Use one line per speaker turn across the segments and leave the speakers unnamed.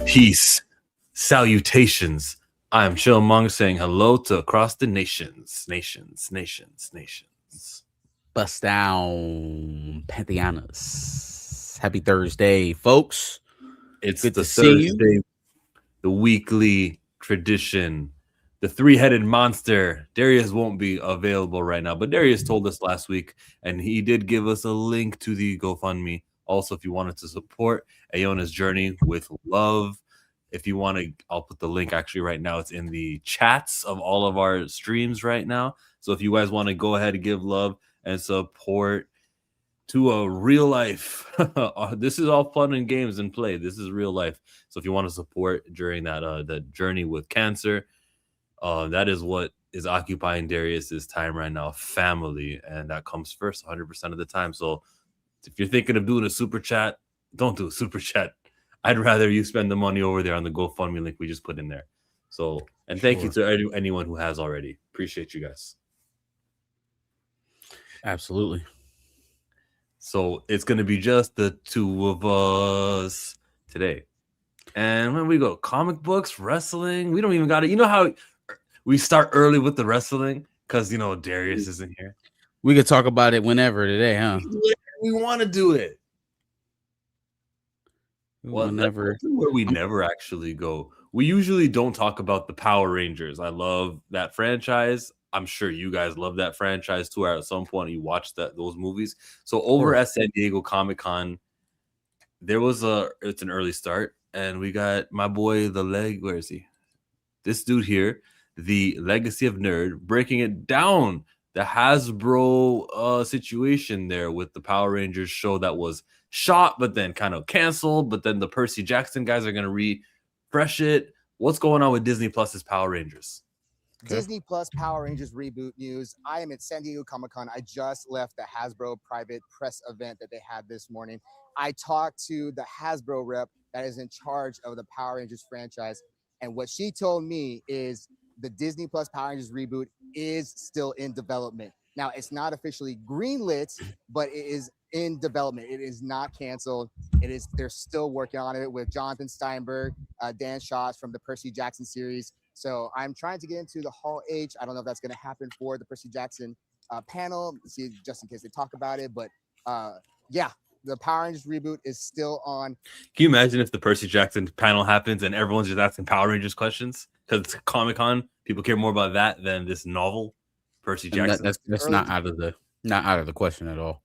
Peace, salutations. I am Chill Mong saying hello to across the nations.
Bust down Pantheanas. Happy Thursday, folks.
It's
Good
the
to see you.
Thursday, the weekly tradition, the three-headed monster. Darius won't be available right now, but Darius told us last week, and he did give us a link to the GoFundMe. Also, if you wanted to support Ayona's journey with love, if you want to, I'll put the link actually right now. It's in the chats of all of our streams right now. So if you guys want to go ahead and give love and support to a real life, this is all fun and games and play. This is real life. So if you want to support during that journey with cancer, that is what is occupying Darius's time right now, family, and that comes first 100% of the time. So if you're thinking of doing a super chat, don't do a super chat. I'd rather you spend the money over there on the GoFundMe link we just put in there. So, and thank you to anyone who has already. Appreciate you guys.
Absolutely.
So it's going to be just the two of us today. And when we go, comic books, wrestling, we don't even got it. You know how we start early with the wrestling? Because, Darius isn't here.
We could talk about it whenever today, huh?
We want to do it.
Whenever.
Where we never actually go. We usually don't talk about the Power Rangers. I love that franchise. I'm sure you guys love that franchise too. Or at some point you watched those movies. So over at San Diego Comic-Con, it's an early start, and we got my boy where is he? This dude here, the Legacy of Nerd, breaking it down. The Hasbro situation there with the Power Rangers show that was shot but then kind of canceled, but then the Percy Jackson guys are going to refresh it. What's going on with Disney Plus's Power Rangers?
Okay. Disney Plus Power Rangers reboot news. I am at San Diego Comic-Con. I just left the Hasbro private press event that they had this morning. I talked to the Hasbro rep that is in charge of the Power Rangers franchise, and what she told me is the Disney Plus Power Rangers reboot is still in development. Now, it's not officially greenlit, but it is in development. It is not canceled. They're still working on it with Jonathan Steinberg, Dan Schatz from the Percy Jackson series. So I'm trying to get into the Hall H. I don't know if that's going to happen for the Percy Jackson panel, see, just in case they talk about it. But yeah, the Power Rangers reboot is still on.
Can you imagine if the Percy Jackson panel happens and everyone's just asking Power Rangers questions? Because it's Comic-Con, people care more about that than this novel, Percy Jackson.
That's not out of the question at all.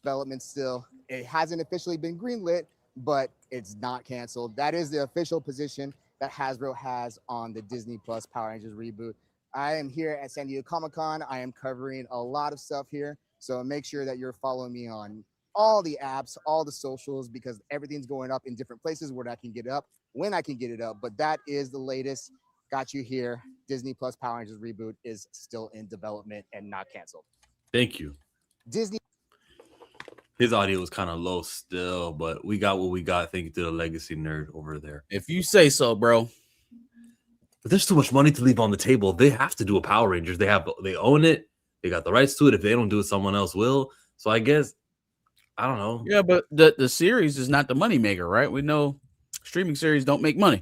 Development still. It hasn't officially been greenlit, but it's not canceled. That is the official position that Hasbro has on the Disney Plus Power Rangers reboot. I am here at San Diego Comic-Con. I am covering a lot of stuff here. So make sure that you're following me on all the apps, all the socials, because everything's going up in different places where I can get it up, when I can get it up. But that is the latest. Got you here. Disney Plus Power Rangers reboot is still in development and not canceled.
Thank you.
Disney.
His audio was kind of low still, but we got what we got. Thank you to the Legacy Nerd over there.
If you say so, bro.
But there's too much money to leave on the table. They have to do a Power Rangers. They own it. They got the rights to it. If they don't do it, someone else will. So I guess, I don't know.
Yeah, but the series is not the money maker, right? We know streaming series don't make money.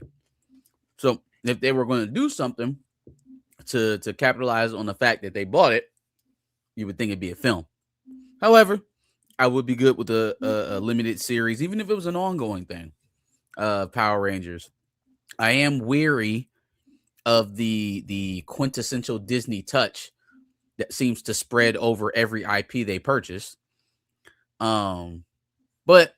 So if they were going to do something to capitalize on the fact that they bought it, you would think it'd be a film. However, I would be good with a limited series, even if it was an ongoing thing. Power Rangers. I am weary of the quintessential Disney touch that seems to spread over every IP they purchase. But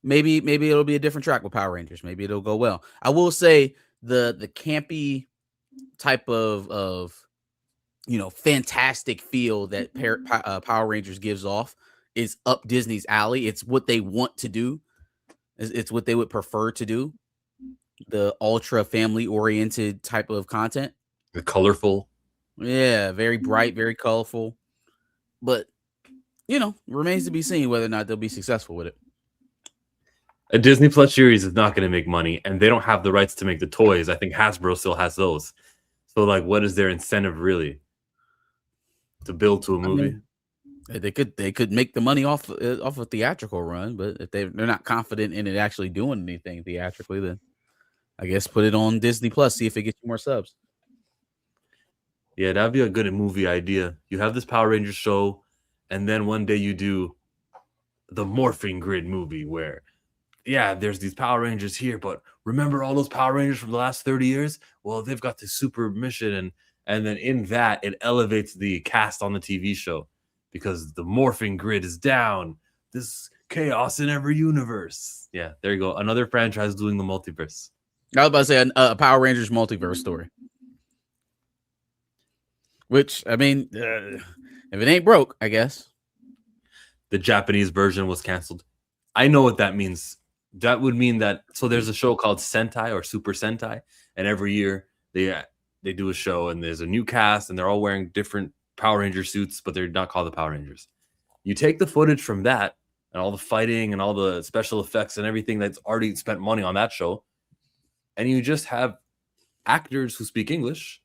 maybe it'll be a different track with Power Rangers. Maybe it'll go well. I will say the campy type of fantastic feel that Power Rangers gives off is up Disney's alley. It's what they want to do. It's what they would prefer to do. The ultra family oriented type of content.
The colorful.
Yeah, very bright, very colorful. But, remains to be seen whether or not they'll be successful with it.
A Disney Plus series is not going to make money, and they don't have the rights to make the toys. I think Hasbro still has those. So, what is their incentive really to build to a movie?
They could make the money off a theatrical run, but if they're not confident in it actually doing anything theatrically, then I guess put it on Disney Plus, see if it gets you more subs.
Yeah, that'd be a good movie idea. You have this Power Rangers show, and then one day you do the Morphing Grid movie where, yeah, there's these Power Rangers here, but remember all those Power Rangers from the last 30 years? Well, they've got this super mission, and then in that, it elevates the cast on the TV show because the Morphing Grid is down. This chaos in every universe. Yeah, there you go. Another franchise doing the multiverse.
I was about to say a Power Rangers multiverse story. Which, I mean, if it ain't broke, I guess.
The Japanese version was canceled. I know what that means. That would mean that, so there's a show called Sentai or Super Sentai, and every year they do a show, and there's a new cast, and they're all wearing different Power Ranger suits, but they're not called the Power Rangers. You take the footage from that, and all the fighting, and all the special effects, and everything that's already spent money on that show, and you just have actors who speak English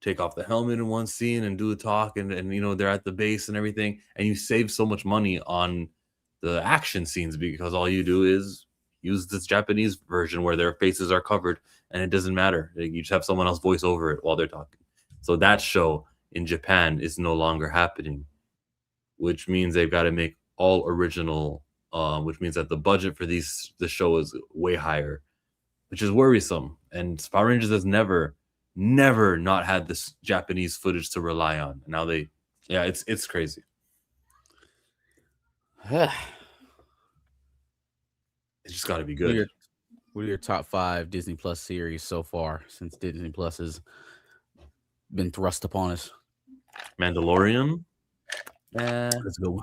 take off the helmet in one scene and do a talk, and you know, they're at the base and everything, and you save so much money on the action scenes because all you do is use this Japanese version where their faces are covered and it doesn't matter. You just have someone else voice over it while they're talking. So that show in Japan is no longer happening, which means they've got to make all original, which means that the budget for the show is way higher, which is worrisome. And Power Rangers has never not had this Japanese footage to rely on. Now it's crazy. It's just got to be good.
What are your top 5 Disney Plus series so far since Disney Plus has been thrust upon us?
Mandalorian.
Let's go.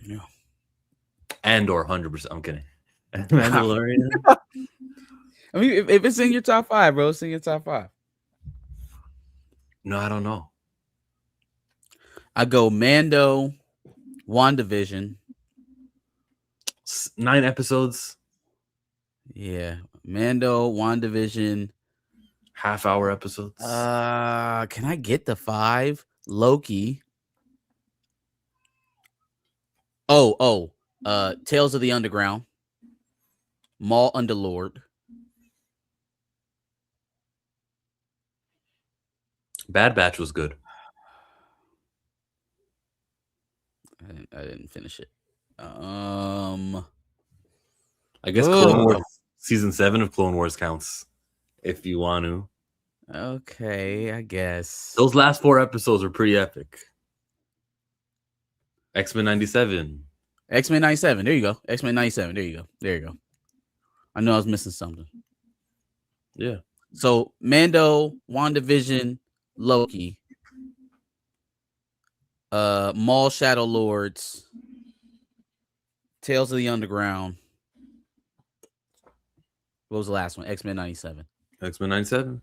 Yeah.
Andor, 100%. I'm kidding. Mandalorian.
I mean, if it's in your top 5, bro, it's in your top 5.
No, I don't know.
I go Mando, WandaVision.
9 episodes.
Yeah, Mando, WandaVision.
Half-hour episodes.
Can I get the 5? Loki. Tales of the Underground. Maul Underlord.
Bad Batch was good.
I didn't finish it.
I guess Clone Wars, season 7 of Clone Wars counts if you want to.
Okay, I guess.
Those last 4 episodes are pretty epic. X-Men 97.
X-Men 97. There you go. X-Men 97. There you go. I know I was missing something.
Yeah.
So Mando, WandaVision, Loki, Maul Shadow Lords, Tales of the Underground. What was the last one? X-Men 97.
X-Men 97.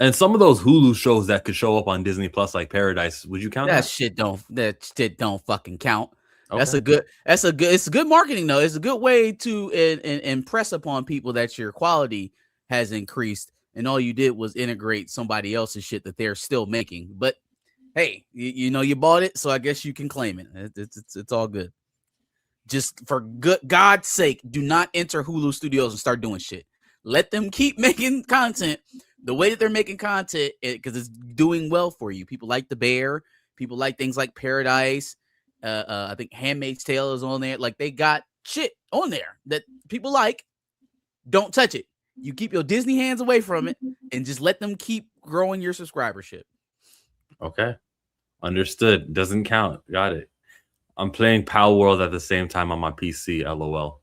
And some of those Hulu shows that could show up on Disney Plus, like Paradise, would you count that?
That shit don't fucking count.
Okay.
It's good marketing though. It's a good way to impress upon people that your quality has increased, and all you did was integrate somebody else's shit that they're still making. But hey, you know you bought it, so I guess you can claim it. It's all good. Just for God's sake, do not enter Hulu Studios and start doing shit. Let them keep making content the way that they're making content, because it's doing well for you. People like The Bear. People like things like Paradise. I think Handmaid's Tale is on there. Like, they got shit on there that people like. Don't touch it. You keep your Disney hands away from it and just let them keep growing your subscribership.
Okay. Understood. Doesn't count. Got it. I'm playing Pal World at the same time on my PC. LOL.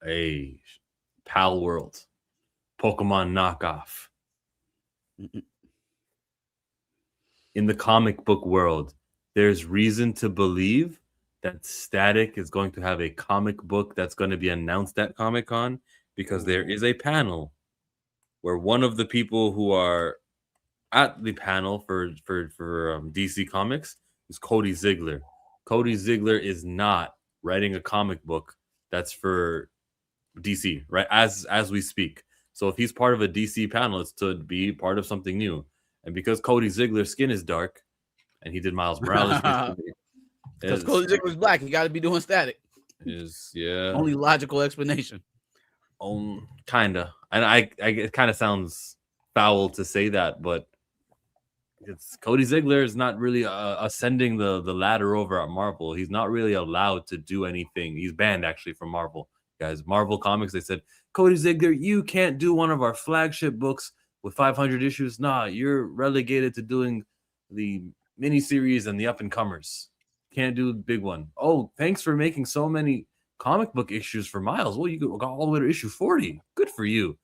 Hey, Pal World. Pokemon knockoff. In the comic book world, there's reason to believe that Static is going to have a comic book that's going to be announced at Comic-Con, because there is a panel where one of the people who are at the panel for DC Comics is Cody Ziegler. Cody Ziegler is not writing a comic book that's for DC, right? As we speak. So if he's part of a DC panel, it's to be part of something new. And because Cody Ziegler's skin is dark, and he did Miles Morales recently,
Because Cody Ziggler's black, he got to be doing static.
Yeah.
Only logical explanation.
Kinda. And I it kind of sounds foul to say that, but it's Cody Ziggler is not really ascending the ladder over at Marvel. He's not really allowed to do anything. He's banned actually from Marvel. Guys, Marvel Comics, they said, Cody Ziggler, you can't do one of our flagship books with 500 issues. Nah, you're relegated to doing the miniseries and the up-and-comers. Can't do the big one. Oh, thanks for making so many comic book issues for Miles. Well, you got all the way to issue 40. Good for you.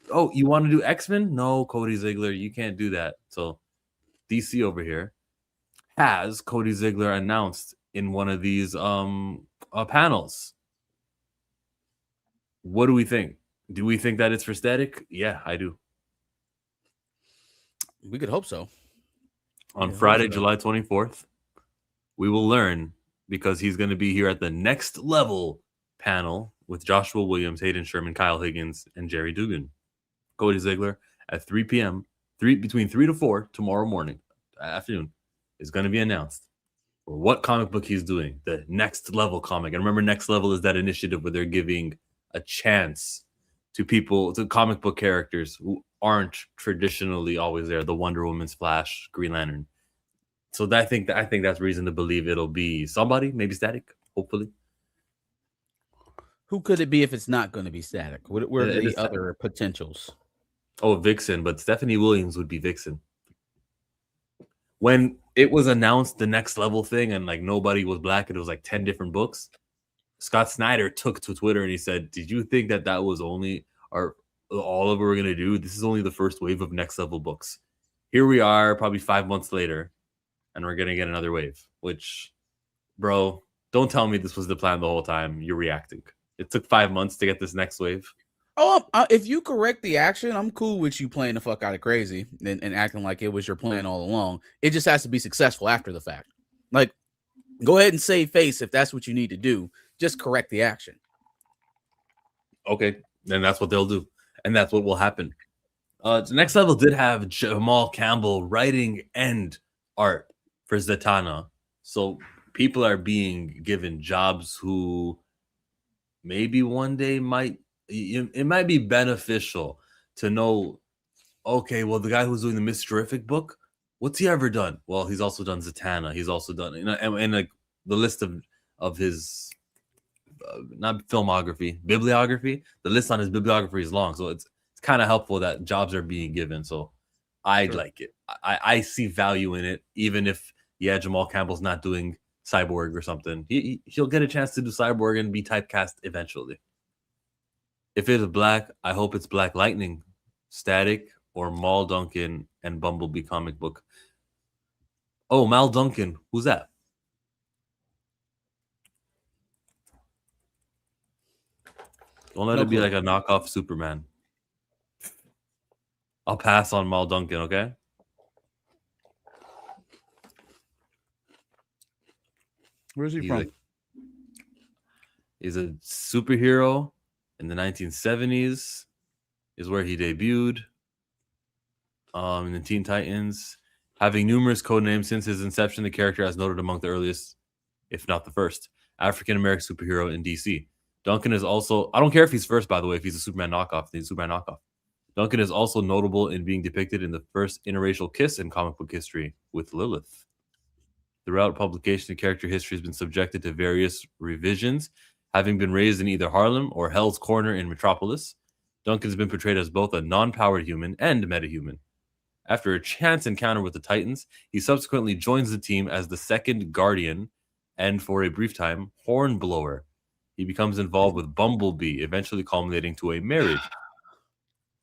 Oh, you want to do X-Men? No, Cody Ziggler, you can't do that. So DC over here has Cody Ziggler announced in one of these panels. What do we think? Do we think that it's for static? Yeah, I do.
We could hope so.
On Friday, July 24th, we will learn because he's going to be here at the Next Level panel with Joshua Williams, Hayden Sherman, Kyle Higgins, and Jerry Dugan. Cody Ziggler at 3 p.m., between 3 to 4 tomorrow morning, afternoon, is going to be announced for what comic book he's doing, the Next Level comic. And remember, Next Level is that initiative where they're giving a chance to people, to comic book characters who aren't traditionally always there. The Wonder Woman's, Flash, Green Lantern. So I think that's reason to believe it'll be somebody, maybe Static, hopefully.
Who could it be if it's not going to be Static? What are the other potentials?
Oh, Vixen, but Stephanie Williams would be Vixen. When it was announced the Next Level thing and like nobody was black and it was like 10 different books, Scott Snyder took to Twitter and he said, did you think that was only all of what we're going to do? This is only the first wave of Next Level books. Here we are probably 5 months later and we're going to get another wave, which, bro, don't tell me this was the plan the whole time. You're reacting. It took 5 months to get this next wave.
Oh, if you correct the action, I'm cool with you playing the fuck out of crazy and acting like it was your plan all along. It just has to be successful after the fact. Like, go ahead and save face if that's what you need to do. Just correct the action.
Okay, then that's what they'll do. And that's what will happen. The Next Level did have Jamal Campbell writing and art for Zatanna. So people are being given jobs who maybe one day it might be beneficial to know, okay, well, the guy who's doing the Miss Terrific book, what's he ever done? Well, he's also done Zatanna. He's also done, and like the list of his, not filmography, bibliography, the list on his bibliography is long. So it's kind of helpful that jobs are being given. So I like it. I see value in it, even if, Jamal Campbell's not doing Cyborg or something. He'll get a chance to do Cyborg and be typecast eventually. If it's black, I hope it's Black Lightning, Static, or Mal Duncan and Bumblebee comic book. Oh, Mal Duncan. Who's that? Don't let it be like a knockoff Superman. I'll pass on Mal Duncan, okay?
Where's he from?
He's a superhero in the 1970s, is where he debuted in the Teen Titans. Having numerous code names since his inception, the character has noted among the earliest, if not the first, African-American superhero in DC. Duncan is also, I don't care if he's first, by the way, if he's a Superman knockoff, he's a Superman knockoff. Duncan is also notable in being depicted in the first interracial kiss in comic book history with Lilith. Throughout publication, the character history has been subjected to various revisions, having been raised in either Harlem or Hell's Corner in Metropolis. Duncan has been portrayed as both a non-powered human and metahuman. After a chance encounter with the Titans, he subsequently joins the team as the second Guardian and, for a brief time, Hornblower. He becomes involved with Bumblebee, eventually culminating to a marriage.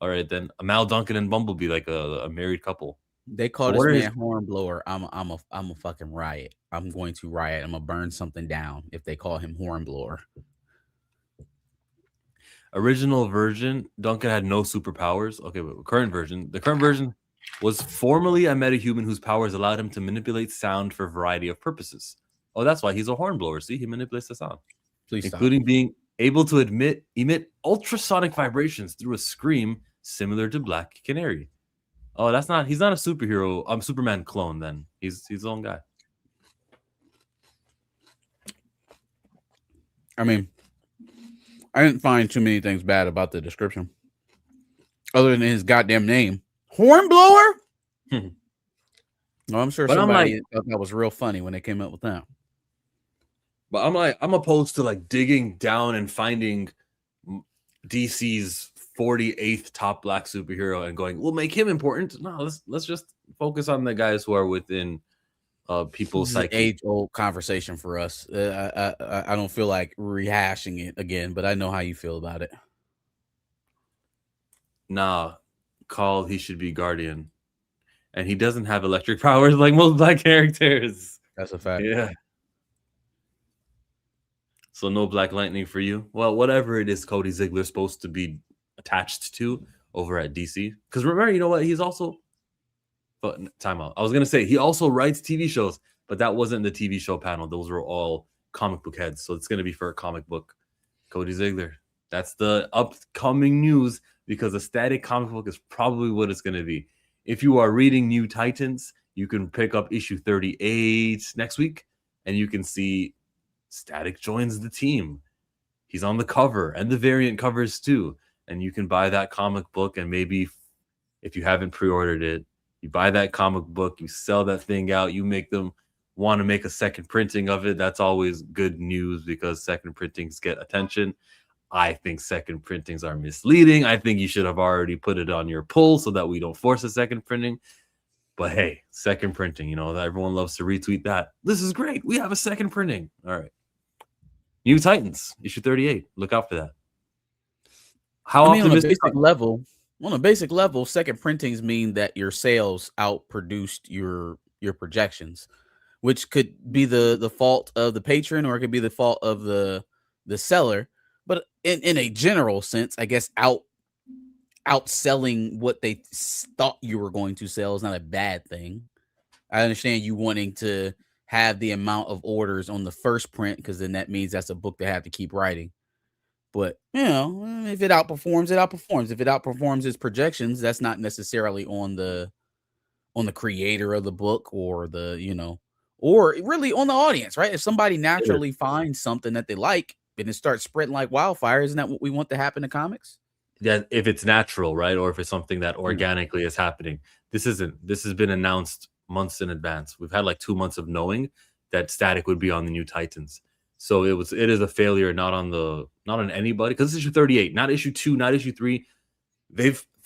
All right, then Mal Duncan and Bumblebee, like a married couple.
They call this man Hornblower. I'm a fucking riot. I'm going to riot. I'm gonna burn something down if they call him Hornblower.
Original version, Duncan had no superpowers. Okay, but the current version was formerly a metahuman whose powers allowed him to manipulate sound for a variety of purposes. Oh, that's why he's a hornblower. See, he manipulates the sound.
Please
including being able to emit ultrasonic vibrations through a scream similar to Black Canary. Oh, he's not a superhero. Superman clone then. He's his own guy.
I mean, I didn't find too many things bad about the description, other than his goddamn name, Hornblower. No, I'm sure
But I'm
somebody thought that was real funny when they came up with that.
But I'm opposed to like digging down and finding DC's 48th top black superhero and going, we'll make him important. No, let's just focus on the guys who are within people's
This is an
psyche.
age-old conversation for us. I don't feel like rehashing it again, but I know how you feel about it.
Nah, Call, he should be Guardian. And he doesn't have electric powers like most black characters.
That's a fact.
Yeah. So no Black Lightning for you. Well, whatever it is Cody Ziegler's supposed to be attached to over at DC. Because remember, you know what? He's also... But time out. I was going to say, he also writes TV shows, but that wasn't the TV show panel. Those were all comic book heads. So it's going to be for a comic book. Cody Ziegler. That's the upcoming news, because a static comic book is probably what it's going to be. If you are reading New Titans, you can pick up issue 38 next week, and you can see Static joins the team. He's on the cover and the variant covers too. And you can buy that comic book, and maybe if you haven't pre-ordered it, you buy that comic book, you sell that thing out, you make them want to make a second printing of it. That's always good news, because second printings get attention. I think second printings are misleading. I think you should have already put it on your pull so that we don't force a second printing. But hey, second printing, you know, everyone loves to retweet that. This is great. We have a second printing. All right. New Titans, issue 38. Look out for that. How optimistic?
On a basic level, second printings mean that your sales outproduced your projections, which could be the fault of the patron, or it could be the fault of the seller. But in a general sense, I guess outselling what they thought you were going to sell is not a bad thing. I understand you wanting to have the amount of orders on the first print, because then that means that's a book they have to keep writing. But, you know, if it outperforms, it outperforms. If it outperforms its projections, that's not necessarily on the creator of the book, or the, you know, or really on the audience, right? If somebody naturally finds something that they like and it starts spreading like wildfire, isn't that what we want to happen to comics?
Yeah, if it's natural, right? Or if it's something that organically is happening. This has been announced months in advance. We've had like 2 months of knowing that Static would be on the New Titans. So it is a failure, not on anybody, because it's issue 38, not issue 2, not issue 3.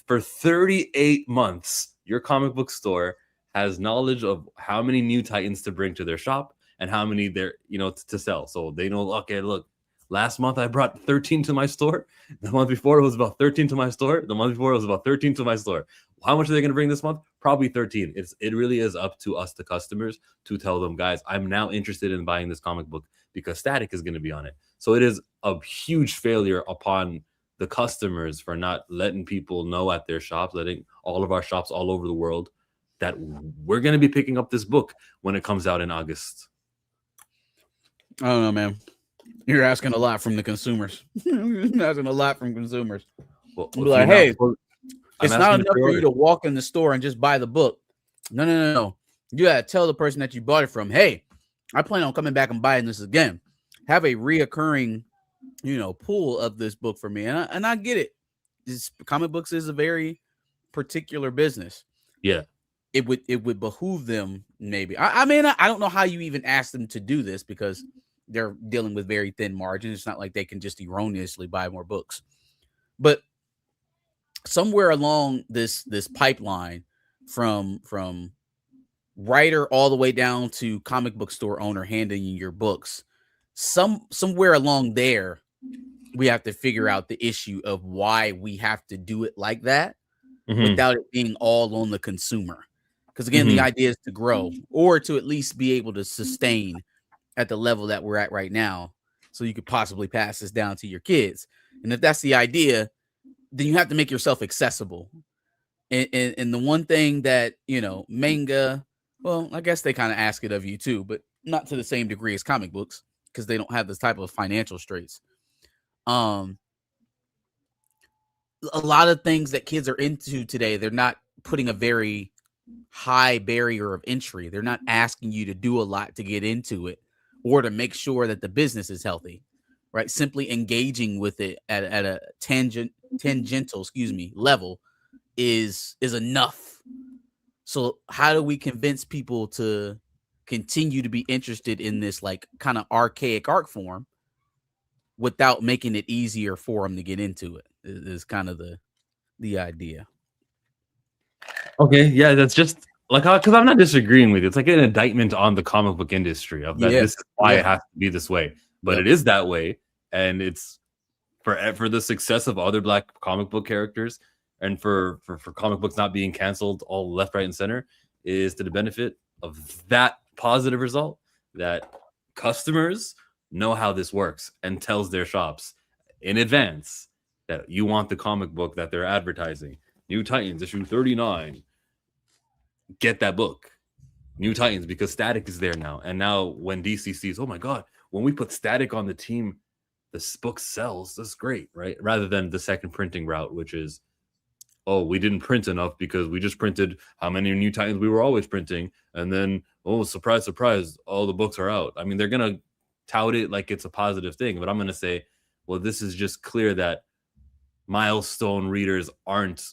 For 38 months, your comic book store has knowledge of how many New Titans to bring to their shop and how many they're, you know, to sell. So they know, okay, look, last month I brought 13 to my store. The month before it was about 13 to my store. The month before it was about 13 to my store. How much are they going to bring this month? Probably 13. It really is up to us, the customers, to tell them, guys, I'm now interested in buying this comic book because Static is going to be on it. So it is a huge failure upon the customers for not letting people know at their shops, letting all of our shops all over the world that we're going to be picking up this book when it comes out in August.
I don't know, man. You're asking a lot from the consumers. You're asking a lot from consumers.
Well,
like, hey, it's not enough for you to walk in the store and just buy the book. No. You gotta tell the person that you bought it from, hey, I plan on coming back and buying this again. Have a reoccurring, you know, pool of this book for me. And I get it. Comic books is a very particular business.
Yeah.
It would behoove them, maybe. I mean, I don't know how you even ask them to do this, because they're dealing with very thin margins. It's not like they can just erroneously buy more books. But somewhere along this pipeline, from writer all the way down to comic book store owner handing you your books, somewhere along there, we have to figure out the issue of why we have to do it like that, without it being all on the consumer. Because again, the idea is to grow, or to at least be able to sustain at the level that we're at right now, so you could possibly pass this down to your kids. And if that's the idea, then you have to make yourself accessible. And the one thing that, you know, manga, well, I guess they kind of ask it of you too, but not to the same degree as comic books, because they don't have this type of financial straits. A lot of things that kids are into today, they're not putting a very high barrier of entry. They're not asking you to do a lot to get into it, or to make sure that the business is healthy. right? Simply engaging with it at a tangential, level is enough. So how do we convince people to continue to be interested in this like kind of archaic art form without making it easier for them to get into it? Is kind of the idea.
Okay, yeah, that's just like because I'm not disagreeing with you. It's like an indictment on the comic book industry of that.
Yeah,
This is why
yeah.
it has to be this way, but
Yep.
it is that way, and it's for the success of other Black comic book characters, and for comic books not being canceled all left, right, and center, is to the benefit of that positive result that customers know how this works and tells their shops in advance that you want the comic book that they're advertising. New Titans issue 39. Get that book. New Titans, because Static is there now. And now when DC sees, oh my God, when we put Static on the team, this book sells. That's great, right? Rather than the second printing route, which is, oh, we didn't print enough because we just printed how many New Titans we were always printing. And then, oh, surprise, surprise, all the books are out. I mean, they're going to tout it like it's a positive thing. But I'm going to say, well, this is just clear that milestone readers aren't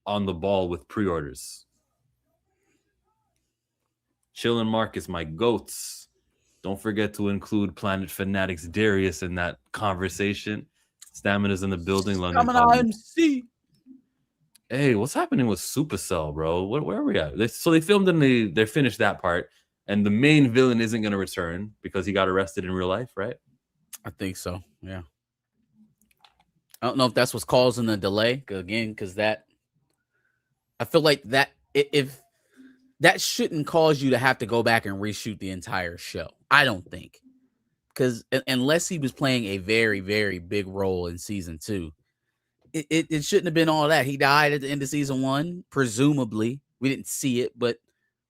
on the ball with pre-orders. Chill and Marcus, my goats. Don't forget to include Planet Fanatics Darius in that conversation. Stamina's in the building. London
Coming on MC.
Hey, what's happening with Supercell, bro? Where are we at? They filmed and they finished that part, and the main villain isn't going to return because he got arrested in real life, right?
I think so. Yeah. I don't know if that's what's causing the delay again, because that I feel like that if that shouldn't cause you to have to go back and reshoot the entire show. I don't think, because unless he was playing a very, very big role in season 2, it shouldn't have been all that. He died at the end of season 1, presumably. We didn't see it, but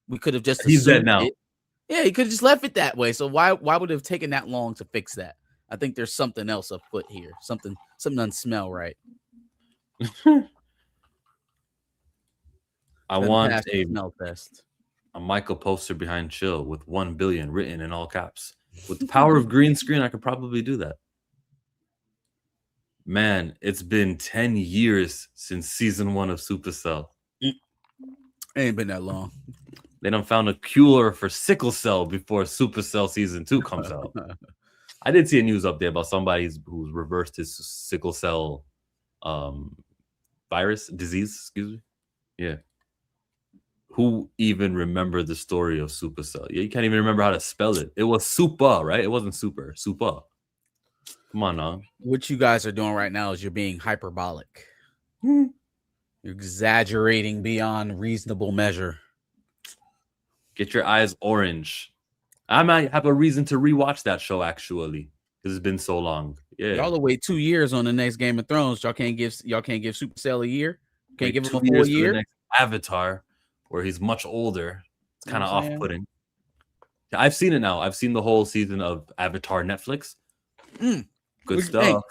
we could have just assumed
He's dead now.
it. Yeah, he could have just left it that way. So why would it have taken that long to fix that? I think there's something else afoot here. Something doesn't smell right.
I want a
smell test.
A Michael poster behind Chill with 1 billion written in all caps. With the power of green screen, I could probably do that. Man, it's been 10 years since season 1 of Supercell.
It ain't been that long.
They done found a cure for sickle cell before Supercell season 2 comes out. I did see a news update about somebody who's reversed his sickle cell disease, excuse me. Yeah. Who even remember the story of Supercell? Yeah, you can't even remember how to spell it. It was Super, right? It wasn't Super. Super. Come on, now.
What you guys are doing right now is you're being hyperbolic. You're exaggerating beyond reasonable measure.
Get your eyes orange. I might have a reason to rewatch that show, actually, because it's been so long. Yeah.
Y'all will wait 2 years on the next Game of Thrones. Y'all can't give Supercell a year. Can't give him a full year.
For the next Avatar, where he's much older. It's kind of off-putting. I've seen it now. I've seen the whole season of Avatar Netflix. Good stuff.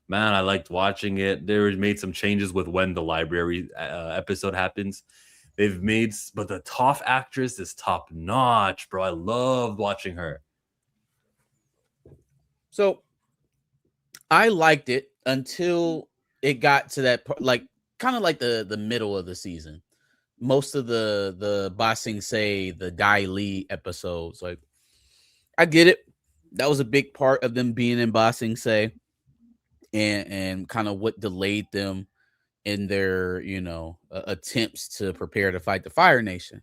Man, I liked watching it. They made some changes with when the library episode happens. They've made, but the Toph actress is top notch, bro. I loved watching her.
So I liked it until it got to that, like, kind of like the middle of the season. Most of the Ba Sing Se, the Dai Li episodes, like, I get it. That was a big part of them being in Ba Sing Se, and kind of what delayed them in their, attempts to prepare to fight the Fire Nation.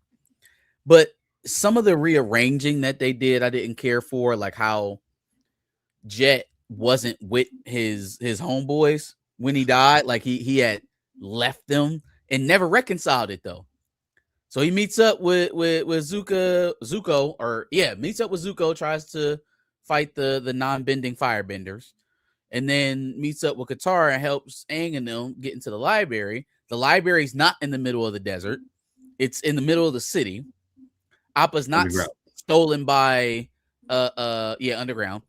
But some of the rearranging that they did, I didn't care for, like how Jet wasn't with his homeboys when he died. Like he had left them and never reconciled it, though. So he meets up with Zuko, meets up with Zuko, tries to fight the non-bending firebenders, and then meets up with Katara and helps Aang and them get into the library. The library's not in the middle of the desert. It's in the middle of the city. Appa's not stolen by underground.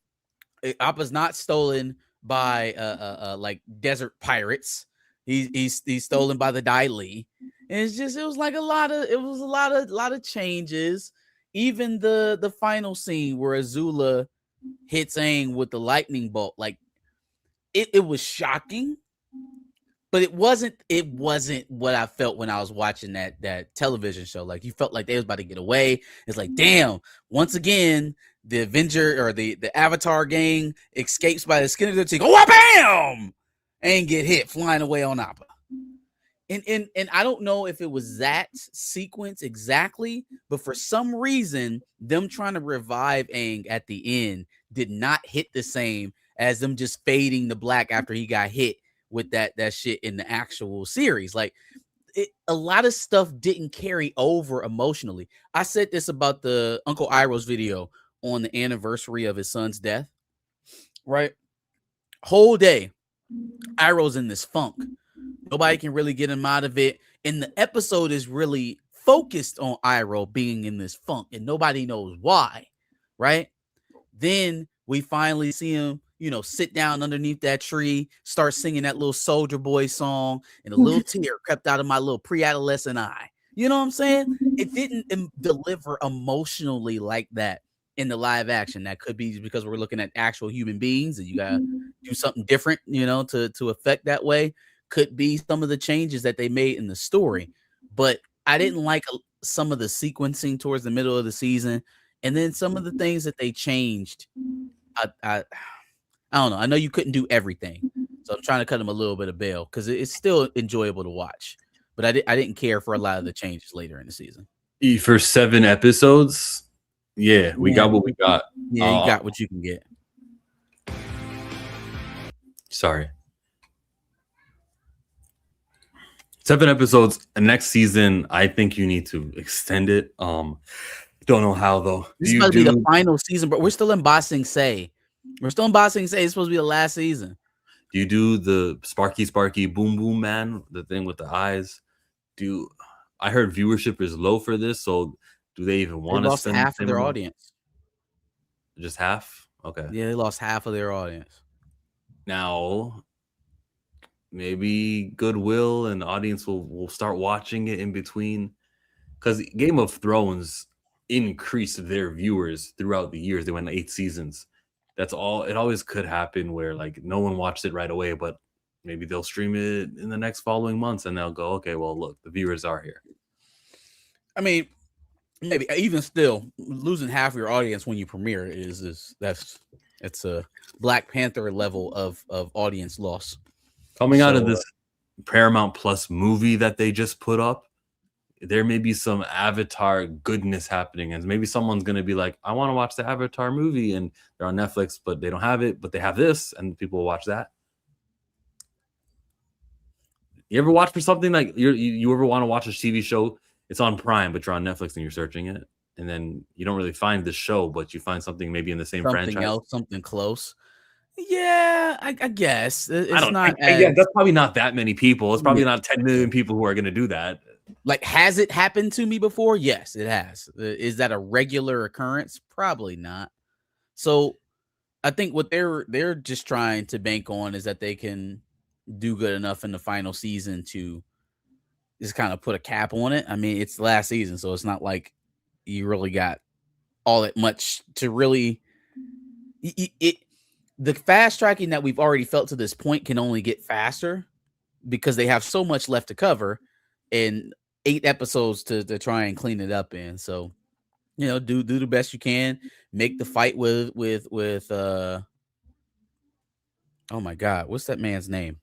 Appa's not stolen by like desert pirates. He's stolen by the Dai Li. And it was a lot of changes. Even the final scene where Azula hits Aang with the lightning bolt. Like it was shocking, but it wasn't what I felt when I was watching that television show. Like you felt like they was about to get away. It's like, damn, once again, the Avenger or the Avatar gang escapes by the skin of their teeth. Oh, bam! And get hit flying away on Appa. And I don't know if it was that sequence exactly, but for some reason, them trying to revive Aang at the end did not hit the same as them just fading to black after he got hit with that shit in the actual series. Like a lot of stuff didn't carry over emotionally. I said this about the Uncle Iroh's video on the anniversary of his son's death, right? Whole day, Iroh's in this funk. Nobody can really get him out of it. And the episode is really focused on Iroh being in this funk, and nobody knows why, right? Then we finally see him, sit down underneath that tree, start singing that little Soldier Boy song, and a little tear crept out of my little pre-adolescent eye. You know what I'm saying? It didn't deliver emotionally like that in the live action. That could be because we're looking at actual human beings, and you gotta do something different, to affect that way. Could be some of the changes that they made in the story, but I didn't like some of the sequencing towards the middle of the season, and then some of the things that they changed. I don't know. I know you couldn't do everything, so I'm trying to cut them a little bit of bail because it's still enjoyable to watch. But I didn't care for a lot of the changes later in the season.
For 7 episodes, we got what we got.
Yeah, you got what you can get.
Sorry. 7 episodes. Next season, I think you need to extend it. Don't know how though.
This is supposed to be the final season, but we're still in Ba Sing Se. We're still in Ba Sing Se. It's supposed to be the last season.
Do you do the Sparky Boom Boom Man, the thing with the eyes? I heard viewership is low for this, so do they even want to spend
half of their audience?
Just half? Okay.
Yeah, they lost half of their audience.
Now, maybe goodwill and audience will start watching it in between, because Game of Thrones increased their viewers throughout the years. They went 8 seasons. That's all. It always could happen where like no one watched it right away, but maybe they'll stream it in the next following months and they'll go, okay, well, look, the viewers are here.
I mean, maybe even still losing half of your audience when you premiere it's a Black Panther level of audience loss.
Coming out of this Paramount Plus movie that they just put up, there may be some Avatar goodness happening, and maybe someone's going to be like, I want to watch the Avatar movie, and they're on Netflix, but they don't have it, but they have this, and people will watch that. You ever watch for something like you ever want to watch a TV show? It's on Prime, but you're on Netflix and you're searching it, and then you don't really find the show, but you find something maybe in the same franchise.
Something else, something close. Yeah, I guess it's
that's probably not that many people. It's probably not 10 million people who are going to do that.
Like, has it happened to me before? Yes, it has. Is that a regular occurrence? Probably not. So I think what they're just trying to bank on is that they can do good enough in the final season to just kind of put a cap on it. I mean, it's the last season, so it's not like you really got all that much to really the fast tracking that we've already felt to this point can only get faster because they have so much left to cover and 8 episodes to try and clean it up in. So, do the best you can. Make the fight with oh my God, what's that man's name?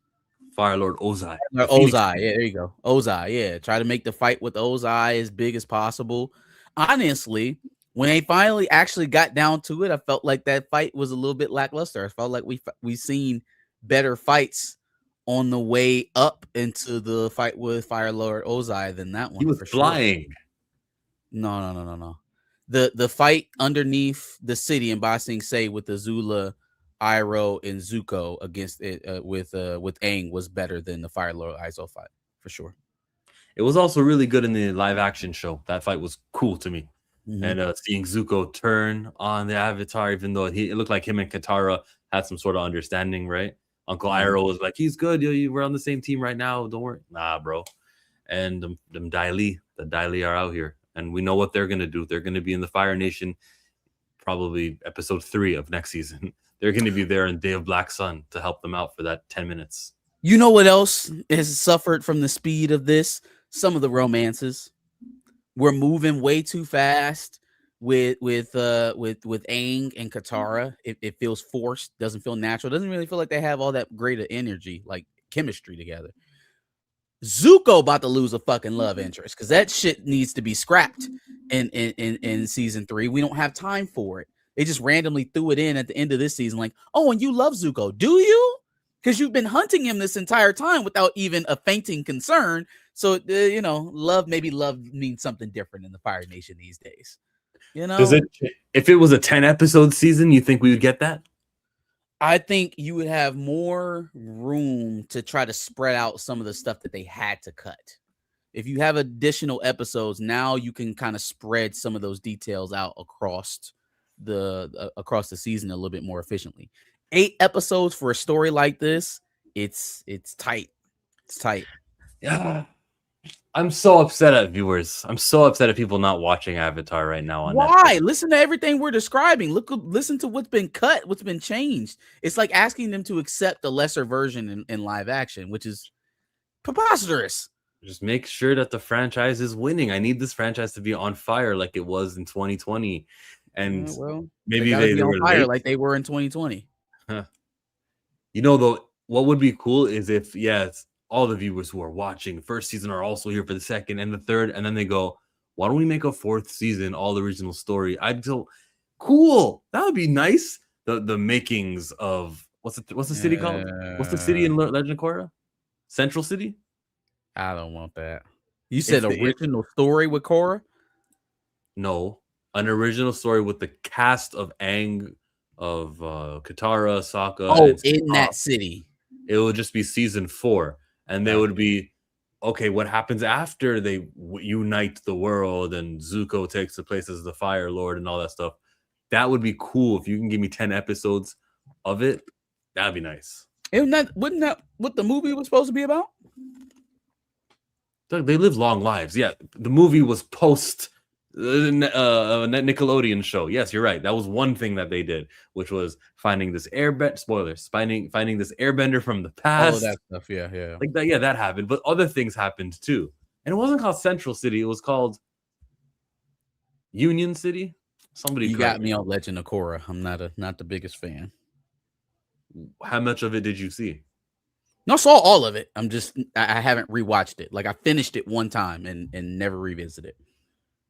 Fire Lord Ozai.
Ozai, yeah, there you go. Ozai, yeah. Try to make the fight with Ozai as big as possible. Honestly, when they finally actually got down to it, I felt like that fight was a little bit lackluster. I felt like we seen better fights on the way up into the fight with Fire Lord Ozai than that one.
He was flying.
Sure. No. The fight underneath the city in Ba Sing Se with Azula, Iroh, and Zuko against it with Aang was better than the Fire Lord Aizo fight for sure.
It was also really good in the live action show. That fight was cool to me. Mm-hmm. And seeing Zuko turn on the Avatar, even though it looked like him and Katara had some sort of understanding, right? Uncle Iroh was like, he's good. We're on the same team right now. Don't worry. Nah, bro. And them the Dai Li are out here. And we know what they're going to do. They're going to be in the Fire Nation probably episode 3 of next season. They're going to be there in Day of Black Sun to help them out for that 10 minutes.
You know what else has suffered from the speed of this? Some of the romances. We're moving way too fast with Aang and Katara. It feels forced, doesn't feel natural, doesn't really feel like they have all that great of energy, like chemistry together. Zuko about to lose a fucking love interest because that shit needs to be scrapped in season 3. We don't have time for it. They just randomly threw it in at the end of this season, like, oh, and you love Zuko, do you? Because you've been hunting him this entire time without even a fainting concern. So love means something different in the Fire Nation these days.
If it was a 10 episode season, you think we would get that?
I think you would have more room to try to spread out some of the stuff that they had to cut. If you have additional episodes, now you can kind of spread some of those details out across the season a little bit more efficiently. 8 episodes for a story like this, it's tight. It's tight.
Yeah. I'm so upset at viewers. I'm so upset at people not watching Avatar right now on
Why?
Netflix.
Listen to everything we're describing. Listen to what's been cut, what's been changed. It's like asking them to accept a lesser version in live action, which is preposterous.
Just make sure that the franchise is winning. I need this franchise to be on fire like it was in 2020. And maybe
they
were
on fire
late.
like they were in 2020.
Though, what would be cool is if, all the viewers who are watching first season are also here for the second and the third, and then they go, why don't we make a 4th season, all original story? I'd go, cool. That would be nice. The makings of what's the city called? What's the city in Legend of Korra? Central City?
I don't want that. You said original story with Korra?
No, an original story with the cast of Aang, of Katara, Sokka.
Oh, in that city.
It would just be season 4. And they would be, okay, what happens after they unite the world and Zuko takes the place as the Fire Lord and all that stuff. That would be cool. If you can give me 10 episodes of it, that'd be nice.
Wouldn't that what the movie was supposed to be about?
They live long lives. Yeah, the movie was post Nickelodeon show. Yes, you're right. That was one thing that they did, which was finding this spoilers, finding this airbender from the past.
All of that stuff, yeah.
Like that, that happened, but other things happened too. And it wasn't called Central City, it was called Union City.
You got me on Legend of Korra. I'm not the biggest fan.
How much of it did you see?
No, I saw all of it. I haven't rewatched it. Like I finished it one time and never revisited it.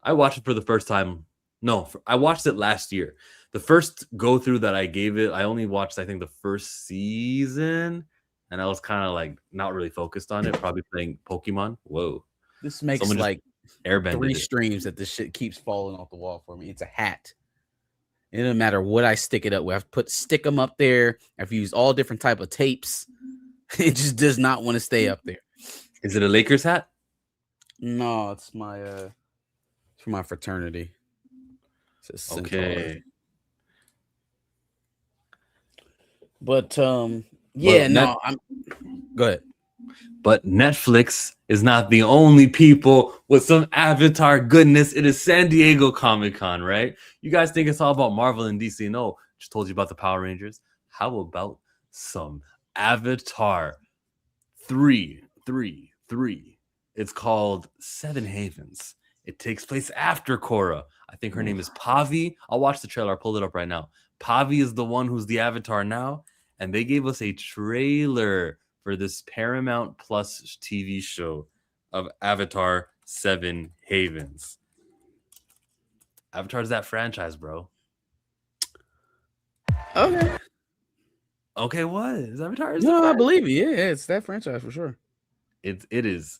I watched it for the first time. No, I watched it last year. The first go through that I gave it, I only watched, I think, the first season, and I was kind of like not really focused on it, probably playing Pokemon. Whoa.
This makes like
airbended
3 streams that this shit keeps falling off the wall for me. It's a hat. It doesn't matter what I stick it up with. I've stick them up there. I've used all different type of tapes. It just does not want to stay up there.
Is it a Lakers hat?
No, it's my for my fraternity.
Okay.
But go ahead.
But Netflix is not the only people with some Avatar goodness. It is San Diego Comic-Con, right? You guys think it's all about Marvel and DC? No, just told you about the Power Rangers. How about some Avatar 3? It's called Seven Havens. It takes place after Korra. I think her name is Pavi. I'll watch the trailer. I'll pull it up right now. Pavi is the one who's the Avatar now. And they gave us a trailer for this Paramount Plus TV show of Avatar 7 Havens. Avatar's that franchise, bro. Okay, what? Is Avatar?
No, I believe you. Yeah, it's that franchise for sure.
It is.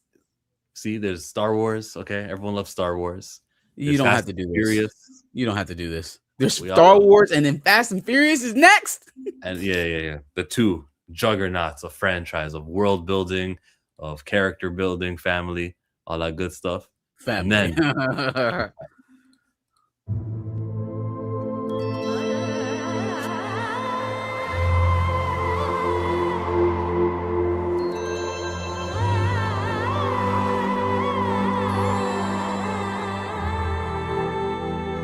See, there's Star Wars. Okay, everyone loves Star Wars.
You don't have to do this. You don't have to do this. There's Star Wars, and then Fast and Furious is next.
And yeah. The 2 juggernauts of franchise, of world building, of character building, family, all that good stuff.
Family.
And then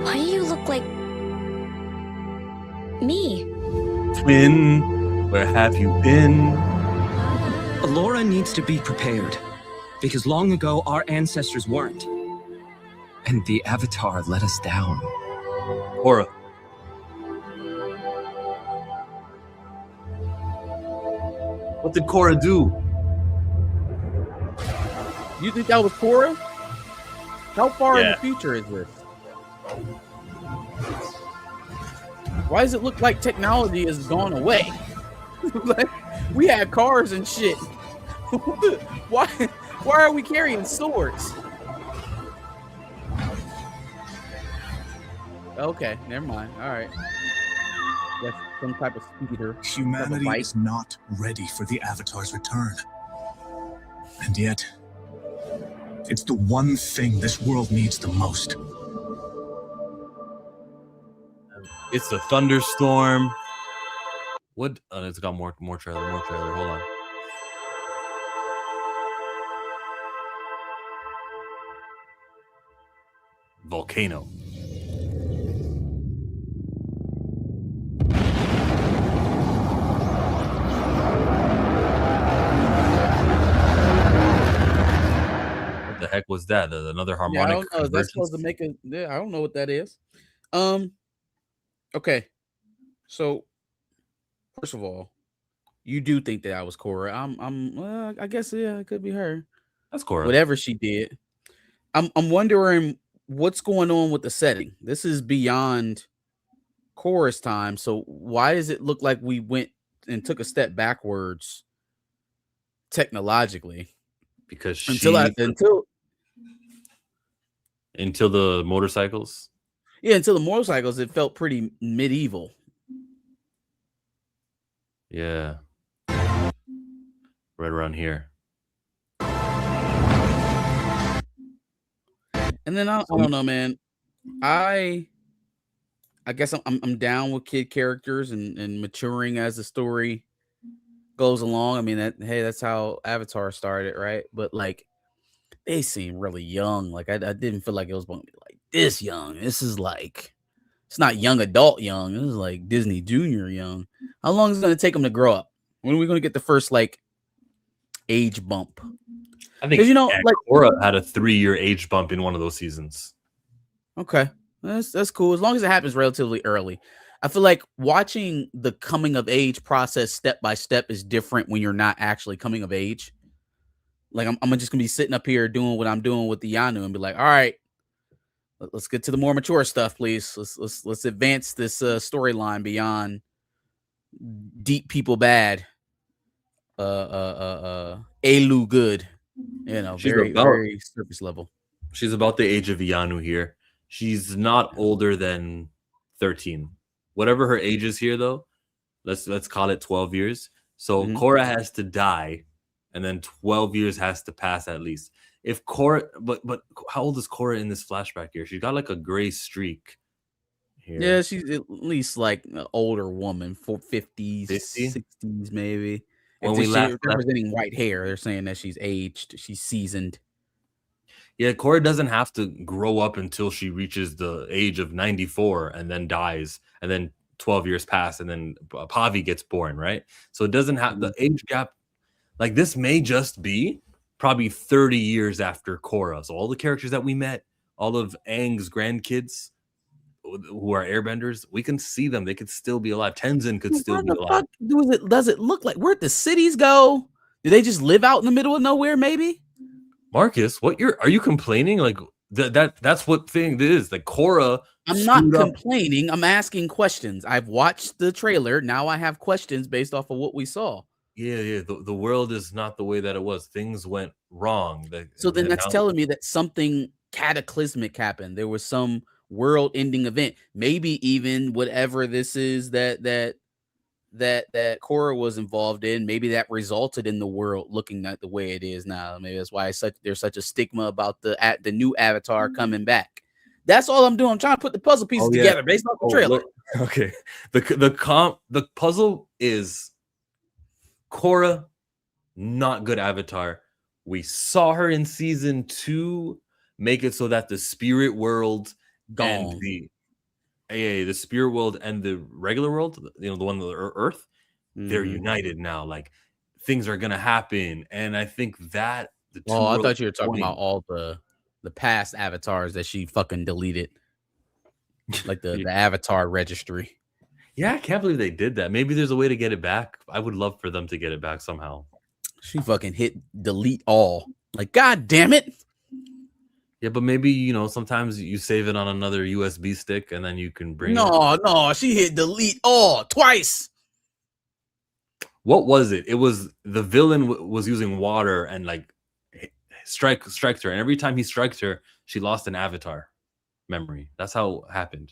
Why do you look like Me.
Twin, where have you been?
Alora needs to be prepared, because long ago our ancestors weren't. And the Avatar let us down.
Korra. What did Korra do?
You think that was Korra? How far in
Yeah.
the future is this? Why does it look like technology has gone away? Like, we had cars and shit. Why are we carrying swords? Okay, never mind. All right. That's some type of speeder.
Humanity is not ready for the Avatar's return. And yet, it's the one thing this world needs the most.
It's the thunderstorm. What? Oh, it's got more trailer. Hold on. Volcano. What the heck was that? Another harmonic
Yeah, I don't know. That's supposed to
convergence?
make a. Yeah, I don't know what that is. Okay. So, first of all, you do think that I was Korra. Well, I guess yeah, it could be her.
That's Korra.
Whatever she did. I'm wondering what's going on with the setting. This is beyond Korra's time. So why does it look like we went and took a step backwards technologically?
Because until the motorcycles.
Yeah, until the motorcycles, it felt pretty medieval.
Yeah. Right around here.
And then I don't know, man. I guess I'm down with kid characters and maturing as the story goes along. I mean, that's how Avatar started, right? But like, they seem really young. Like I didn't feel like it was going to be like this young. This is like, it's not young adult young. This is like Disney Junior young. How long is it going to take them to grow up? When are we going to get the first like age bump?
I think
like
Korra had a 3-year age bump in one of those seasons.
Okay, that's cool as long as it happens relatively early. I feel like watching the coming of age process step by step is different when you're not actually coming of age. Like I'm just gonna be sitting up here doing what I'm doing with the Yanu and be like, all right, let's get to the more mature stuff, please. Let's advance this storyline beyond deep people bad. Elu good. You know, very surface level.
She's about the age of Yanu here. She's not older than 13. Whatever her age is here, though, let's call it 12 years. So Korra has to die, and then 12 years has to pass at least. If Korra, but how old is Korra in this flashback here? She's got like a gray streak here.
Yeah, she's at least like an older woman, 50s, 60s, maybe. When we representing white hair, they're saying that she's aged, she's seasoned.
Yeah, Korra doesn't have to grow up until she reaches the age of 94 and then dies, and then 12 years pass, and then Pavi gets born, right? So it doesn't have the age gap. Like, this may just be probably 30 years after Korra. So all the characters that we met, all of Aang's grandkids who are airbenders, we can see them. They could still be alive. Tenzin could still be alive.
Does it look like? Where'd the cities go? Do they just live out in the middle of nowhere, maybe?
Marcus, are you complaining? Like that's what thing it is. Like Korra.
I'm not complaining. I'm asking questions. I've watched the trailer. Now I have questions based off of what we saw.
Yeah. The world is not the way that it was. Things went wrong.
So then that's telling me that something cataclysmic happened. There was some world-ending event. Maybe even whatever this is that Korra was involved in, maybe that resulted in the world looking at the way it is now. Maybe that's why there's such a stigma about the new Avatar coming back. That's all I'm doing. I'm trying to put the puzzle pieces together based off the trailer.
Okay. The puzzle is Korra, not good Avatar. We saw her in season 2 make it so that the spirit world the spirit world and the regular world, the one with Earth, they're
Mhm.
united now. Like things are gonna happen, and I think that the two
Oh, I
worlds
thought you were talking about
joining.
all the past avatars that she fucking deleted, like the avatar registry.
Yeah, I can't believe they did that. Maybe there's a way to get it back. I would love for them to get it back somehow.
She fucking hit delete all. Like, god damn it.
Yeah, but maybe sometimes you save it on another USB stick and then you can bring it.
No, she hit delete all twice.
What was it? It was the villain was using water and like striked her, and every time he striked her, she lost an avatar memory. That's how it happened.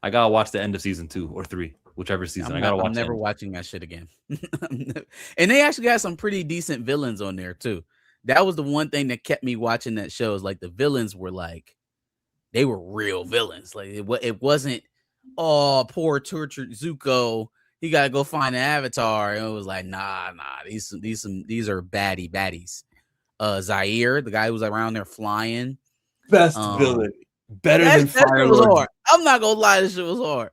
I gotta watch the end of season 2 or 3, whichever season. I gotta watch.
I'm never
it.
watching that shit again. And they actually got some pretty decent villains on there too. That was the one thing that kept me watching that show. Is like the villains were like, they were real villains. Like it wasn't, oh, poor tortured Zuko, he gotta go find an avatar. And it was like, nah, these are baddies. Zaire, the guy who was around there flying.
Best villain. Better than
That
Fire
shit was
Lord.
hard. I'm not gonna lie, this shit was hard.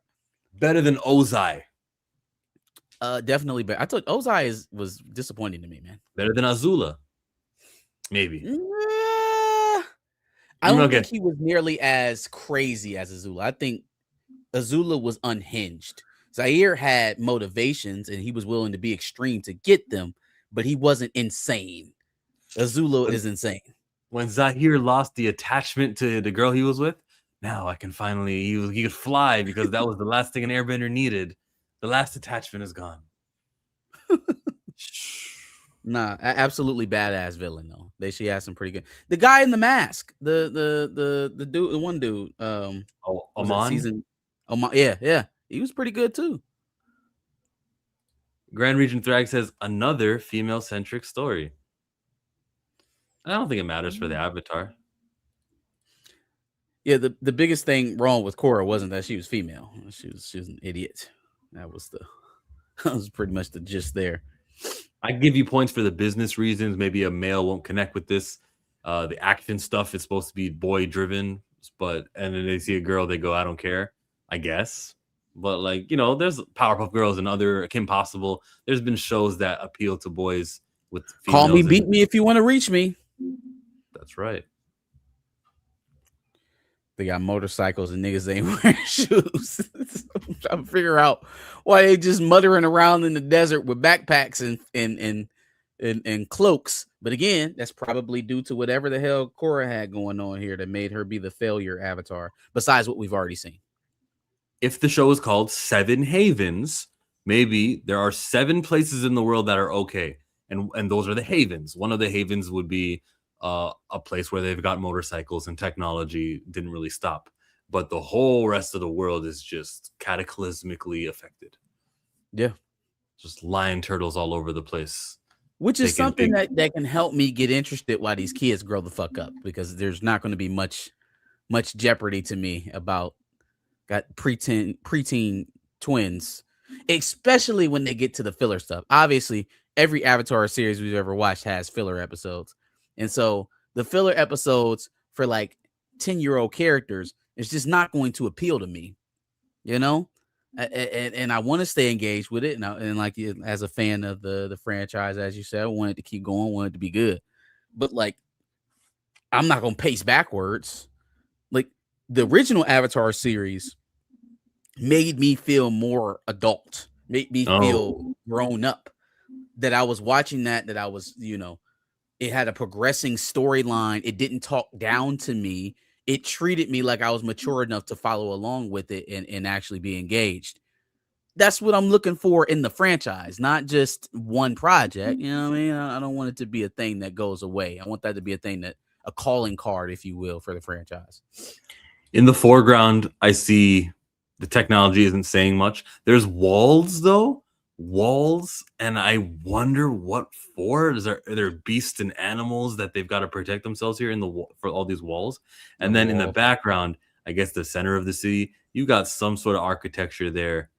Better than Ozai.
Definitely better. I thought Ozai was disappointing to me, man.
Better than Azula. Maybe.
I don't think he was nearly as crazy as Azula. I think Azula was unhinged. Zaire had motivations and he was willing to be extreme to get them, but he wasn't insane. Azula is insane.
When Zaire lost the attachment to the girl he was with, now I can finally, he could fly because that was the last thing an airbender needed. The last attachment is gone.
Nah, absolutely badass villain though. She has some pretty good. The guy in the mask, the dude, the one dude,
Amon?
Oman, yeah, he was pretty good too.
Grand Region Thrag says another female-centric story. I don't think it matters for the Avatar.
Yeah, the biggest thing wrong with Korra wasn't that she was female. She was an idiot. That was pretty much the gist there.
I give you points for the business reasons. Maybe a male won't connect with this. The action stuff is supposed to be boy driven, and then they see a girl, they go, I don't care, I guess. But there's Powerpuff Girls and other Kim Possible. There's been shows that appeal to boys with
Call me, beat me if you want to reach me.
That's right.
They got motorcycles and niggas ain't wearing shoes. I'm trying to figure out why they just muttering around in the desert with backpacks and cloaks. But again, that's probably due to whatever the hell Korra had going on here that made her be the failure avatar, besides what we've already seen.
If the show is called Seven Havens, maybe there are 7 places in the world that are okay. And those are the havens. One of the havens would be a place where they've got motorcycles and technology didn't really stop. But the whole rest of the world is just cataclysmically affected.
Yeah.
Just lion turtles all over the place.
Which is something that can help me get interested while these kids grow the fuck up, because there's not going to be much jeopardy to me about got preteen twins, especially when they get to the filler stuff. Obviously, every Avatar series we've ever watched has filler episodes. And so the filler episodes for like 10-year-old characters is just not going to appeal to me, and I want to stay engaged with it. And like, as a fan of the franchise, as you said, I want it to keep going, want it to be good. But like, I'm not going to pace backwards. Like the original Avatar series made me feel more adult, made me feel grown up, that I was watching that I was, it had a progressing storyline. It didn't talk down to me. It treated me like I was mature enough to follow along with it and actually be engaged. That's what I'm looking for in the franchise, not just one project. You know what I mean? I don't want it to be a thing that goes away. I want that to be a calling card, if you will, for the franchise.
In the foreground, I see the technology isn't saying much. There's walls, though. And I wonder what for. Are there beasts and animals that they've got to protect themselves here for all these walls? And then in the background, I guess the center of the city, you got some sort of architecture there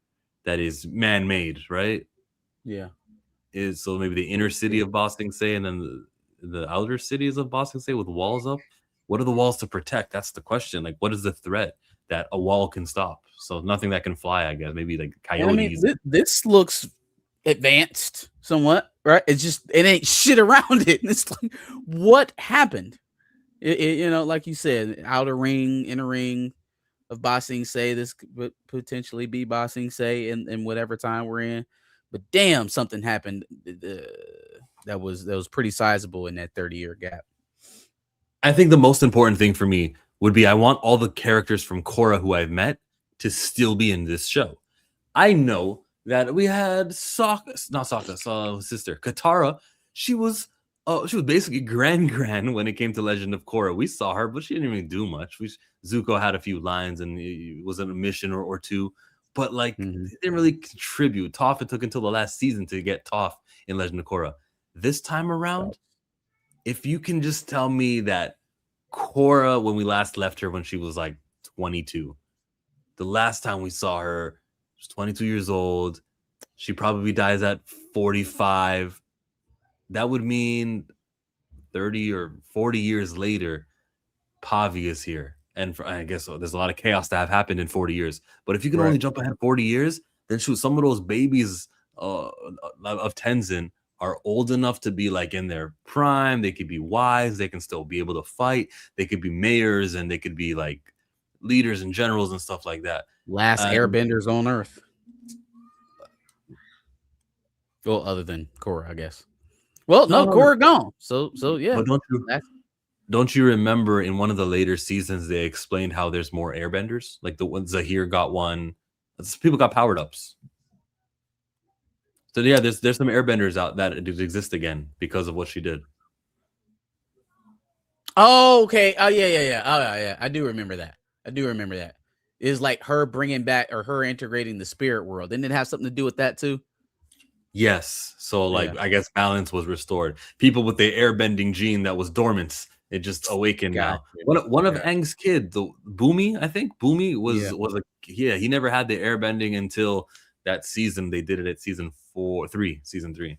that is man-made, right?
Yeah.
So maybe the inner city of Ba Sing Se and then the outer cities of Ba Sing Se with walls up. What are the walls to protect? That's the question. Like, what is the threat? that a wall can stop. So nothing that can fly, I guess. Maybe like
And I
coyotes.
mean, this looks advanced somewhat, right? It ain't shit around it. It's like, what happened? You know, like you said, outer ring, inner ring of Ba Sing Se. This could potentially be Ba Sing Se in whatever time we're in. But damn, something happened that was pretty sizable in that 30-year gap.
I think the most important thing for me would be I want all the characters from Korra who I've met to still be in this show. I know that we had Sokka's sister Katara. She was basically gran when it came to Legend of Korra. We saw her, but she didn't really do much. Zuko had a few lines and it was a mission or two, but like they didn't really contribute. Toph, it took until the last season to get Toph in Legend of Korra. This time around, if you can just tell me that Korra, when we last left her when she was like 22, the last time we saw her, she was 22 years old. She probably dies at 45. That would mean 30 or 40 years later, Pavi is here. And I guess there's a lot of chaos that have happened in 40 years. But if you can only jump ahead 40 years, then shoot, some of those babies of Tenzin are old enough to be like in their prime. They could be wise. They can still be able to fight. They could be mayors and they could be like leaders and generals and stuff like that.
Last airbenders on Earth. Well, other than Korra, I guess. Well, no, Korra gone. So yeah.
But don't you remember in one of the later seasons they explained how there's more airbenders? Like the one Zahir got one. People got powered ups. So yeah, there's some airbenders out that exist again because of what she did.
Oh, okay. Oh yeah. Oh yeah. I do remember that. It's like her bringing back or her integrating the spirit world. Didn't it have something to do with that too?
Yes. So like I guess balance was restored. People with the airbending gene that was dormant, it just awakened now. One of Aang's kids, the Boomy, I think Boomy was he never had the airbending until that season. They did it at season 3.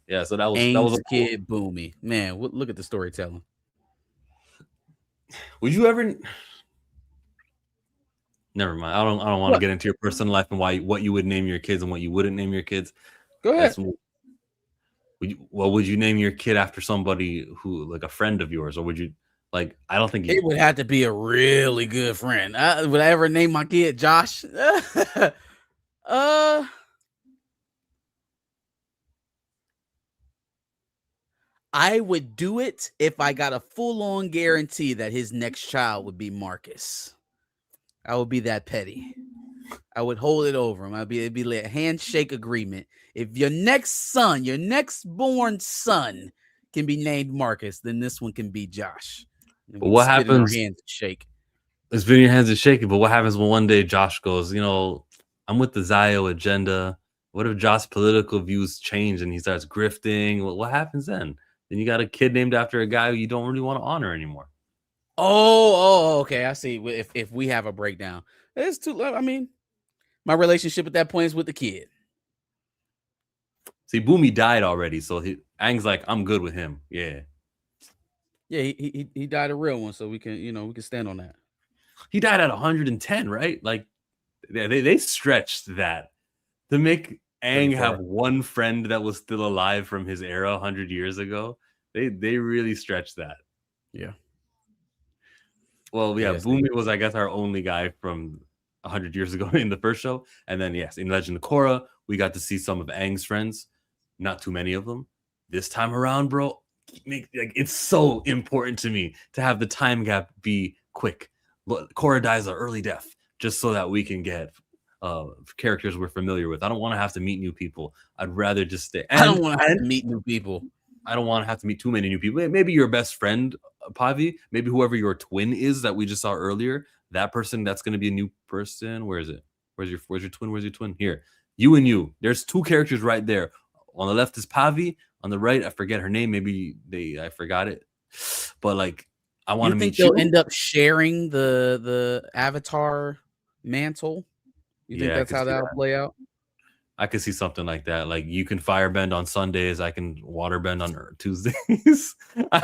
Yeah, so that was a
kid Boomy. Man, look at the storytelling.
Would you ever? Never mind. I don't want to get into your personal life and what you would name your kids and what you wouldn't name your kids.
Go ahead.
Would you name your kid after somebody who, like a friend of yours, or would you like? I don't think
it would have to be a really good friend. Would I ever name my kid Josh? I would do it if I got a full-on guarantee that his next child would be Marcus. I would be that petty. I would hold it over him. It'd be like a handshake agreement. If your next born son can be named Marcus, then this one can be Josh.
But what happens?
Hands shake.
It's been your hands are shaking. But what happens when one day Josh goes, I'm with the Zio agenda. What if Josh's political views change and he starts grifting? What happens then? Then you got a kid named after a guy who you don't really want to honor anymore.
Oh, okay. I see. If we have a breakdown, it's too. I mean, my relationship at that point is with the kid.
See, Boomy died already, so Aang's like, I'm good with him. Yeah.
Yeah, he died a real one, so we can stand on that.
He died at 110, right? Like they stretched that to make Aang have one friend that was still alive from his era 100 years ago. They really stretched that.
Yeah.
Well, yeah, Boomy was, I guess, our only guy from 100 years ago in the first show. And then, yes, in Legend of Korra, we got to see some of Aang's friends. Not too many of them. This time around, bro, it's so important to me to have the time gap be quick. Korra dies an early death just so that we can get characters we're familiar with. I don't want to have to meet new people. I'd rather just stay.
I don't want to have to meet new people.
I don't want to have to meet too many new people. Maybe your best friend, Pavi. Maybe whoever your twin is that we just saw earlier. That person, that's going to be a new person. Where is it? Where's your twin? Where's your twin? Here. You and you. There's two characters right there. On the left is Pavi. On the right, I forget her name. Maybe I forgot it. But like, I want to meet you.
They'll end up sharing the Avatar mantle. You think that's how that'll play out?
I could see something like that. Like, you can firebend on Sundays, I can waterbend on Tuesdays.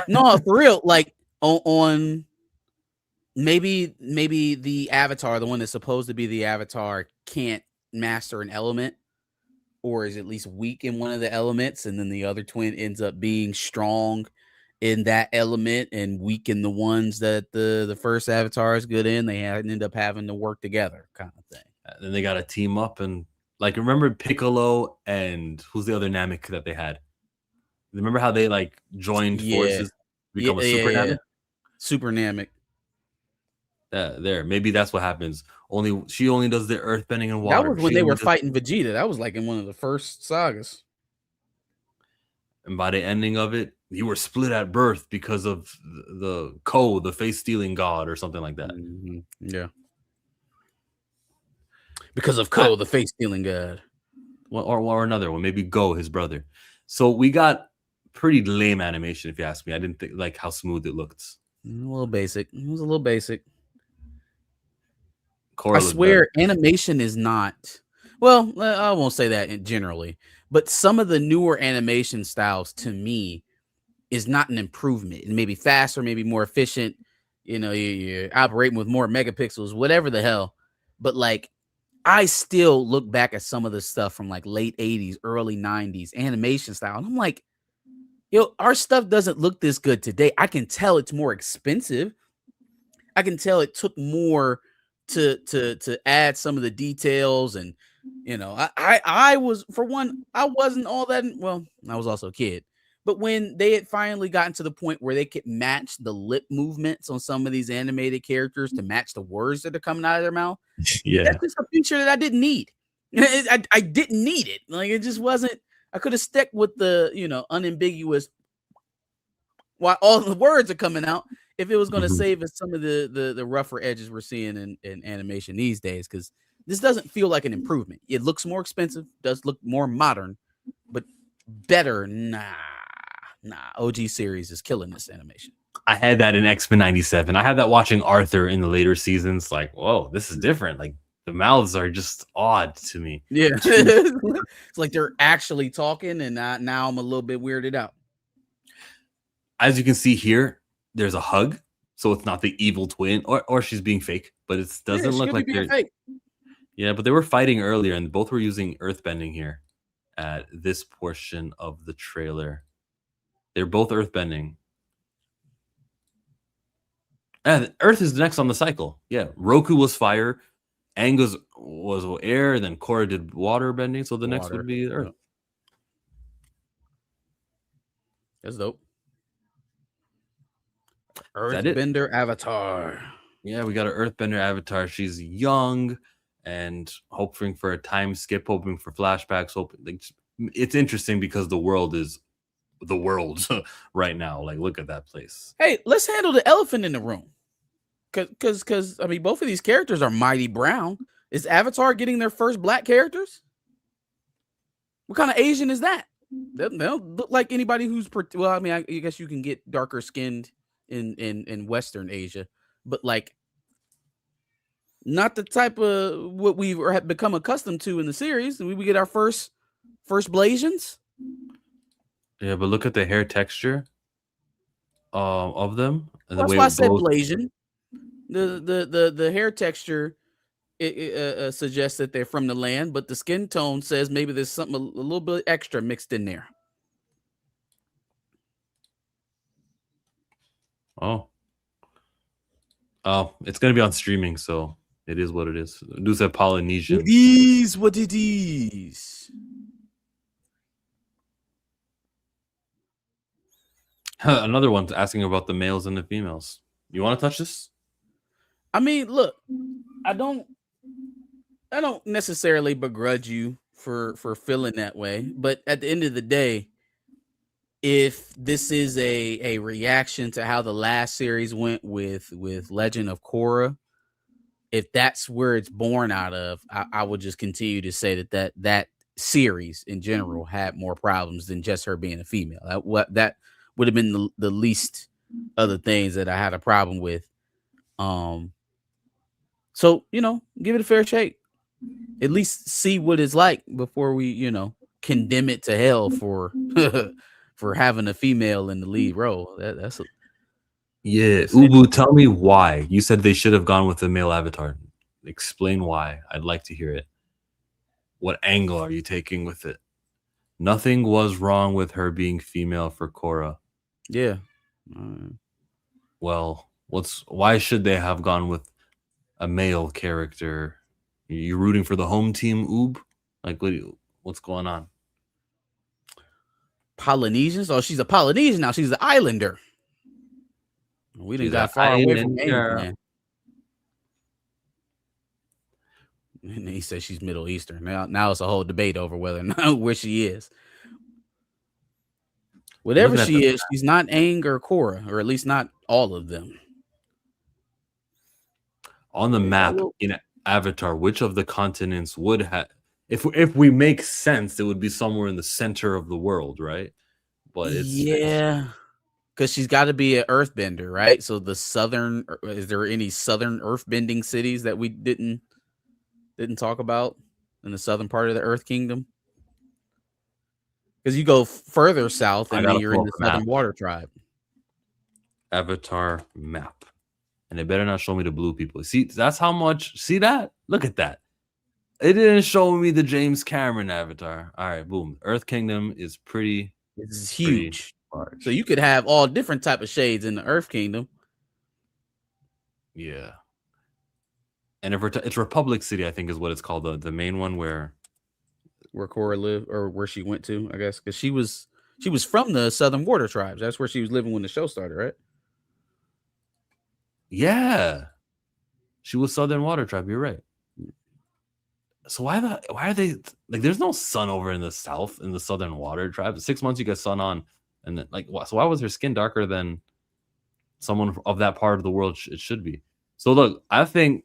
No, for real. Like on maybe the Avatar, the one that's supposed to be the Avatar, can't master an element, or is at least weak in one of the elements, and then the other twin ends up being strong in that element and weak in the ones that the first Avatar is good in. They end up having to work together, kind of thing.
Then they got to team up and like remember Piccolo and who's the other Namek that they had? Remember how they like joined forces to become a super Namek?
Super Namek.
There, maybe that's what happens. She only does the earth bending and water.
That was when they were fighting Vegeta. That was like in one of the first sagas.
And by the ending of it, you were split at birth because of the Ko, the face stealing god, or something like that.
Mm-hmm. Yeah. Because of Ko, the face stealing god.
Well, or another one, maybe Go, his brother. So we got pretty lame animation, if you ask me. I didn't think like how smooth it looked.
A little basic. It was a little basic.
Korra
I swear, animation is not. Well, I won't say that generally, but some of the newer animation styles to me is not an improvement. It may be faster, maybe more efficient. You know, you're operating with more megapixels, whatever the hell. But like, I still look back at some of the stuff from like late 80s, early 90s animation style. And I'm like, yo, our stuff doesn't look this good today. I can tell it's more expensive. I can tell it took more to add some of the details. And, you know, I was, for one, I wasn't all that, well, I was also a kid. But when they had finally gotten to the point where they could match the lip movements on some of these animated characters to match the words that are coming out of their mouth, that's just a feature that I didn't need. I didn't need it. Like, it just wasn't. I could have stuck with the, you know, unambiguous while all the words are coming out if it was going to save us some of the rougher edges we're seeing in animation these days, because this doesn't feel like an improvement. It looks more expensive, does look more modern, but better. Nah. OG series is killing this animation.
I had that in X-Men 97. I had that watching Arthur in the later seasons. Like, whoa, this is different. Like, the mouths are just odd to me.
Yeah. It's like they're actually talking, and now I'm a little bit weirded out.
As you can see here, there's a hug. So it's not the evil twin, or she's being fake, but it doesn't look like they're
fake.
Yeah, but they were fighting earlier, and both were using earthbending here at this portion of the trailer. They're both earthbending. And Earth is next on the cycle. Yeah, Roku was fire, Angus was air, then Korra did water bending, so the next would be Earth.
Yeah. That's dope. Earthbender Avatar.
Yeah, we got an Earthbender Avatar. She's young and hoping for a time skip, hoping for flashbacks. It's interesting because the world is the world right now. Like, look at that place.
Hey, let's handle the elephant in the room. Because I mean, both of these characters are mighty brown. Is Avatar getting their first black characters? What kind of Asian is that? They don't look like anybody who's well. I mean, I guess you can get darker skinned in Western Asia, but like not the type of what we have become accustomed to in the series. We get our first Blasians.
Yeah, but look at the hair texture of them. And
That's why I said Blasian. The hair texture it suggests that they're from the land, but the skin tone says maybe there's something a little bit extra mixed in there.
Oh, it's gonna be on streaming, so it is what it is. Do say Polynesian.
It is what it is.
Another one's asking about the males and the females. You want to touch this?
I mean, look, I don't necessarily begrudge you for feeling that way, but at the end of the day, if this is a reaction to how the last series went with Legend of Korra, if that's where it's born out of, I would just continue to say that series in general had more problems than just her being a female. That would have been the least of the things that I had a problem with. So, you know, give it a fair shake. At least see what it's like before we, you know, condemn it to hell for for having a female in the lead role.
Yeah,
It's
Ubu, tell me why. You said they should have gone with the male avatar. Explain why. I'd like to hear it. What angle are you taking with it? Nothing was wrong with her being female for Korra.
yeah.
Well, why should they have gone with a male character? You rooting for the home team, Oob? Like, what's going on?
Polynesians? Oh, she's a Polynesian now. She's an islander. We didn't
She's
got
an
far away from
islander.
Game Plan. And he says she's Middle Eastern. Now it's a whole debate over whether or not where she is. Whatever
Looking at
she is, she's not Aang or Korra, or at least not all of them.
On the map in Avatar, which of the continents would have, if we make sense, it would be somewhere in the center of the world, right? But it's
because she's got to be an earthbender, right? So the southern, is there any southern earthbending cities that we didn't talk about in the southern part of the Earth Kingdom? Because you go further south and then you're in the Southern Water Tribe.
Avatar map. And they better not show me the blue people. See, that's how much. See that? Look at that. It didn't show me the James Cameron Avatar. All right, boom. Earth Kingdom is pretty.
It's huge. So you could have all different type of shades in the Earth Kingdom.
Yeah. And if it's Republic City, I think is what it's called. The main one where
Korra lived, or where she went to, I guess, because she was from the Southern Water Tribes. That's where she was living when the show started, right?
Yeah, she was Southern Water Tribe. You're right. So why are they like? There's no sun over in the south in the Southern Water Tribe. 6 months you get sun on, and then so why was her skin darker than someone of that part of the world? It should be. So look, I think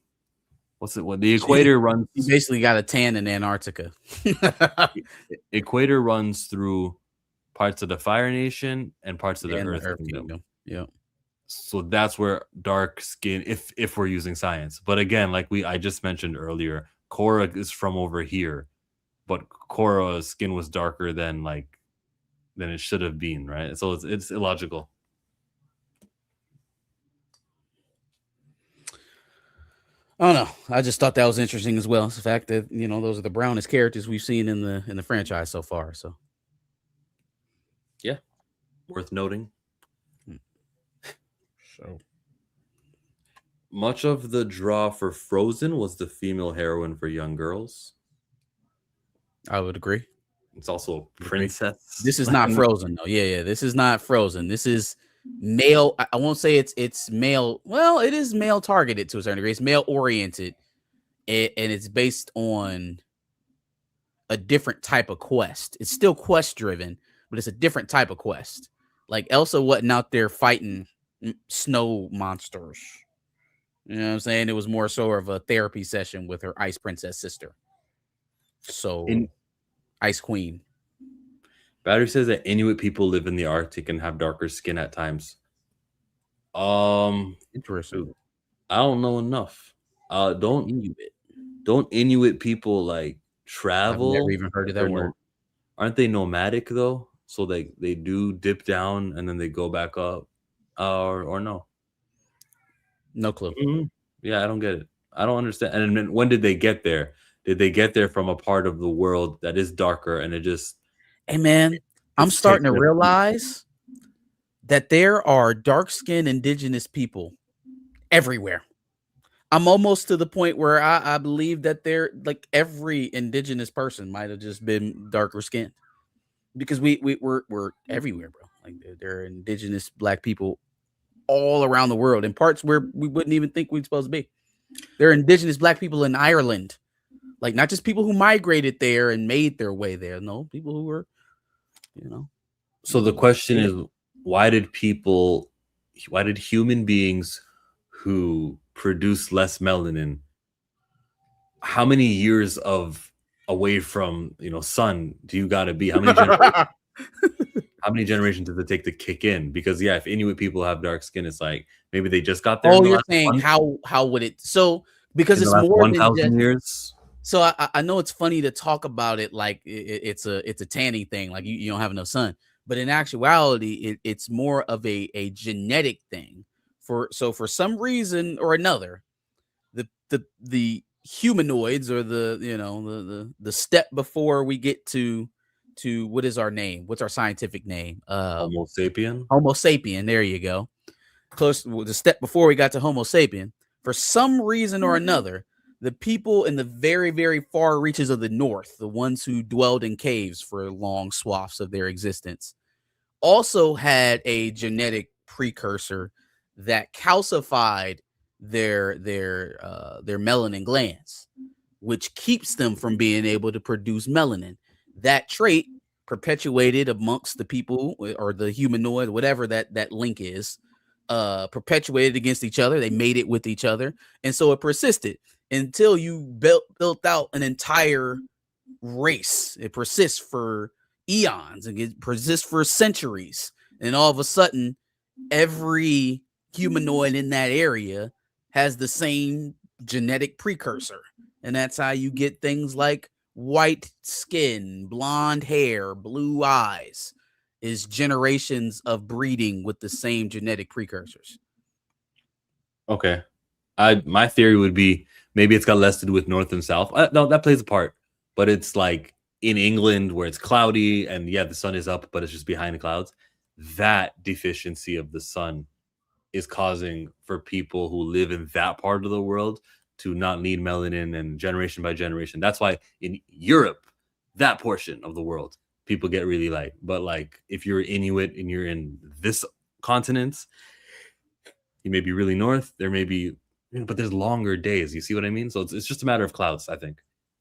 what the equator runs.
You basically got a tan in Antarctica.
Equator runs through parts of the Fire Nation and parts of the Earth Kingdom.
Yeah.
So that's where dark skin, if we're using science. But again, like I just mentioned earlier, Korra is from over here, but Korra's skin was darker than it should have been, right? So it's illogical.
Oh no, I just thought that was interesting as well. It's the fact that those are the brownest characters we've seen in the franchise so far. So
yeah, worth noting.
So
much of the draw for Frozen was the female heroine for young girls.
I would agree.
It's also a princess.
This is not Frozen though. Yeah. This is not Frozen. This is male. I won't say it's male. Well, it is male targeted to a certain degree. It's male oriented, and it's based on a different type of quest. It's still quest driven, but it's a different type of quest. Like Elsa wasn't out there fighting snow monsters. You know what I'm saying? It was more sort of a therapy session with her ice princess sister. So Ice Queen.
Battery says that Inuit people live in the Arctic and have darker skin at times.
Interesting.
I don't know enough. Don't Inuit people travel?
I've never even heard of that word.
Aren't they nomadic though? So they do dip down and then they go back up, or no?
No clue.
Mm-hmm. Yeah, I don't get it. I don't understand. And then when did they get there? Did they get there from a part of the world that is darker and it just?
Hey man, I'm starting to realize that there are dark-skinned indigenous people everywhere. I'm almost to the point where I believe that they're like every indigenous person might have just been darker skinned, because we're everywhere, bro. Like there are indigenous black people all around the world in parts where we wouldn't even think we'd supposed to be. There are indigenous black people in Ireland, like not just people who migrated there and made their way there. No, people who were,
So the question is, why did human beings who produce less melanin, how many years of away from sun do you got to be? How many generations does it take to kick in? Because if Inuit people have dark skin, it's like maybe they just got there.
Oh, you're saying how would it? So because it's more
1,000 years.
So I know it's funny to talk about it like it's a tanning thing, like you don't have enough sun, but in actuality, it's more of a genetic thing. For some reason or another, the humanoids, or the step before we get to what is our name? What's our scientific name?
Homo sapien.
Homo sapien. There you go. Close, the step before we got to Homo sapien. For some reason or another, the people in the very, very far reaches of the north, the ones who dwelled in caves for long swaths of their existence, also had a genetic precursor that calcified their melanin glands, which keeps them from being able to produce melanin. That trait perpetuated amongst the people, or the humanoid, whatever that link is, perpetuated against each other. They made it with each other, and so it persisted until you built out an entire race. It persists for eons, and it persists for centuries, and all of a sudden every humanoid in that area has the same genetic precursor, and that's how you get things like white skin, blonde hair, blue eyes, is generations of breeding with the same genetic precursors.
Okay. My theory would be maybe it's got less to do with north and south. No, that plays a part, but it's like in England where it's cloudy and the sun is up, but it's just behind the clouds. That deficiency of the sun is causing for people who live in that part of the world to not need melanin, and generation by generation. That's why in Europe, that portion of the world, people get really light. But like if you're Inuit and you're in this continent, you may be really north. There may be, but there's longer days. You see what I mean? So it's just a matter of clouds, I think.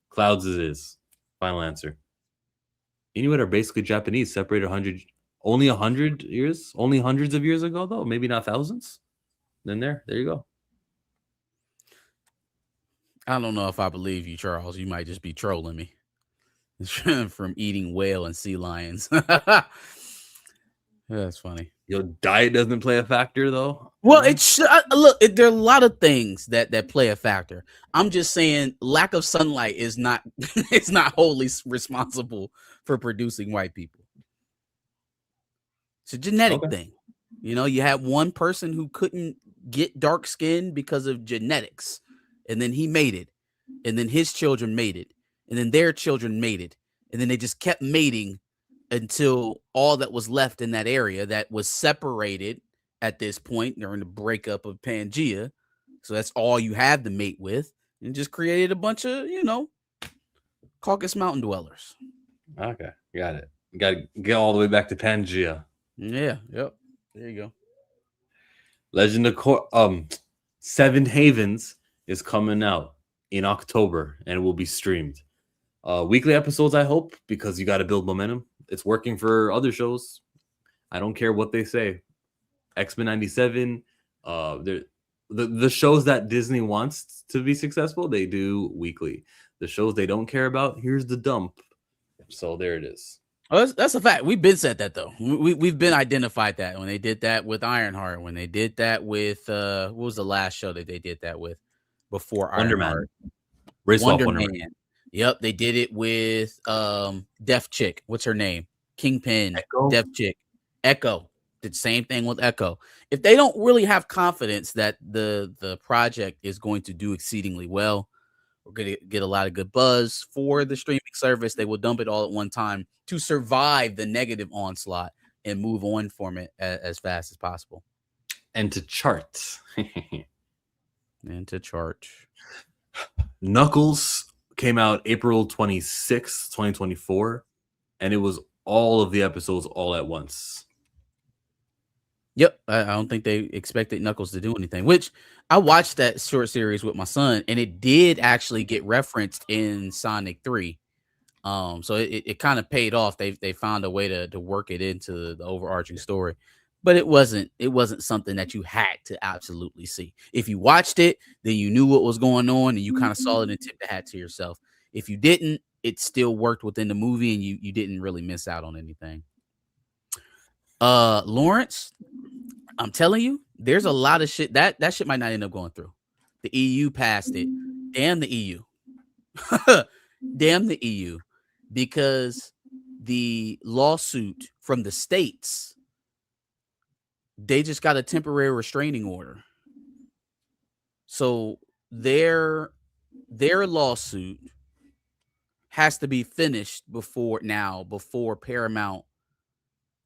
Clouds it is. Final answer. Inuit are basically Japanese, separated only 100 years, only hundreds of years ago, though. Maybe not thousands. Then there you go.
I don't know if I believe you, Charles. You might just be trolling me from eating whale and sea lions. That's funny.
Your diet doesn't play a factor, though.
Well, there are a lot of things that play a factor. I'm just saying lack of sunlight is not it's not wholly responsible for producing white people. It's a genetic thing. You had one person who couldn't get dark skin because of genetics, and then he made it, and then his children made it, and then their children made it, and then they just kept mating until all that was left in that area that was separated at this point during the breakup of Pangea. So that's all you had to mate with, and just created a bunch of, Caucasus Mountain dwellers.
Okay, got it. You got to get all the way back to Pangea.
Yeah, yep. There you go.
Legend of Seven Havens is coming out in October, and it will be streamed. Weekly episodes, I hope, because you got to build momentum. It's working for other shows. I don't care what they say. X-Men 97, the shows that Disney wants to be successful, they do weekly. The shows they don't care about, here's the dump. So there it is.
Oh, that's a fact. We've been said that, though. We've been identified that when they did that with Ironheart, when they did that with what was the last show that they did that with before Ironheart?
Wonder Man.
Yep, they did it with Deaf Chick. What's her name? Kingpin.
Echo?
Deaf Chick. Echo. Did the same thing with Echo. If they don't really have confidence that the project is going to do exceedingly well, we're going to get a lot of good buzz for the streaming service, they will dump it all at one time to survive the negative onslaught and move on from it as fast as possible.
And to chart. Knuckles came out April 26th, 2024, and it was all of the episodes all at once.
Yep, I don't think they expected Knuckles to do anything, which I watched that short series with my son, and it did actually get referenced in Sonic 3. So it kind of paid off. They found a way to work it into the overarching story, but it wasn't something that you had to absolutely see. If you watched it, then you knew what was going on, and you kind of saw it and tipped the hat to yourself. If you didn't, it still worked within the movie, and you didn't really miss out on anything. Lawrence, I'm telling you, there's a lot of shit that shit might not end up going through. The EU passed it. Damn the EU. Damn the EU. Because the lawsuit from the states They just got a temporary restraining order. So their lawsuit has to be finished before Paramount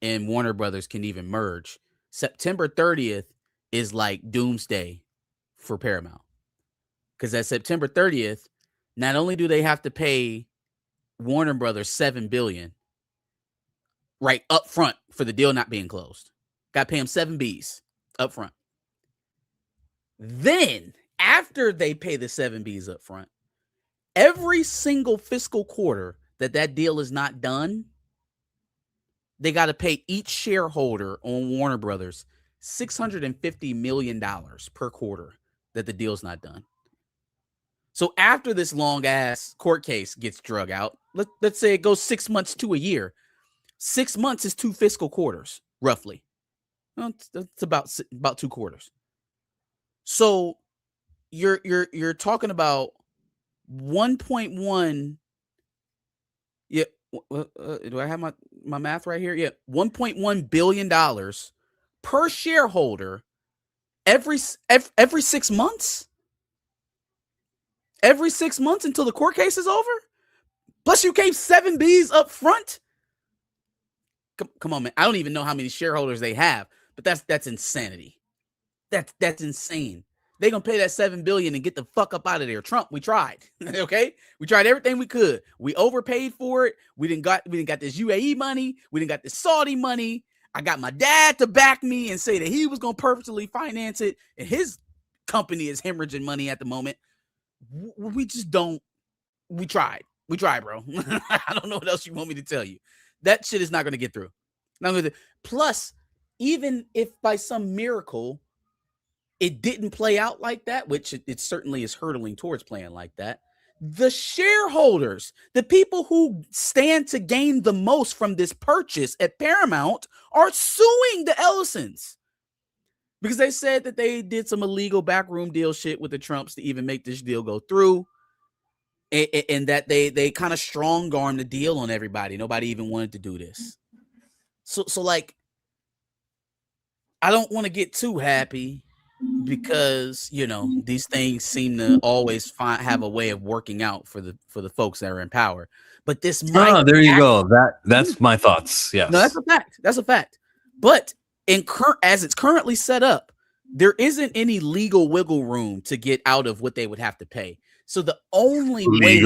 and Warner Brothers can even merge. September 30th is like doomsday for Paramount. Because at September 30th, not only do they have to pay Warner Brothers $7 billion right up front for the deal not being closed. Got to pay them 7 Bs up front. Then, after they pay the 7 Bs up front, every single fiscal quarter that deal is not done, they got to pay each shareholder on Warner Brothers $650 million per quarter that the deal's not done. So after this long ass court case gets drug out, let's say it goes 6 months to a year. 6 months is 2 fiscal quarters, roughly. Well, it's about 2 quarters. So you're talking about 1.1. Yeah, do I have my math right here? Yeah, $1.1 billion per shareholder every 6 months. Every 6 months until the court case is over. Plus, you gave 7 Bs up front. Come on, man. I don't even know how many shareholders they have, but that's insanity. That's insane. They're gonna pay that $7 billion and get the fuck up out of there. Trump, we tried. Okay, we tried everything we could. We overpaid for it. We didn't got this UAE money. We didn't got this Saudi money. I got my dad to back me and say that he was gonna purposely finance it, and his company is hemorrhaging money at the moment. We just don't. We tried, bro. I don't know what else you want me to tell you. That shit is not going to get through. Plus, even if by some miracle it didn't play out like that, which it certainly is hurtling towards playing like that, the shareholders, the people who stand to gain the most from this purchase at Paramount, are suing the Ellisons. Because they said that they did some illegal backroom deal shit with the Trumps to even make this deal go through. And that they kind of strong-armed the deal on everybody. Nobody even wanted to do this. So like, I don't want to get too happy because, you know, these things seem to always have a way of working out for the folks that are in power. But this might...
Oh, there you go. That's my thoughts. Yes.
No, that's a fact. That's a fact. But as it's currently set up, there isn't any legal wiggle room to get out of what they would have to pay. So the only way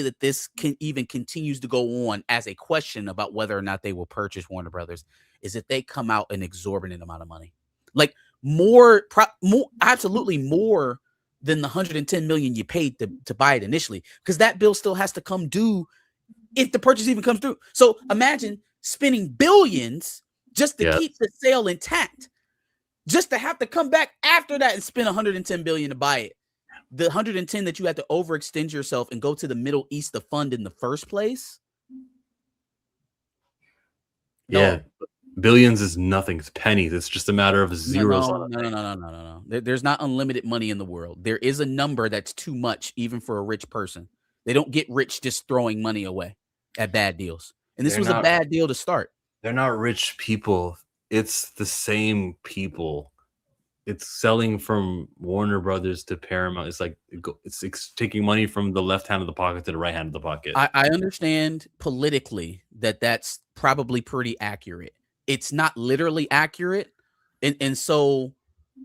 that this can even continues to go on as a question about whether or not they will purchase Warner Brothers is if they come out an exorbitant amount of money, like absolutely more than the $110 million you paid to buy it initially, because that bill still has to come due if the purchase even comes through. So imagine spending billions just to keep the sale intact. Just to have to come back after that and spend $110 billion to buy it. The 110 that you had to overextend yourself and go to the Middle East to fund in the first place.
Yeah. No. Billions is nothing. It's pennies. It's just a matter of zeros.
No. There's not unlimited money in the world. There is a number that's too much, even for a rich person. They don't get rich just throwing money away at bad deals. And this was a bad deal to start.
They're not rich people. It's the same people. It's selling from Warner Brothers to Paramount. It's like it's taking money from the left hand of the pocket to the right hand of the pocket.
I understand politically that's probably pretty accurate. It's not literally accurate, and so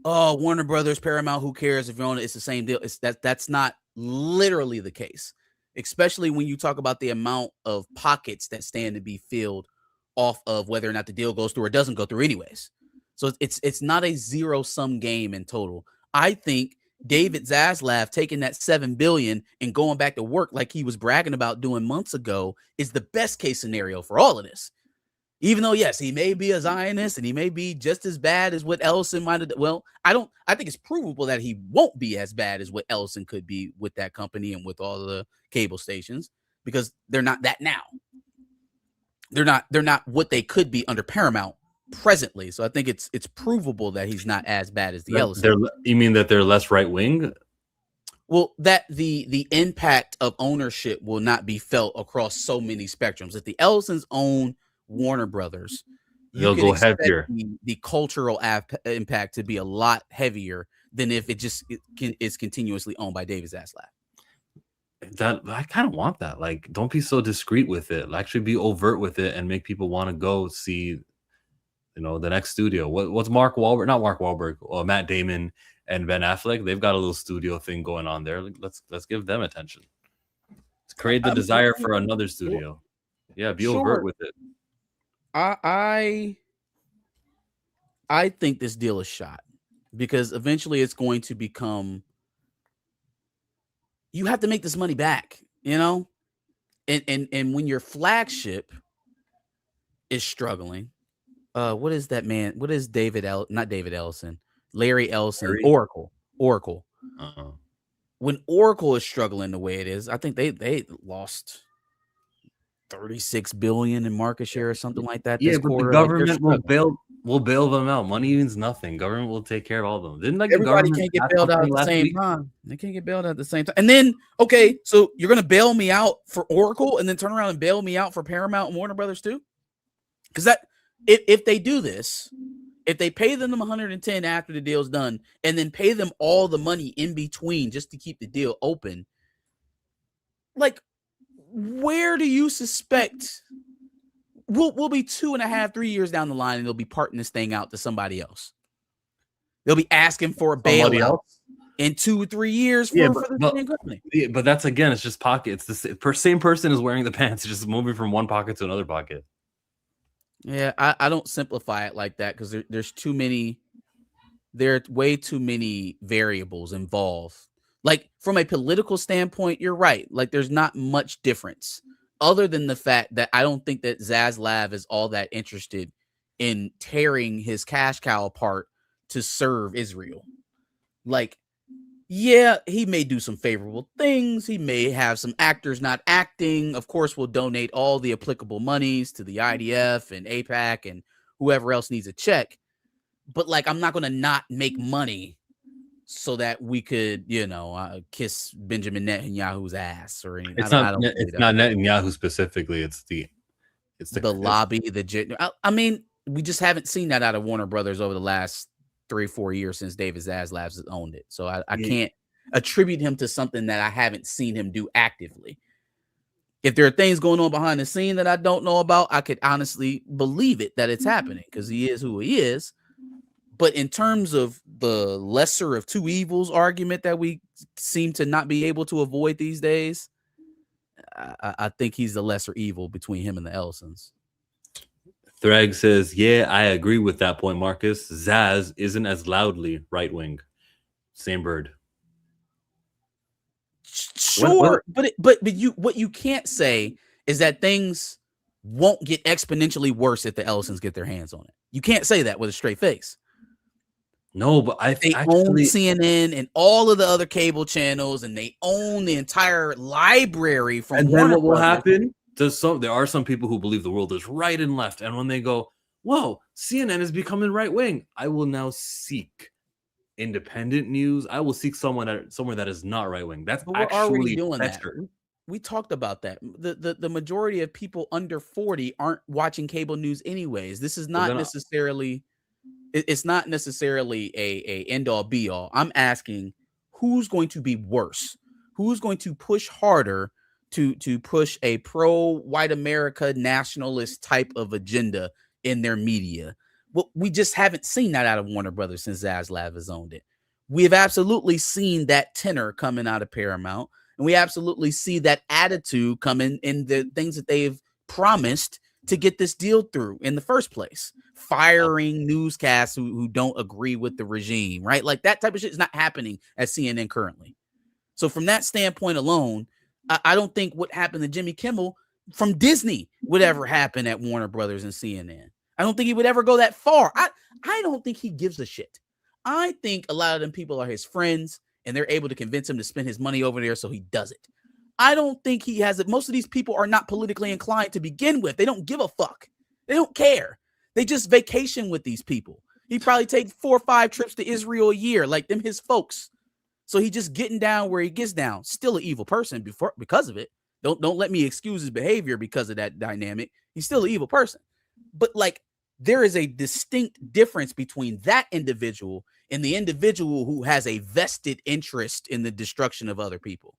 Warner Brothers, Paramount, who cares if you own it? It's the same deal. That's not literally the case, especially when you talk about the amount of pockets that stand to be filled off of whether or not the deal goes through or doesn't go through anyways. So it's not a zero-sum game in total. I think David Zaslav taking that $7 billion and going back to work like he was bragging about doing months ago is the best case scenario for all of this. Even though, yes, he may be a Zionist and he may be just as bad as what Ellison might have. Well, I think it's provable that he won't be as bad as what Ellison could be with that company and with all the cable stations, because they're not that now. They're not what they could be under Paramount presently. So I think it's provable that he's not as bad as the Ellison.
You mean that they're less right wing?
Well, that the impact of ownership will not be felt across so many spectrums. If the Ellisons own Warner Brothers,
They'll
can
go
expect
heavier.
the cultural impact to be a lot heavier than if it's continuously owned by David Zaslav.
That I kind of want that. Like, don't be so discreet with it. Actually, be overt with it and make people want to go see, the next studio. What's Mark Wahlberg? Not Mark Wahlberg. Matt Damon and Ben Affleck. They've got a little studio thing going on there. Like, let's give them attention. Let's create the desire for another studio. Yeah, be overt with it.
I think this deal is shot because eventually it's going to become. You have to make this money back, and when your flagship is struggling, what is that man? What is not David Ellison, Larry Ellison, Oracle.
Uh-huh.
When Oracle is struggling the way it is, I think they lost 36 billion in market share or something like that.
Yeah,
this
but
quarter.
the government will bail them out. Money means nothing. Government will take care of all of them. Didn't
Everybody can't get bailed out at the same time. They can't get bailed out at the same time. And then, okay, so you're gonna bail me out for Oracle and then turn around and bail me out for Paramount and Warner Brothers too? Because if they do this, if they pay them 110 after the deal's done and then pay them all the money in between just to keep the deal open, like, where do you suspect we'll be 2.5, 3 years down the line and they'll be parting this thing out to somebody else? They'll be asking for a bailout in 2 or 3 years for the same company.
Yeah, but that's it's just pocket. It's the same person is wearing the pants, just moving from one pocket to another pocket.
Yeah, I don't simplify it like that because there are way too many variables involved. Like, from a political standpoint, you're right. Like, there's not much difference other than the fact that I don't think that Zaslav is all that interested in tearing his cash cow apart to serve Israel. Like, yeah, he may do some favorable things. He may have some actors not acting. Of course, we'll donate all the applicable monies to the IDF and AIPAC and whoever else needs a check. But, like, I'm not going to not make money so that we could, kiss Benjamin Netanyahu's ass or anything.
It's not Netanyahu specifically. It's the
lobby. I mean, we just haven't seen that out of Warner Brothers over the last 3-4 years since David Zaslav has owned it. So I can't attribute him to something that I haven't seen him do actively. If there are things going on behind the scene that I don't know about, I could honestly believe it that it's happening because he is who he is. But in terms of the lesser of two evils argument that we seem to not be able to avoid these days, I think he's the lesser evil between him and the Ellisons.
Threg says, yeah, I agree with that point, Marcus. Zaz isn't as loudly right-wing. Same bird.
Sure, but what you can't say is that things won't get exponentially worse if the Ellisons get their hands on it. You can't say that with a straight face.
No, but
they own CNN and all of the other cable channels, and they own the entire library from.
And then what will happen? There are some people who believe the world is right and left, and when they go, "Whoa, CNN is becoming right wing," I will now seek independent news. I will seek somewhere that is not right wing. That's
but we're already doing better. That. We talked about that. The majority of people under 40 aren't watching cable news anyways. This is not necessarily. It's not necessarily a end all be all. I'm asking who's going to be worse, who's going to push harder to push a pro white America nationalist type of agenda in their media. Well, we just haven't seen that out of Warner Brothers since Zaslav has owned it. We have absolutely seen that tenor coming out of Paramount, and we absolutely see that attitude coming in the things that they've promised to get this deal through in the first place. Firing newscasts who don't agree with the regime, right? Like, that type of shit is not happening at CNN currently. So from that standpoint alone, I don't think what happened to Jimmy Kimmel from Disney would ever happen at Warner Brothers and CNN. I don't think he would ever go that far. I don't think he gives a shit. I think a lot of them people are his friends and they're able to convince him to spend his money over there so he does it. I don't think he has it. Most of these people are not politically inclined to begin with. They don't give a fuck. They don't care. They just vacation with these people. He probably takes 4 or 5 trips to Israel a year, like them his folks. So he just getting down where he gets down. Still an evil person because of it. Don't let me excuse his behavior because of that dynamic. He's still an evil person. But like there is a distinct difference between that individual and the individual who has a vested interest in the destruction of other people.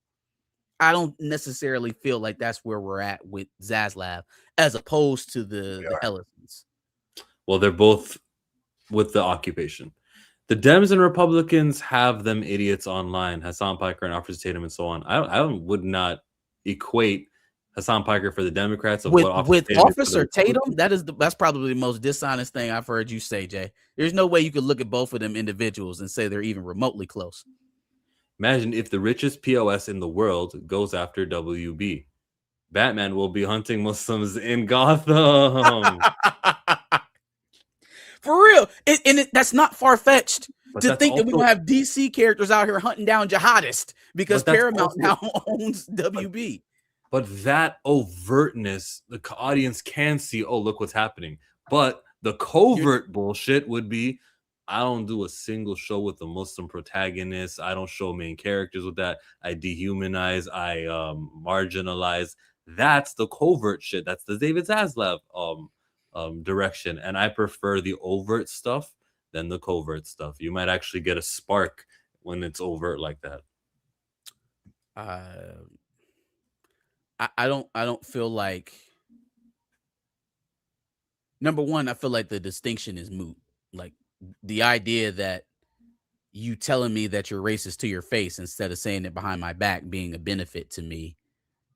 I don't necessarily feel like that's where we're at with Zaslav as opposed to the Ellisons.
Well, they're both with the occupation. The Dems and Republicans have them idiots online, Hassan Piker and Officer Tatum and so on. I would not equate Hassan Piker for the Democrats
with
Tatum
Officer Tatum. That's probably the most dishonest thing I've heard you say, Jay. There's no way you could look at both of them individuals and say they're even remotely close.
Imagine if the richest POS in the world goes after WB. Batman will be hunting Muslims in Gotham.
For real. That's not far-fetched to think that we're going to have DC characters out here hunting down jihadists because Paramount now owns WB.
But that overtness, the audience can see, oh, look what's happening. But the covert bullshit would be, I don't do a single show with a Muslim protagonist. I don't show main characters with that. I dehumanize. I marginalize. That's the covert shit. That's the David Zaslav direction. And I prefer the overt stuff than the covert stuff. You might actually get a spark when it's overt like that.
I don't feel like, number one, I feel like the distinction is moot. Like the idea that you telling me that you're racist to your face instead of saying it behind my back being a benefit to me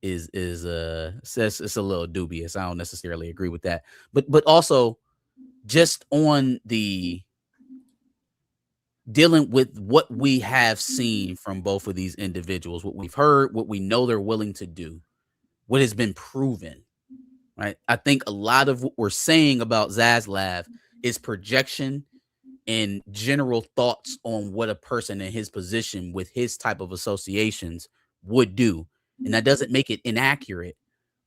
is it's a little dubious. I don't necessarily agree with that. But also just on the dealing with what we have seen from both of these individuals, what we've heard, what we know they're willing to do, what has been proven, right? I think a lot of what we're saying about Zaslav is projection and general thoughts on what a person in his position with his type of associations would do. And that doesn't make it inaccurate,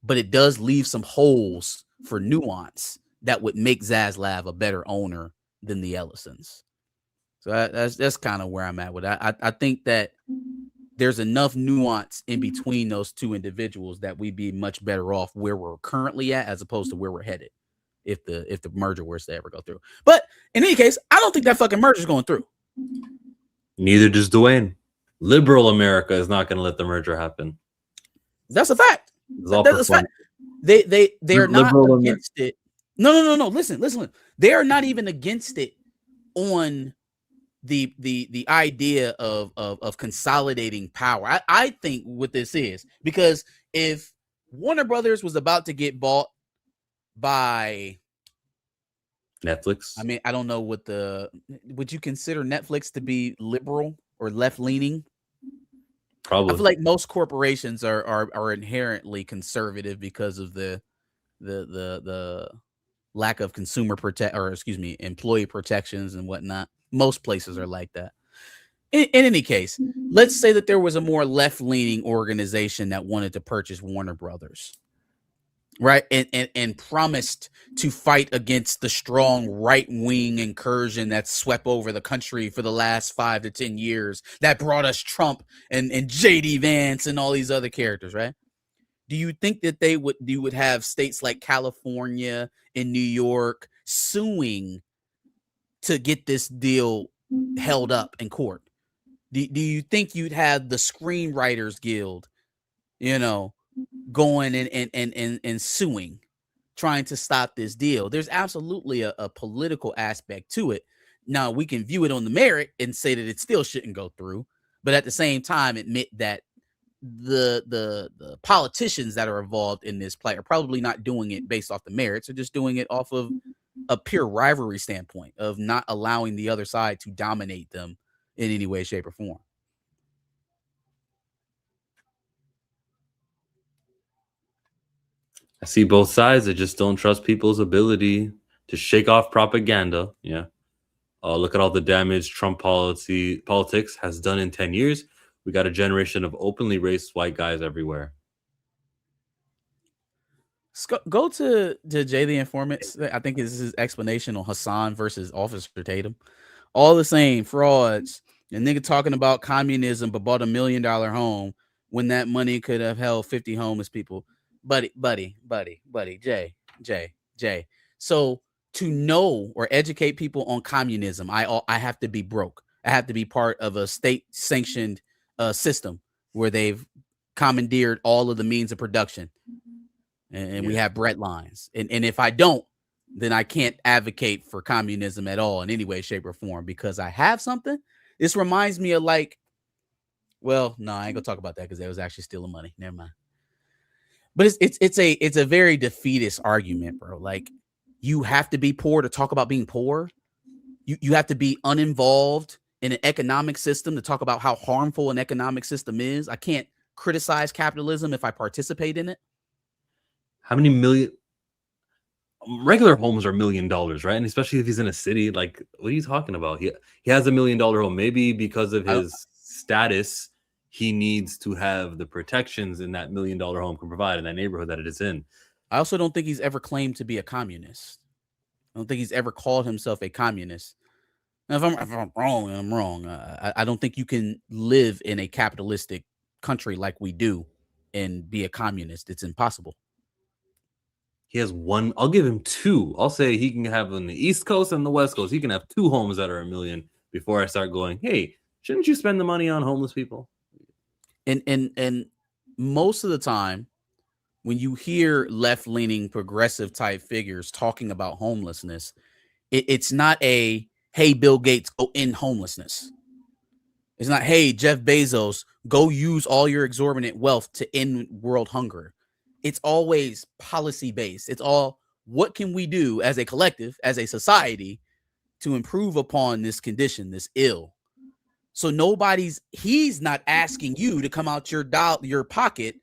but it does leave some holes for nuance that would make Zaslav a better owner than the Ellisons. So that's kind of where I'm at with that. I think that there's enough nuance in between those two individuals that we'd be much better off where we're currently at as opposed to where we're headed if the merger was to ever go through. But in any case, I don't think that fucking merger is going through.
Neither does Dwayne. Liberal America is not going to let the merger happen.
That's a fact. That's a fact. They're not against it. No. Listen. They are not even against it on the idea of consolidating power. I think what this is, because if Warner Brothers was about to get bought by
Netflix,
I mean, I don't know would you consider Netflix to be liberal or left leaning?
Probably.
I feel like most corporations are inherently conservative because of the lack of employee protections and whatnot. Most places are like that. In any case, let's say that there was a more left-leaning organization that wanted to purchase Warner Brothers, right? And promised to fight against the strong right-wing incursion that swept over the country for the last 5 to 10 years that brought us Trump and JD Vance and all these other characters, right? Do you think that you would have states like California and New York suing to get this deal held up in court? Do you think you'd have the Screenwriters Guild, going and suing, trying to stop this deal? There's absolutely a political aspect to it. Now, we can view it on the merit and say that it still shouldn't go through, but at the same time, admit that the politicians that are involved in this play are probably not doing it based off the merits, or just doing it off of a pure rivalry standpoint of not allowing the other side to dominate them in any way, shape, or form.
I see both sides. I just don't trust people's ability to shake off propaganda. Yeah. Look at all the damage Trump politics has done in 10 years. We got a generation of openly racist white guys everywhere.
Go to Jay the Informant. I think this is his explanation on Hassan versus Officer Tatum. All the same frauds. The nigga talking about communism, but bought $1 million home when that money could have held 50 homeless people. Buddy, Jay. So to know or educate people on communism, I have to be broke. I have to be part of a state-sanctioned system where they've commandeered all of the means of production, and we have bread lines. And if I don't, then I can't advocate for communism at all in any way, shape, or form because I have something. This reminds me of like, well, no, I ain't gonna talk about that because they was actually stealing money. Never mind. But it's a very defeatist argument, bro. Like, you have to be poor to talk about being poor. You have to be uninvolved in an economic system to talk about how harmful an economic system is. I can't criticize capitalism if I participate in it.
How many million regular homes are $1 million, right? And especially if he's in a city, like, what are you talking about? He has $1 million home. Maybe because of his status, he needs to have the protections in that $1 million home can provide in that neighborhood that it is in.
I also don't think he's ever claimed to be a communist. I don't think he's ever called himself a communist. Now, if I'm wrong, I'm wrong. I don't think you can live in a capitalistic country like we do and be a communist. It's impossible.
He has one. I'll give him two. I'll say he can have on the East Coast and the West Coast. He can have 2 homes that are $1 million before I start going, hey, shouldn't you spend the money on homeless people?
And most of the time, when you hear left-leaning progressive type figures talking about homelessness, it's not a, hey, Bill Gates, go end homelessness. It's not, hey, Jeff Bezos, go use all your exorbitant wealth to end world hunger. It's always policy-based. It's all, what can we do as a collective, as a society, to improve upon this condition, this ill? So he's not asking you to come out your pocket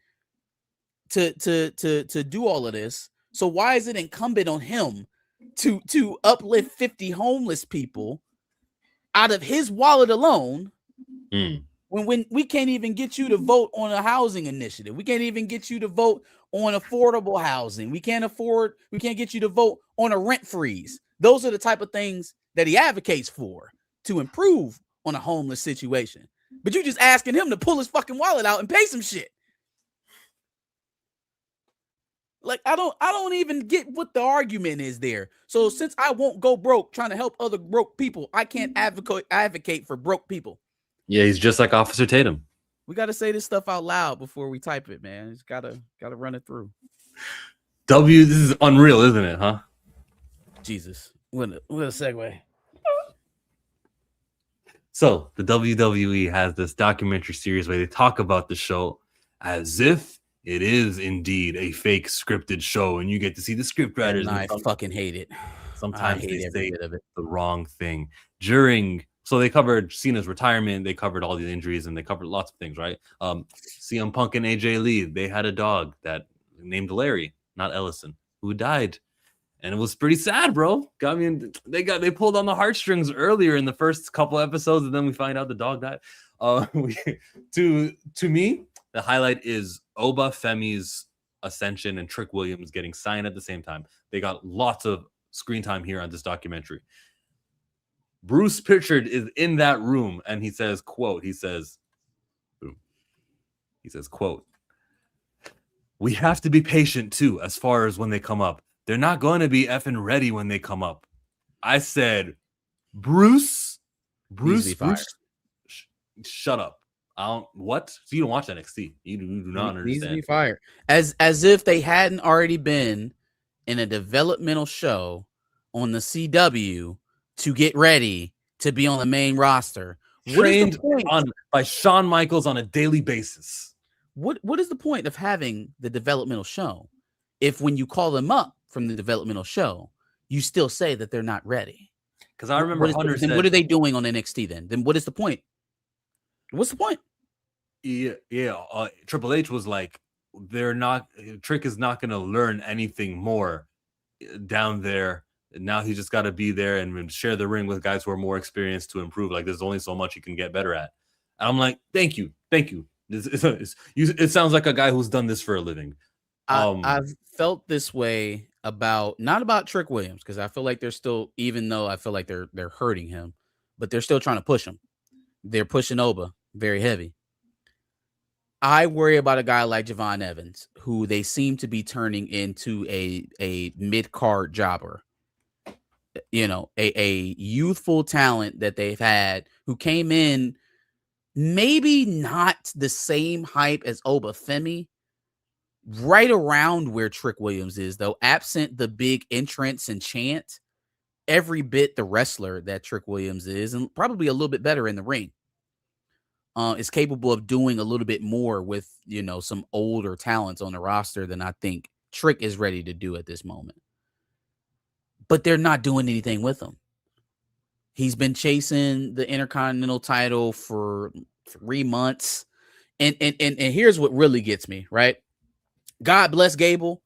to do all of this. So why is it incumbent on him to uplift 50 homeless people out of his wallet alone when we can't even get you to vote on a housing initiative? We can't even get you to vote on affordable housing. We can't get you to vote on a rent freeze. Those are the type of things that he advocates for to improve on a homeless situation. But you just asking him to pull his fucking wallet out and pay some shit. Like, I don't even get what the argument is there. So since I won't go broke trying to help other broke people, I can't advocate for broke people.
Yeah, he's just like Officer Tatum.
We got to say this stuff out loud before we type it, man. Just gotta run it through.
This is unreal, isn't it, huh?
Jesus. What a segue.
So the WWE has this documentary series where they talk about the show as if it is indeed a fake scripted show, and you get to see the script writers.
And I fucking hate it.
Sometimes they say the wrong thing. So they covered Cena's retirement, they covered all the injuries, and they covered lots of things, right? CM Punk and AJ Lee, they had a dog that named Larry, not Ellison, who died. And it was pretty sad, bro. I mean, they pulled on the heartstrings earlier in the first couple episodes, and then we find out the dog died. To me, the highlight is Oba Femi's ascension and Trick Williams getting signed at the same time. They got lots of screen time here on this documentary. Bruce Pritchard is in that room, and he says, quote, quote, we have to be patient too, as far as when they come up. They're not going to be effing ready when they come up. I said, Bruce, shut up. What? So you don't watch NXT. You do not understand.
Needs to be fired. As if they hadn't already been in a developmental show on the CW to get ready to be on the main roster.
Trained by Shawn Michaels on a daily basis.
What is the point of having the developmental show if when you call them up from the developmental show, you still say that they're not ready?
Because I remember
Hunter said, what are they doing on NXT then? Then what is the point? What's the point?
Yeah. Triple H was like, Trick is not going to learn anything more down there. Now he just got to be there and share the ring with guys who are more experienced to improve. Like, there's only so much he can get better at. And I'm like, thank you. It sounds like a guy who's done this for a living.
I've felt this way not about Trick Williams, because I feel like they're still, even though I feel like they're hurting him, but they're still trying to push him. They're pushing Oba very heavy. I worry about a guy like Javon Evans, who they seem to be turning into a mid-card jobber. a youthful talent that they've had who came in, maybe not the same hype as Obafemi, right around where Trick Williams is, though, absent the big entrance and chant, every bit the wrestler that Trick Williams is, and probably a little bit better in the ring. Is capable of doing a little bit more with, some older talents on the roster than I think Trick is ready to do at this moment. But they're not doing anything with him. He's been chasing the Intercontinental title for 3 months. And here's what really gets me, right? God bless Gable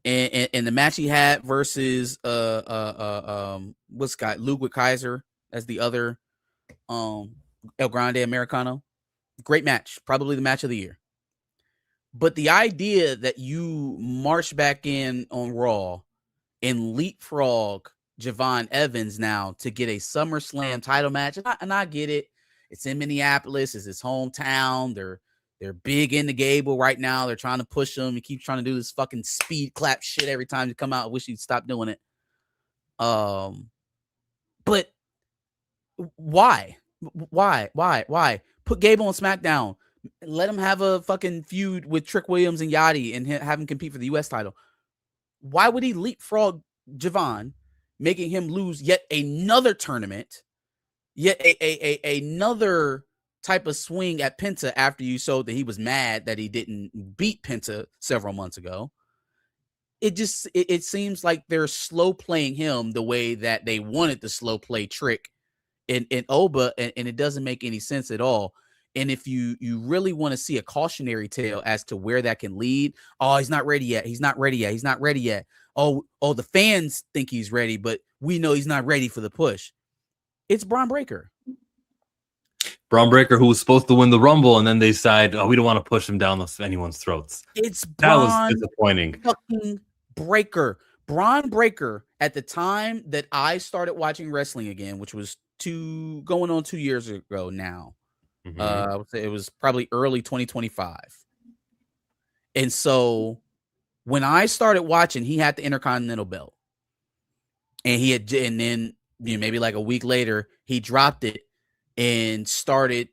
and the match he had versus what's got Ludwig Kaiser as the other El Grande Americano. Great match, probably the match of the year. But the idea that you march back in on Raw and leapfrog Javon Evans now to get a SummerSlam title match, and I get it. It's in Minneapolis. It's his hometown. They're big into Gable right now. They're trying to push him. He keeps trying to do this fucking speed clap shit every time you come out. I wish he'd stop doing it. But why? Why? Put Gable on SmackDown. Let him have a fucking feud with Trick Williams and Yachty and have him compete for the U.S. title. Why would he leapfrog Javon, making him lose yet another tournament, yet another type of swing at Penta after you showed that he was mad that he didn't beat Penta several months ago? It seems like they're slow playing him the way that they wanted to slow play Trick in Oba, and it doesn't make any sense at all. And if you really want to see a cautionary tale as to where that can lead, he's not ready yet. He's not ready yet. He's not ready yet. Oh, the fans think he's ready, but we know he's not ready for the push. It's Braun Breaker.
Braun Breaker, who was supposed to win the Rumble, and then they decide, we don't want to push him down anyone's throats.
That
was disappointing.
Fucking Breaker. Braun Breaker, at the time that I started watching wrestling again, which was going on 2 years ago now. I would say it was probably early 2025. And so when I started watching, he had the Intercontinental belt. And then maybe like a week later, he dropped it and started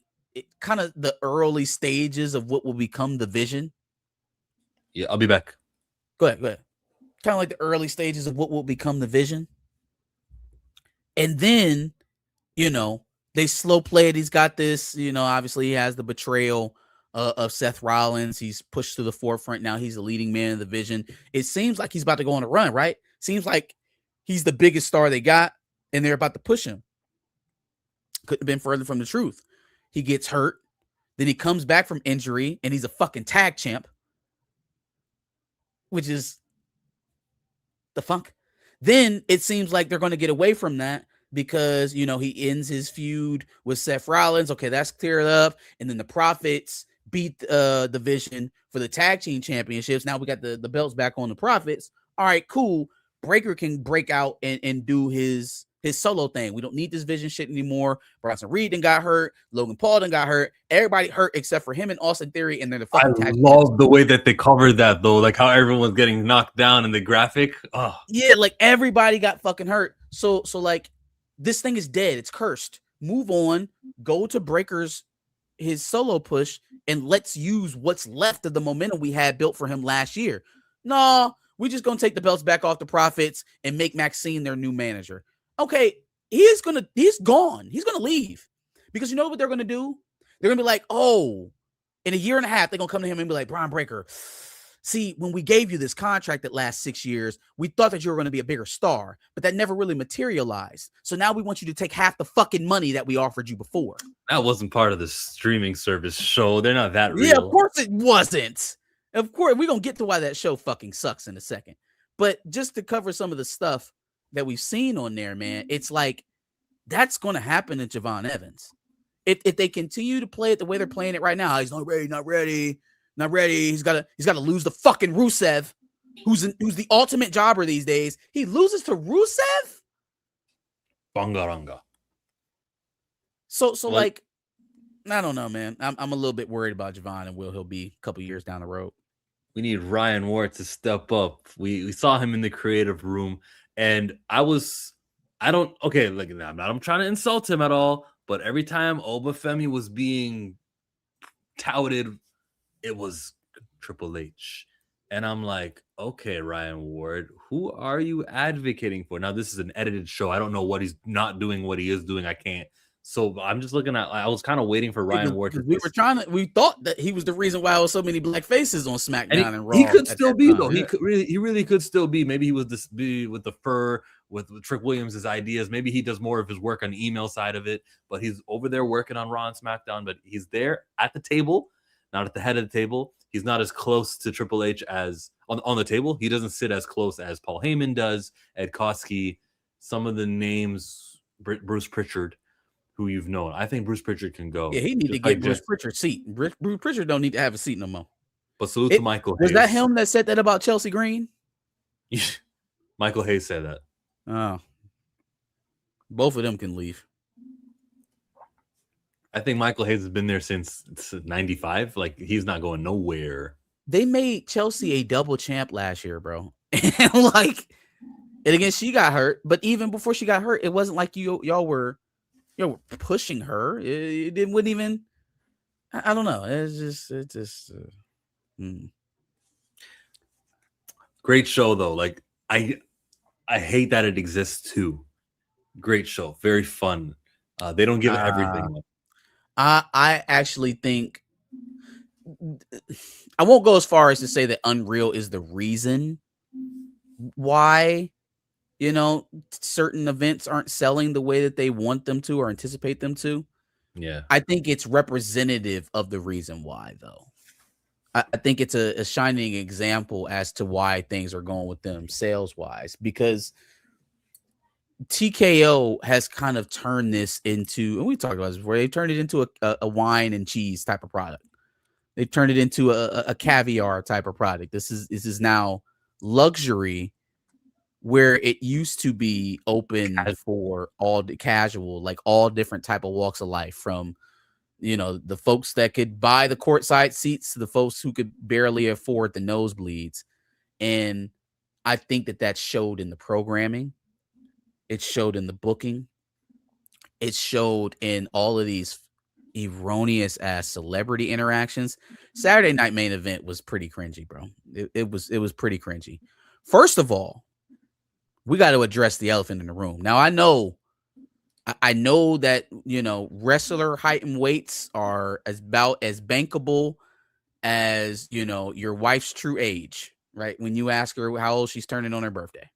kind of the early stages of what will become the Vision.
Yeah, I'll be back.
Go ahead. Kind of like the early stages of what will become the Vision. And then, they slow play it. He's got this, obviously he has the betrayal of Seth Rollins. He's pushed to the forefront. Now he's the leading man of the Vision. It seems like he's about to go on a run, right? Seems like he's the biggest star they got, and they're about to push him. Couldn't have been further from the truth. He gets hurt. Then he comes back from injury, and he's a fucking tag champ, which is the funk. Then it seems like they're going to get away from that because, he ends his feud with Seth Rollins. Okay, that's cleared up. And then the Profits beat the Vision for the tag team championships. Now we got the belts back on the Profits. All right, cool. Breaker can break out and do his solo thing. We don't need this Vision shit anymore. Bronson Reed done got hurt. Logan Paul done got hurt. Everybody hurt except for him and Austin Theory. And they're the fucking
I love the way that they covered that, though. Like how everyone's getting knocked down in the graphic. Oh.
Yeah, like everybody got fucking hurt. So like this thing is dead. It's cursed. Move on. Go to his solo push, and let's use what's left of the momentum we had built for him last year. No, we're just gonna take the belts back off the Profits and make Maxine their new manager. Okay, he's gone. He's gonna leave because you know what they're gonna do? They're gonna be like, in a year and a half, they're gonna come to him and be like, Braun Breaker, see, when we gave you this contract that last 6 years, we thought that you were going to be a bigger star, but that never really materialized. So now we want you to take half the fucking money that we offered you before.
That wasn't part of the streaming service show. They're not that real.
Yeah, of course it wasn't. Of course, we're going to get to why that show fucking sucks in a second. But just to cover some of the stuff that we've seen on there, man, it's like that's going to happen to Javon Evans. If they continue to play it the way they're playing it right now, he's not ready. He's got to lose the fucking Rusev, who's the ultimate jobber these days. He loses to Rusev?
Bangaranga.
So like, I don't know, man. I'm a little bit worried about Javon and he'll be a couple years down the road.
We need Ryan Ward to step up. We saw him in the creative room, and I I don't. Okay, look, I'm trying to insult him at all, but every time Obafemi was being touted, it was Triple H. And I'm like, okay, Ryan Ward, who are you advocating for? Now, this is an edited show. I don't know what he's not doing, what he is doing. I can't. So I'm just looking at, I was kind of waiting for Ryan Ward.
We thought that he was the reason why there was so many black faces on SmackDown and Raw.
He could still be, though.
Yeah.
He really could still be. Maybe he was be with the fur, with Trick Williams' ideas. Maybe he does more of his work on the email side of it, but he's over there working on Raw and SmackDown, but he's there at the table, not at the head of the table. He's not as close to Triple H as on the table. He doesn't sit as close as Paul Heyman does, Ed Koskey, some of the names, Bruce Pritchard, who you've known. I think Bruce Pritchard can go.
Yeah, he need to get Bruce Pritchard's seat. Bruce Pritchard don't need to have a seat no more.
But salute to Michael Hayes.
Was that him that said that about Chelsea Green?
Michael Hayes said that.
Oh. Both of them can leave.
I think Michael Hayes has been there since 95. Like, he's not going nowhere.
They made Chelsea a double champ last year, bro. And again, she got hurt. But even before she got hurt, it wasn't like y'all were pushing her. It wouldn't even. I don't know. It's just.
Great show though. Like, I hate that it exists too. Great show, very fun. They don't give everything.
I actually think I won't go as far as to say that Unreal is the reason why, certain events aren't selling the way that they want them to or anticipate them to.
Yeah.
I think it's representative of the reason why, though. I think it's a shining example as to why things are going with them sales-wise, because TKO has kind of turned this into, and we talked about this before, they've turned it into a wine and cheese type of product. They've turned it into a caviar type of product. This is now luxury, where it used to be open for all the casual, like all different type of walks of life, from the folks that could buy the courtside seats to the folks who could barely afford the nosebleeds. And I think that showed in the programming. It showed in the booking. It showed in all of these erroneous ass celebrity interactions. Saturday Night Main Event was pretty cringy, bro. It was pretty cringy. First of all, we got to address the elephant in the room. Now, I know that, wrestler height and weights are about as bankable as, your wife's true age, right? When you ask her how old she's turning on her birthday.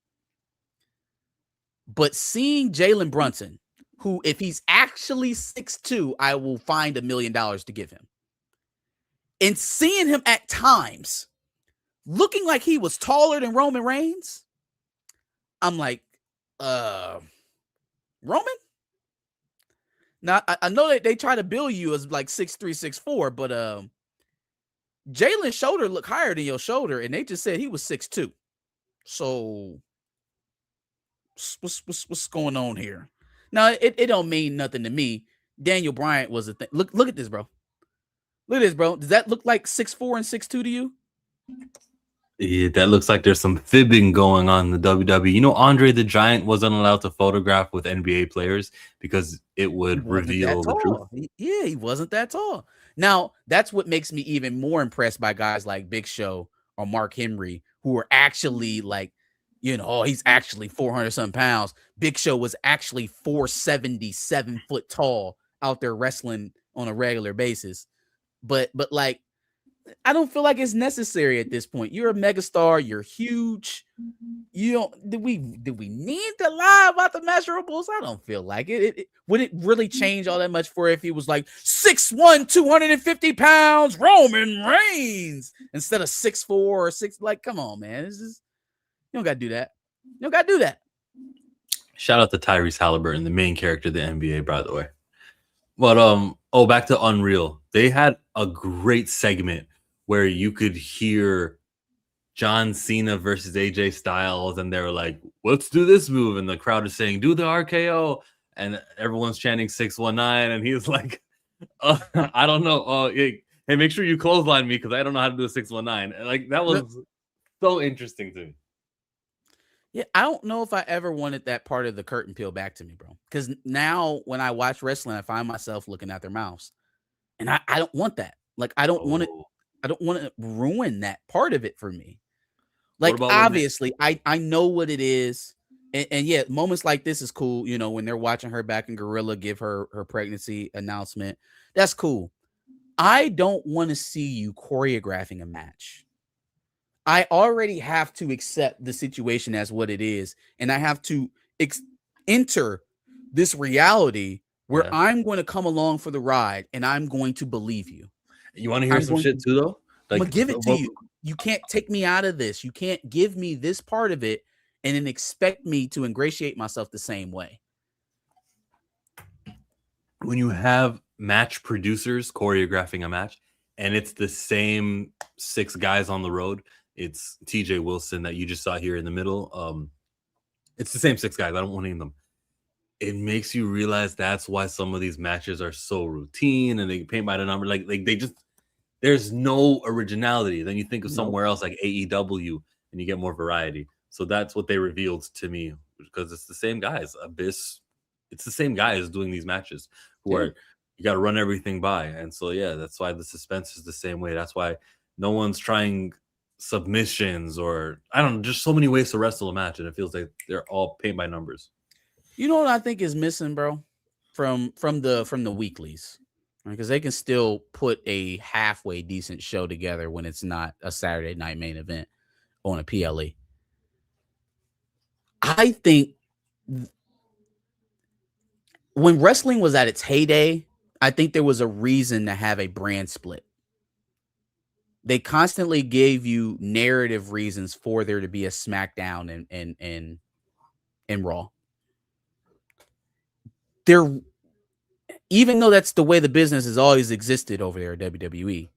But seeing Jalen Brunson, who, if he's actually 6'2", I will find $1 million to give him. And seeing him at times looking like he was taller than Roman Reigns, I'm like, Roman? Now, I know that they try to bill you as like 6'3", 6'4", but Jalen's shoulder looked higher than your shoulder, and they just said he was 6'2". So what's going on here? Now, it don't mean nothing to me. Daniel Bryant was a thing. Look at this, bro. Look at this, bro. Does that look like 6'4" and 6'2" to you?
Yeah, that looks like there's some fibbing going on in the WWE. Andre the Giant wasn't allowed to photograph with NBA players because it would reveal the truth.
He wasn't that tall. Now, that's what makes me even more impressed by guys like Big Show or Mark Henry, who are actually like, he's actually 400-something pounds. Big Show was actually 477 foot tall out there wrestling on a regular basis. But like, I don't feel like it's necessary at this point. You're a megastar. You're huge. You don't. Did we need to lie about the measurables? I don't feel like it. Would it really change all that much for if he was like 6'1", 250 pounds, Roman Reigns, instead of 6'4" or 6? Like, come on, man. This is, you don't got to do that. You don't got to do that.
Shout out to Tyrese Halliburton, the main character of the NBA, by the way. But back to Unreal. They had a great segment where you could hear John Cena versus AJ Styles, and they were like, let's do this move. And the crowd is saying, do the RKO. And everyone's chanting 619. And he's like, I don't know. Hey, make sure you clothesline me because I don't know how to do a 619. Like, that was so interesting to me.
Yeah, I don't know if I ever wanted that part of the curtain peel back to me, bro. Because now when I watch wrestling, I find myself looking at their mouths, and I don't want that. Like I don't want it.
Oh,
I don't want to ruin that part of it for me.
what
Like
about when they,
obviously, I know what it is, and yeah, moments like this is cool. You know, when they're watching her back in Gorilla give her pregnancy announcement, that's cool. I don't want to see you choreographing a match. I already have to accept the situation as what it is, and I have to enter this reality where
yeah.
I'm going to come along for the ride, and I'm going to believe you.
You want to hear
I'm
some
going
shit too, though?
I'm
Like,
gonna give it to you. You can't take me out of this. You can't give me this part of it and then expect me to ingratiate myself the same way.
when you have match producers choreographing a match, and it's the same 6 guys on the road. It's TJ Wilson that you just saw here in the middle. It's the same 6 guys. I don't want to name them. It makes you realize that's why some of these matches are so routine and they paint by the number. Like they just, there's no originality. Then you think of
Nope.
somewhere else like AEW and you get more variety. So that's what they revealed to me, because it's the same guys. Abyss, it's the same guys doing these matches who
Yeah.
are, you got to run everything by. And so yeah, that's why the suspense is the same way. That's why no one's trying submissions, or I don't know, just so many ways to wrestle a match, and it feels like they're all paint by numbers.
You know what I think is missing, bro, from the weeklies, because they can still put a halfway decent show together when it's not a Saturday night main event on a PLE. I think when wrestling was at its heyday, I think there was a reason to have a brand split. They constantly gave you narrative reasons for there to be a SmackDown and Raw. There, even though that's the way the business has always existed over there at WWE,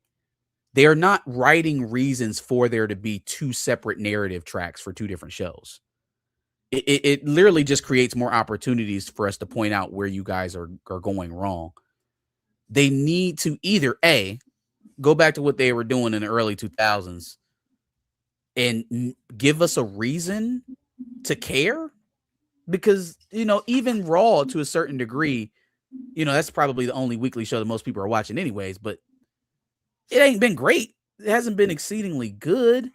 they are not writing reasons for there to be 2 separate narrative tracks for 2 different shows. It literally just creates more opportunities for us to point out where you guys are going wrong. They need to either A, go back to what they were doing in the early 2000s and give us a reason to care, because, you know, even Raw to a certain degree, you know, that's probably the only weekly show that most people are watching anyways, but it ain't been great. It hasn't been exceedingly good.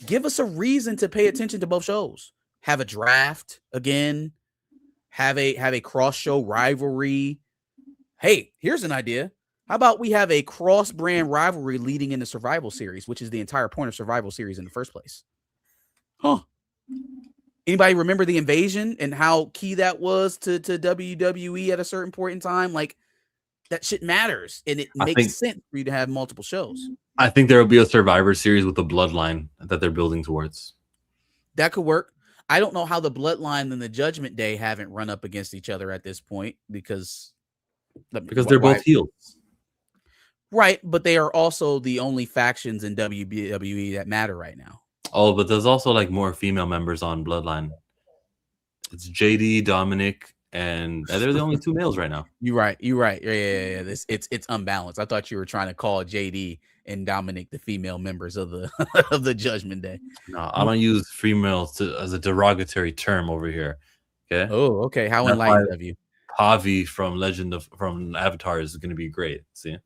Give us a reason to pay attention to both shows. Have a draft again. Have a cross-show rivalry. Hey, here's an idea. How about we have a cross-brand rivalry leading into Survival Series, which is the entire point of Survival Series in the first place? Huh. Anybody remember the Invasion and how key that was to WWE at a certain point in time? Like, that shit matters, and it makes sense for you to have multiple shows.
I think there will be a Survivor Series with a bloodline that they're building towards.
That could work. I don't know how the Bloodline and the Judgment Day haven't run up against each other at this point, because
They're both heels.
Right, but they are also the only factions in WWE that matter right now.
Oh, but there's also like more female members on Bloodline. It's JD, Dominic, and they're the only 2 males right now.
You're right. Yeah. It's unbalanced. I thought you were trying to call JD and Dominic the female members of the of the Judgment Day.
No, I don't use females as a derogatory term over here. Okay.
Oh, okay. How
That's
enlightened
why
of you.
Pavi from Avatar is going to be great. See,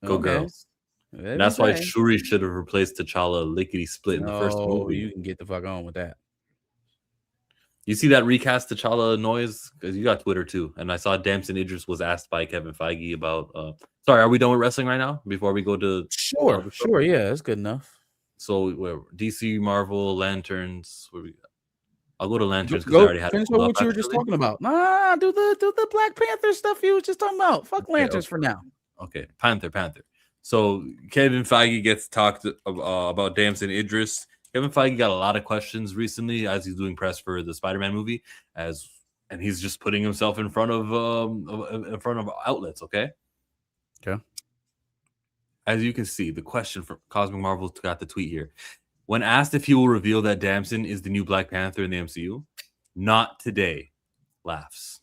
go girls. And that's why Shuri should have replaced T'Challa lickety split in the first movie.
You can get the fuck on with that.
You see that recast T'Challa noise? Because you got Twitter too. And I saw Damson Idris was asked by Kevin Feige about sorry, are we done with wrestling right now? Before we go to
Sure, yeah, that's good enough.
So DC, Marvel, Lanterns, where we I'll go to Lanterns because I already had
finish what you were just talking about. Nah, do the Black Panther stuff you was just talking about. Fuck Lanterns for now.
Okay, Panther. So Kevin Feige gets talked about Damson Idris. Kevin Feige got a lot of questions recently as he's doing press for the Spider-Man movie, and he's just putting himself in front of outlets. Okay. As you can see, the question from Cosmic Marvel's got the tweet here. When asked if he will reveal that Damson is the new Black Panther in the MCU, not today. Laughs.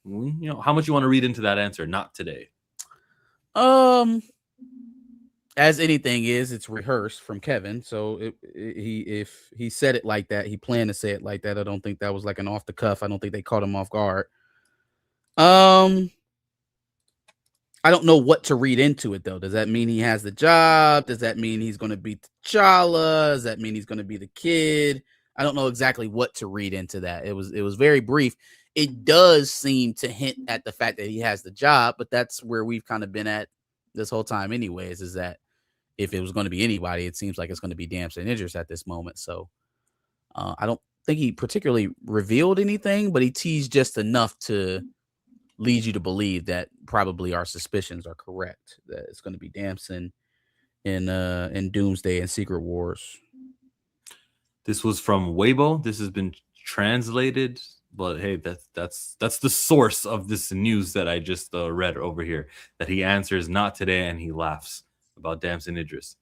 You know how much you want to read into that answer? Not today.
as anything is, it's rehearsed from Kevin. So if he said it like that, he planned to say it like that. I don't think that was like an off the cuff. I don't think they caught him off guard. I don't know what to read into it though. Does that mean he has the job? Does that mean he's going to be T'Challa? Does that mean he's going to be the kid? I don't know exactly what to read into that. It was very brief. It does seem to hint at the fact that he has the job, but that's where we've kind of been at this whole time anyways, is that if it was going to be anybody, it seems like it's going to be Damson Idris at this moment. So I don't think he particularly revealed anything, but he teased just enough to lead you to believe that probably our suspicions are correct, that it's going to be Damson in Doomsday and Secret Wars.
This was from Weibo. This has been translated, but hey, that's the source of this news that I just read over here. That he answers not today, and he laughs about Damson Idris.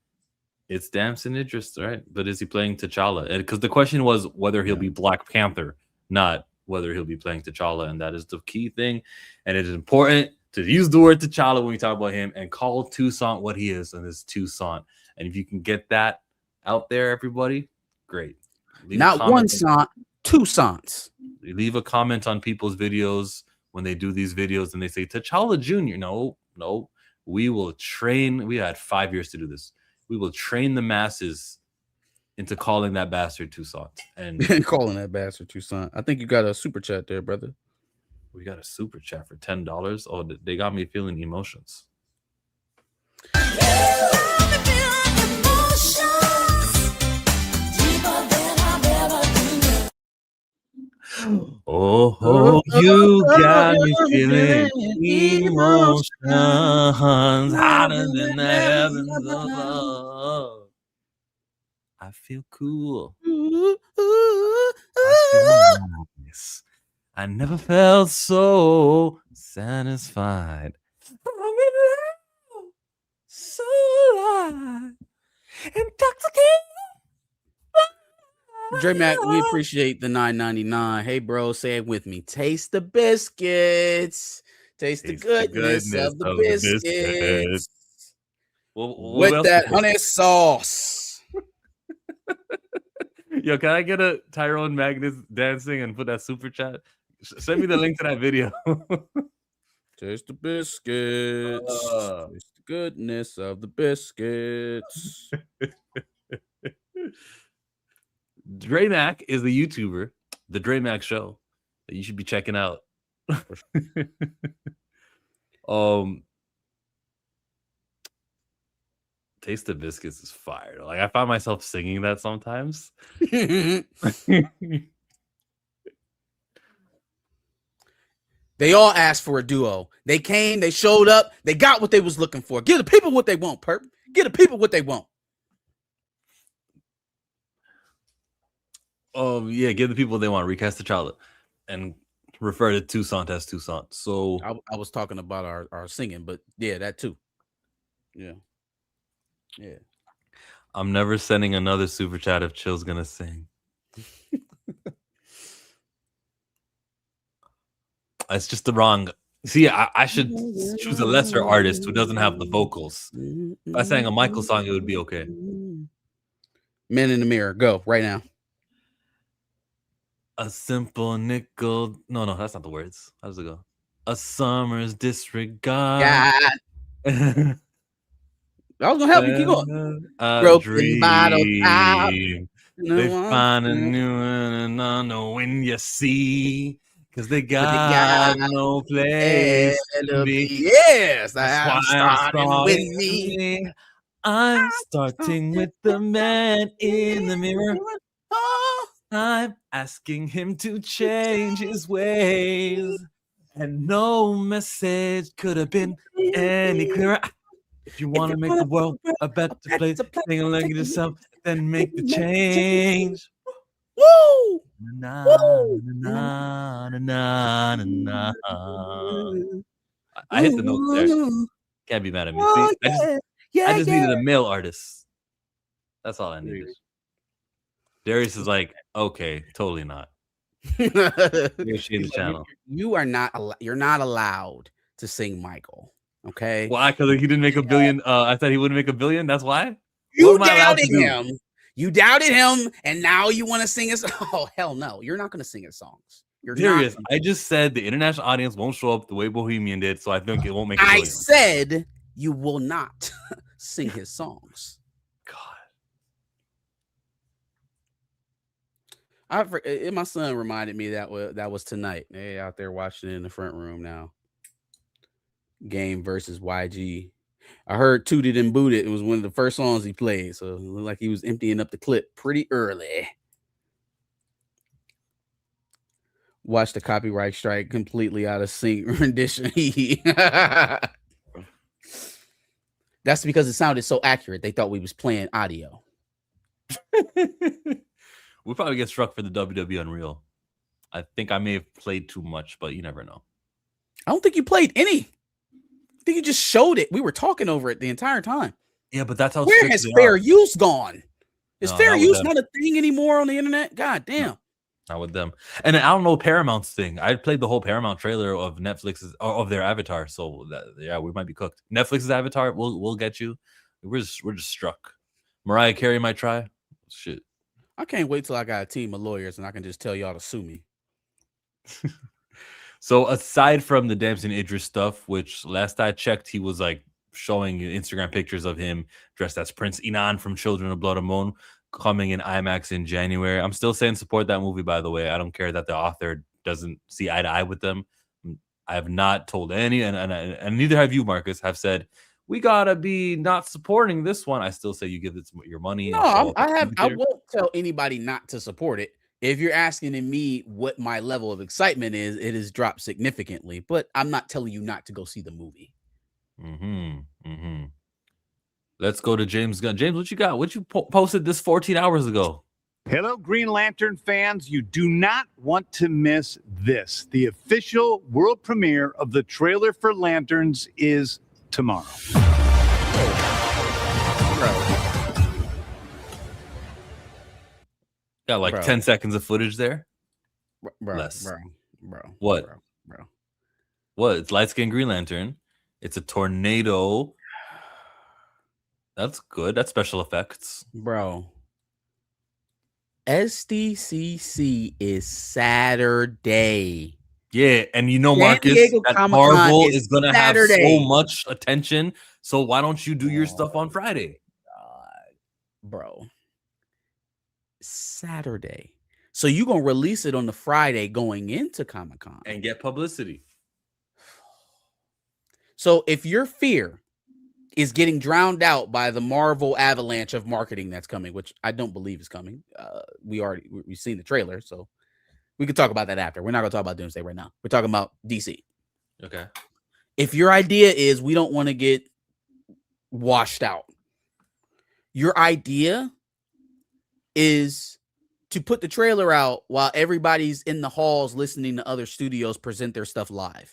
It's Damson Idris, right? But is he playing T'Challa? Because the question was whether he'll be Black Panther, not whether he'll be playing T'Challa, and that is the key thing. And it is important to use the word T'Challa when we talk about him and call Toussaint what he is, and it's Toussaint. And if you can get that out there, everybody, great.
Not one Sant, two Sants.
Leave a comment on people's videos when they do these videos and they say T'Challa Jr. No, we will train. We had 5 years to do this. We will train the masses into calling that bastard Toussaint. And
calling that bastard Toussaint. I think you got a super chat there, brother.
We got a super chat for $10. Oh, they got me feeling emotions. Oh, you got me feeling emotions hotter than the heavens above. I feel cool. I feel nice. I never felt so satisfied. I'm in love, so alive, intoxicated.
Dre Mac, we appreciate the $9.99. Hey, bro, say it with me. Taste the biscuits. Taste the goodness of the biscuits. With that honey sauce.
Yo, can I get a Tyrone Magnus dancing and put that super chat? Send me the link to that video.
Taste the biscuits. Taste the goodness of the biscuits.
Dre Mac is the YouTuber, the Dre Mac Show, that you should be checking out. Taste the Biscuits is fire. Like, I find myself singing that sometimes.
They all asked for a duo. They came, they showed up, they got what they was looking for. Give the people what they want, Perp. Give the people what they want.
Yeah, give the people what they want. Recast T'Challa and refer to Toussaint as Toussaint. So
I was talking about our singing, but yeah, that too. Yeah.
I'm never sending another super chat if Chill's gonna sing. It's just the wrong. See, I should choose a lesser artist who doesn't have the vocals. If I sang a Michael song, it would be okay.
Men in the Mirror, go right now.
A simple nickel. No, that's not the words. How does it go? A summer's disregard.
I was gonna help you. Keep going. Broken bottle top.
They find a new one and I know when you see, because they got no place to be.
Yes, I'm starting with me.
I'm starting with the man in the mirror. I'm asking him to change his ways, and no message could have been any clearer. If you want to make the world a better place, think along yourself, then make the change.
Woo!
Na, na, na, na, na, na. I hit the notes there. Can't be mad at me. See, I just needed a male artist. That's all I needed. Darius is like, okay, totally not. You're the channel.
You're not allowed to sing Michael. Okay.
Why? Because he didn't make a billion. I said he wouldn't make a billion. That's why.
You
What am I allowed to
doubted
do?
him. You doubted him, and now you want to sing his. Oh hell no! You're not going to sing his songs. You're
Darius,
not.
I just said the international audience won't show up the way Bohemian did, so I think it won't make a
I
billion.
said you will not sing his songs.
God.
My son reminded me that was tonight. They out there watching it in the front room now. Game versus YG. I heard Tooted and Booted. It was one of the first songs he played, so it looked like he was emptying up the clip pretty early. Watch the copyright strike completely out of sync rendition. That's because it sounded so accurate. They thought we was playing audio.
We'll probably get struck for the WWE Unreal. I think I may have played too much, but you never know.
I don't think you played any. I think you just showed it. We were talking over it the entire time.
Yeah, but that's how.
Where has fair use gone? Is fair use not a thing anymore on the internet? God damn.
Not with them. And I don't know Paramount's thing. I played the whole Paramount trailer of Netflix's of their Avatar. So we might be cooked. Netflix's Avatar, we'll get you. We're just struck. Mariah Carey might try. Shit.
I can't wait till I got a team of lawyers and I can just tell y'all to sue me.
So aside from the Damson Idris stuff, which last I checked, he was like showing Instagram pictures of him dressed as Prince Inan from Children of Blood and Bone, coming in IMAX in January. I'm still saying support that movie, by the way. I don't care that the author doesn't see eye to eye with them. I have not told any, and neither have you, Marcus, have said, we gotta be not supporting this one. I still say you give it your money.
No, I won't tell anybody not to support it. If you're asking me what my level of excitement is, it has dropped significantly, but I'm not telling you not to go see the movie.
Let's go to James Gunn. James, what you got? What you posted this 14 hours ago?
Hello, Green Lantern fans. You do not want to miss this. The official world premiere of the trailer for Lanterns is tomorrow.
Got like 10 seconds of footage there.
Bro.
What?
Bro.
What? It's light skinned Green Lantern. It's a tornado. That's good. That's special effects.
Bro. SDCC is Saturday.
Yeah, and you know, Marcus, that Marvel is going to have so much attention. So why don't you do your stuff on Friday?
Bro. Saturday. So you're going to release it on the Friday going into Comic-Con.
And get publicity.
So if your fear is getting drowned out by the Marvel avalanche of marketing that's coming, which I don't believe is coming. We've seen the trailer, so we could talk about that after. We're not going to talk about Doomsday right now. We're talking about DC.
Okay.
If your idea is we don't want to get washed out, your idea is to put the trailer out while everybody's in the halls listening to other studios present their stuff live.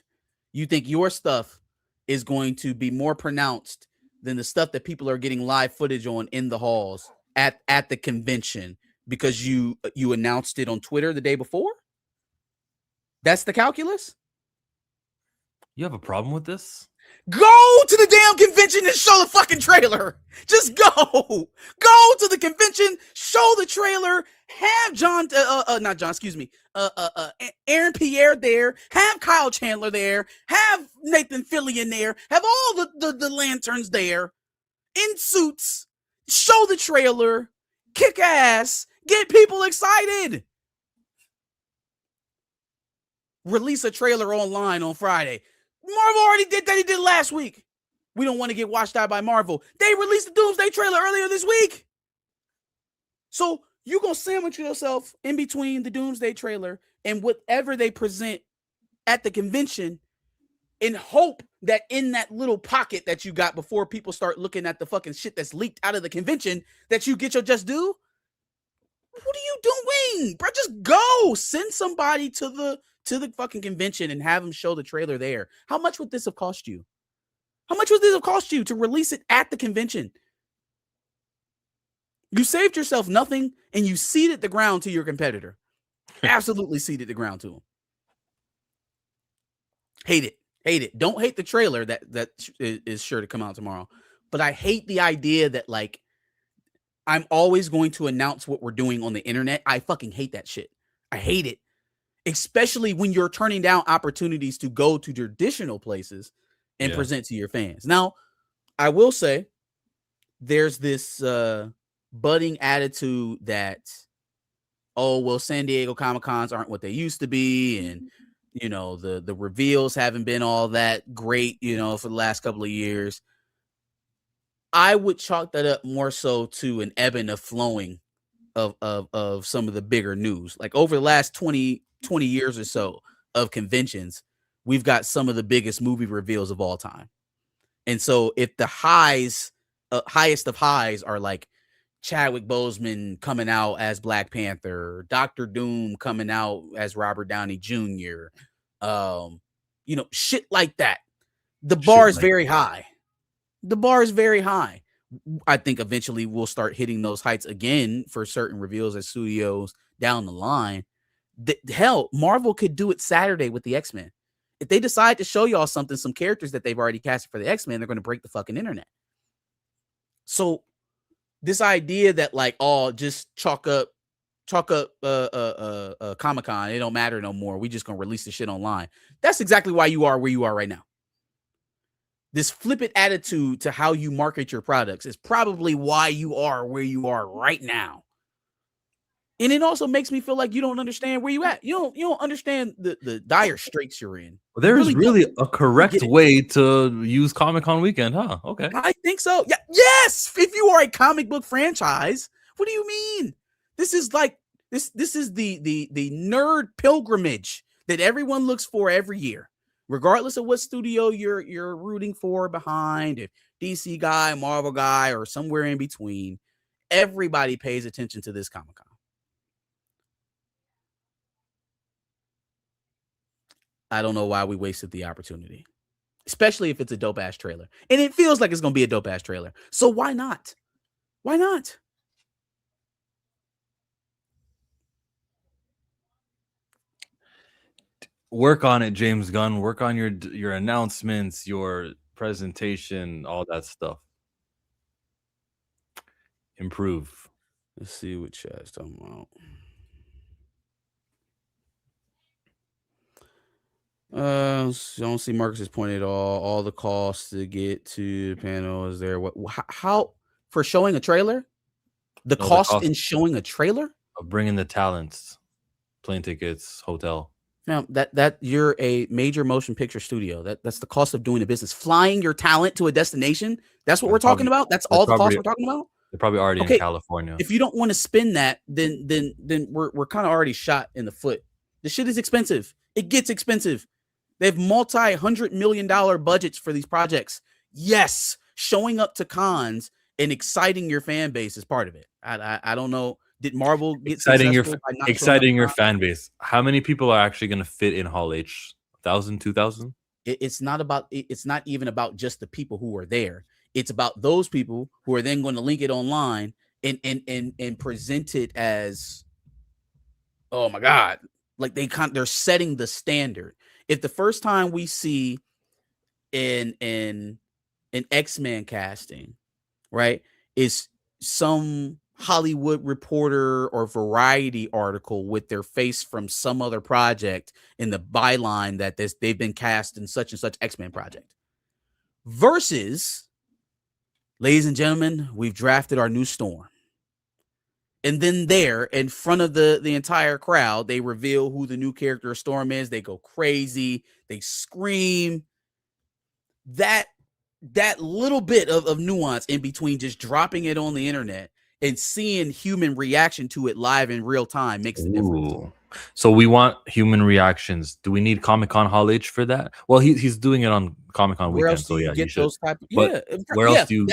You think your stuff is going to be more pronounced than the stuff that people are getting live footage on in the halls at the convention because you announced it on Twitter the day before? That's the calculus?
You have a problem with this?
Go to the damn convention and show the fucking trailer. Just go. Go to the convention, show the trailer, have Aaron Pierre there, have Kyle Chandler there, have Nathan Fillion there, have all the lanterns there in suits, show the trailer, kick ass, get people excited. Release a trailer online on Friday. Marvel already did that. He did last week. We don't want to get washed out by Marvel. They released the Doomsday trailer earlier this week. So you're going to sandwich yourself in between the Doomsday trailer and whatever they present at the convention in hope that in that little pocket that you got before people start looking at the fucking shit that's leaked out of the convention that you get your just due. What are you doing? Bro, just go. Send somebody to the fucking convention and have them show the trailer there. How much would this have cost you? How much would this have cost you to release it at the convention? You saved yourself nothing and you ceded the ground to your competitor. Absolutely ceded the ground to him. Hate it. Hate it. Don't hate the trailer that is sure to come out tomorrow. But I hate the idea that like I'm always going to announce what we're doing on the internet. I fucking hate that shit. I hate it. Especially when you're turning down opportunities to go to traditional places and present to your fans. Now, I will say there's this budding attitude that, oh, well, San Diego Comic-Cons aren't what they used to be. And, you know, the reveals haven't been all that great, you know, for the last couple of years. I would chalk that up more so to an ebb and a flowing of some of the bigger news. Like over the last 20 years or so of conventions, we've got some of the biggest movie reveals of all time. And so if the highest of highs are like Chadwick Boseman coming out as Black Panther, Dr. Doom coming out as Robert Downey Jr., you know, shit like that. The bar is very high. The bar is very high. I think eventually we'll start hitting those heights again for certain reveals at studios down the line. Hell, Marvel could do it Saturday with the X-Men. If they decide to show y'all something, some characters that they've already casted for the X-Men, they're going to break the fucking internet. So this idea that like, oh, just chalk up Comic-Con, it don't matter no more. We just going to release the shit online. That's exactly why you are where you are right now. This flippant attitude to how you market your products is probably why you are where you are right now. And it also makes me feel like you don't understand where you at. You don't understand the dire straits you're in.
Well, there is really a correct way to use Comic-Con weekend, huh? Okay.
I think so. Yeah. Yes. If you are a comic book franchise, what do you mean? This is like this is the nerd pilgrimage that everyone looks for every year. Regardless of what studio you're rooting for behind, if DC guy, Marvel guy, or somewhere in between, everybody pays attention to this Comic-Con. I don't know why we wasted the opportunity, especially if it's a dope ass trailer. And it feels like it's going to be a dope ass trailer. So why not? Why not?
Work on it, James Gunn. Work on your announcements, your presentation, all that stuff. Improve.
Let's see what chat's talking about. I don't see Marcus's point at all. All the costs to get to the panel is there. How for showing a trailer? The cost in showing a trailer?
Of bringing the talents, plane tickets, hotel.
Now that you're a major motion picture studio, that's the cost of doing a business. Flying your talent to a destination, that's what we're talking about. That's all the cost we're talking about.
They're probably already in California.
If you don't want to spend that, then we're kind of already shot in the foot. The shit is expensive. It gets expensive. They have multi-$100 million budgets for these projects. Yes, showing up to cons and exciting your fan base is part of it. I don't know. Did Marvel get
exciting your fan base? How many people are actually going to fit in Hall H? 1,000, 2,000?
It's not even about just the people who are there. It's about those people who are then going to link it online and present it as, oh my God, like they're setting the standard. If the first time we see an X-Men casting, right, is some Hollywood Reporter or Variety article with their face from some other project in the byline that they've been cast in such and such X-Men project, versus, ladies and gentlemen, we've drafted our new Storm. And then there in front of the entire crowd, they reveal who the new character of Storm is. They go crazy. They scream. That little bit of nuance in between just dropping it on the internet and seeing human reaction to it live in real time makes a difference.
So we want human reactions. Do we need Comic-Con Hall H for that? Well, he's doing it on Comic-Con weekend. So yeah, you should. Where else do you?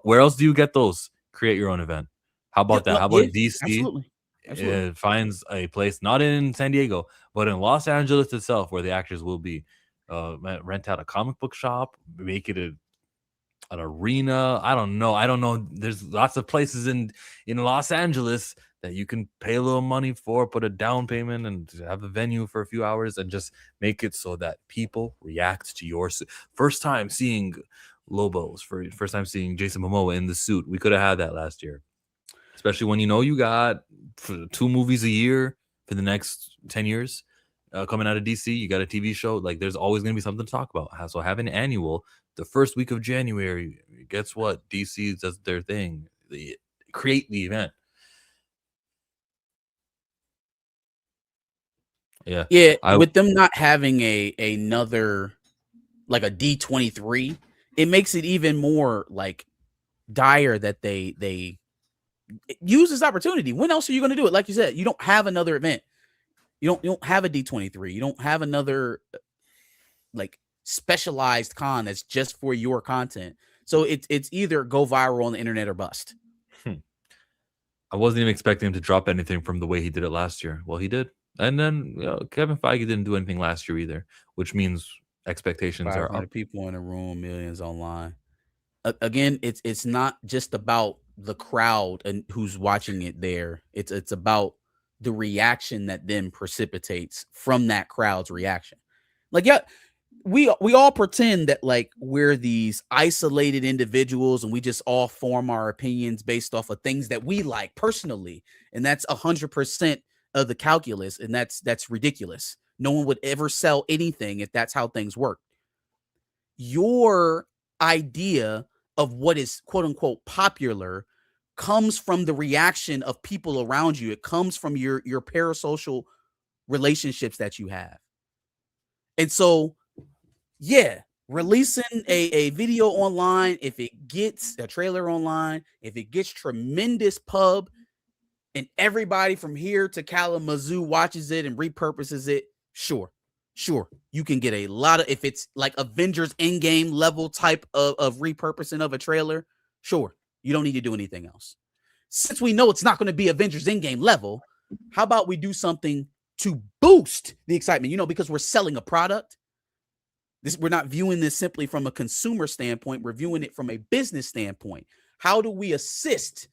Where else do you get those? Create your own event. How about that? How about DC? Absolutely. Finds a place not in San Diego, but in Los Angeles itself, where the actors will be. Rent out a comic book shop, make it an arena. I don't know. There's lots of places in Los Angeles that you can pay a little money for, put a down payment, and have a venue for a few hours, and just make it so that people react to your first time seeing Lobos, first time seeing Jason Momoa in the suit. We could have had that last year, especially when you got 2 movies a year for the next 10 years coming out of DC. You got a TV show. Like, there's always going to be something to talk about. So have an annual the first week of January. Guess what? DC does their thing. They create the event.
Yeah. With them not having another like a D23, it makes it even more like dire that they use this opportunity. When else are you going to do it? Like you said, you don't have another event. You don't have a D23. You don't have another like specialized con that's just for your content. So it's either go viral on the internet or bust.
I wasn't even expecting him to drop anything from the way he did it last year. Well, he did. And then Kevin Feige didn't do anything last year either, which means expectations are up.
People in the room, millions online. Again, it's not just about the crowd and who's watching it there. It's about the reaction that then precipitates from that crowd's reaction. Like, yeah, we all pretend that like we're these isolated individuals and we just all form our opinions based off of things that we like personally, and that's 100% of the calculus, and that's ridiculous. No one would ever sell anything if that's how things work. Your idea of what is quote unquote popular comes from the reaction of people around you. It comes from your parasocial relationships that you have. And so, yeah, releasing a video online, if it gets a trailer online, if it gets tremendous pub and everybody from here to Kalamazoo watches it and repurposes it, sure, you can get a lot of, if it's like Avengers Endgame level type of repurposing of a trailer, sure, you don't need to do anything else. Since we know it's not going to be Avengers Endgame level, how about we do something to boost the excitement? Because we're selling a product. We're not viewing this simply from a consumer standpoint. We're viewing it from a business standpoint. How do we assist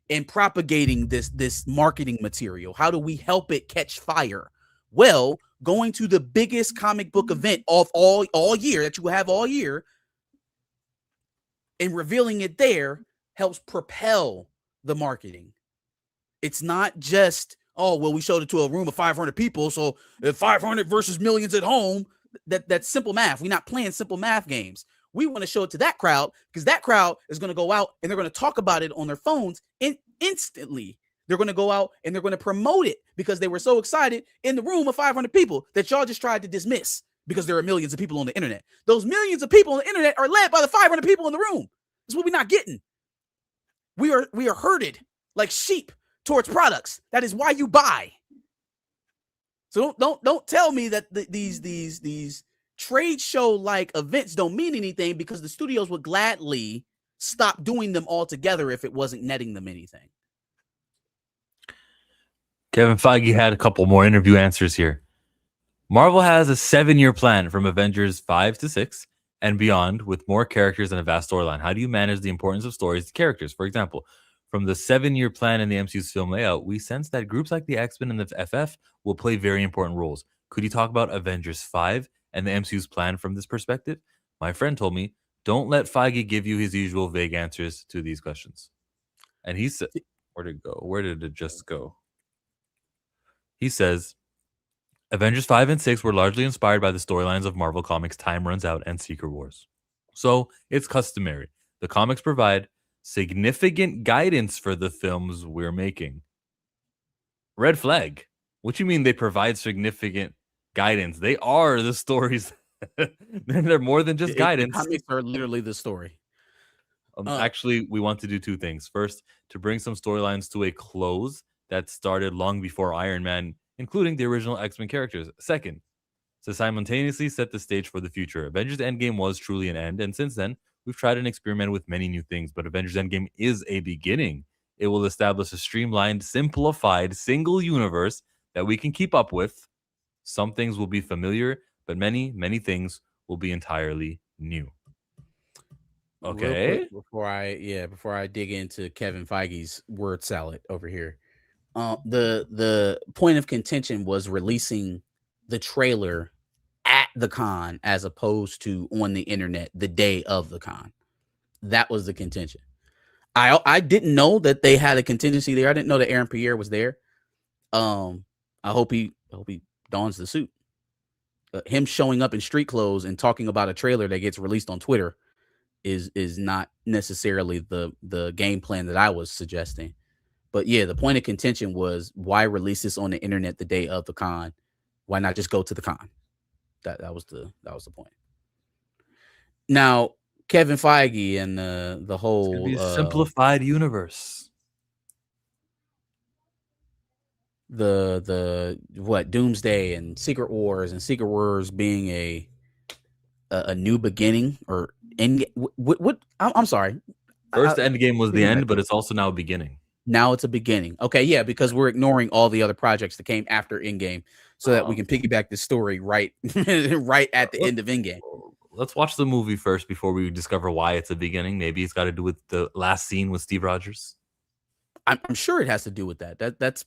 in propagating this marketing material? How do we help it catch fire? Well, going to the biggest comic book event of all year that you have all year and revealing it there helps propel the marketing. It's not just, oh, well, we showed it to a room of 500 people, so if 500 versus millions at home, that's simple math. We're not playing simple math games. We want to show it to that crowd because that crowd is going to go out and they're going to talk about it on their phones instantly. They're going to go out and they're going to promote it because they were so excited in the room of 500 people that y'all just tried to dismiss because there are millions of people on the internet. Those millions of people on the internet are led by the 500 people in the room. That's what we're not getting. We are herded like sheep towards products. That is why you buy. So don't tell me that these trade show like events don't mean anything, because the studios would gladly stop doing them altogether if it wasn't netting them anything.
Kevin Feige had a couple more interview answers here. Marvel has a 7-year plan from Avengers 5 to 6 and beyond, with more characters and a vast storyline. How do you manage the importance of stories to characters? For example, from the 7-year plan in the MCU's film layout, we sense that groups like the X-Men and the FF will play very important roles. Could you talk about Avengers 5 and the MCU's plan from this perspective? My friend told me, don't let Feige give you his usual vague answers to these questions. And he said, where'd it go? Where did it just go? He says, Avengers 5 and 6 were largely inspired by the storylines of Marvel Comics' Time Runs Out and Secret Wars. So it's customary. The comics provide significant guidance for the films we're making. Red flag. What you mean they provide significant guidance? They are the stories. They're more than just guidance.
The comics are literally the story.
Actually, we want to do two things. First, to bring some storylines to a close that started long before Iron Man, including the original X-Men characters. Second, to simultaneously set the stage for the future. Avengers Endgame was truly an end, and since then, we've tried and experimented with many new things, but Avengers Endgame is a beginning. It will establish a streamlined, simplified, single universe that we can keep up with. Some things will be familiar, but many, many things will be entirely new. Okay.
Before I dig into Kevin Feige's word salad over here. The point of contention was releasing the trailer at the con as opposed to on the internet the day of the con. That was the contention. I didn't know that they had a contingency there. I didn't know that Aaron Pierre was there. I hope he dons the suit. Him showing up in street clothes and talking about a trailer that gets released on Twitter is not necessarily the game plan that I was suggesting. But yeah, the point of contention was, why release this on the internet the day of the con? Why not just go to the con? That was the point. Now, Kevin Feige and the whole
simplified universe.
The Doomsday and Secret Wars being a new beginning or end. What I'm sorry.
First Endgame was the end, but it's also now a beginning.
Now it's a beginning. Okay, yeah, because we're ignoring all the other projects that came after Endgame, so that we can piggyback this story right at the end of Endgame.
Let's watch the movie first before we discover why it's a beginning. Maybe it's got to do with the last scene with Steve Rogers.
I'm sure it has to do with that. That's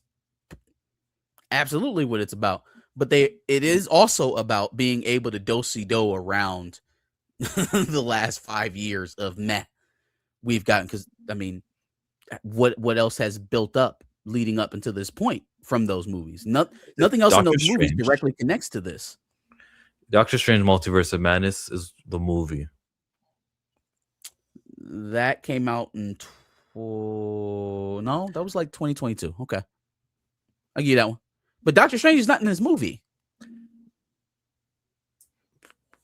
absolutely what it's about. But it is also about being able to do-si-do around the last 5 years of meh we've gotten. Because I mean, what else has built up leading up until this point from those movies? Nothing else in those movies directly connects to this.
Doctor Strange Multiverse of Madness is the movie.
That came out in no, that was like 2022. Okay. I'll give you that one. But Doctor Strange is not in this movie.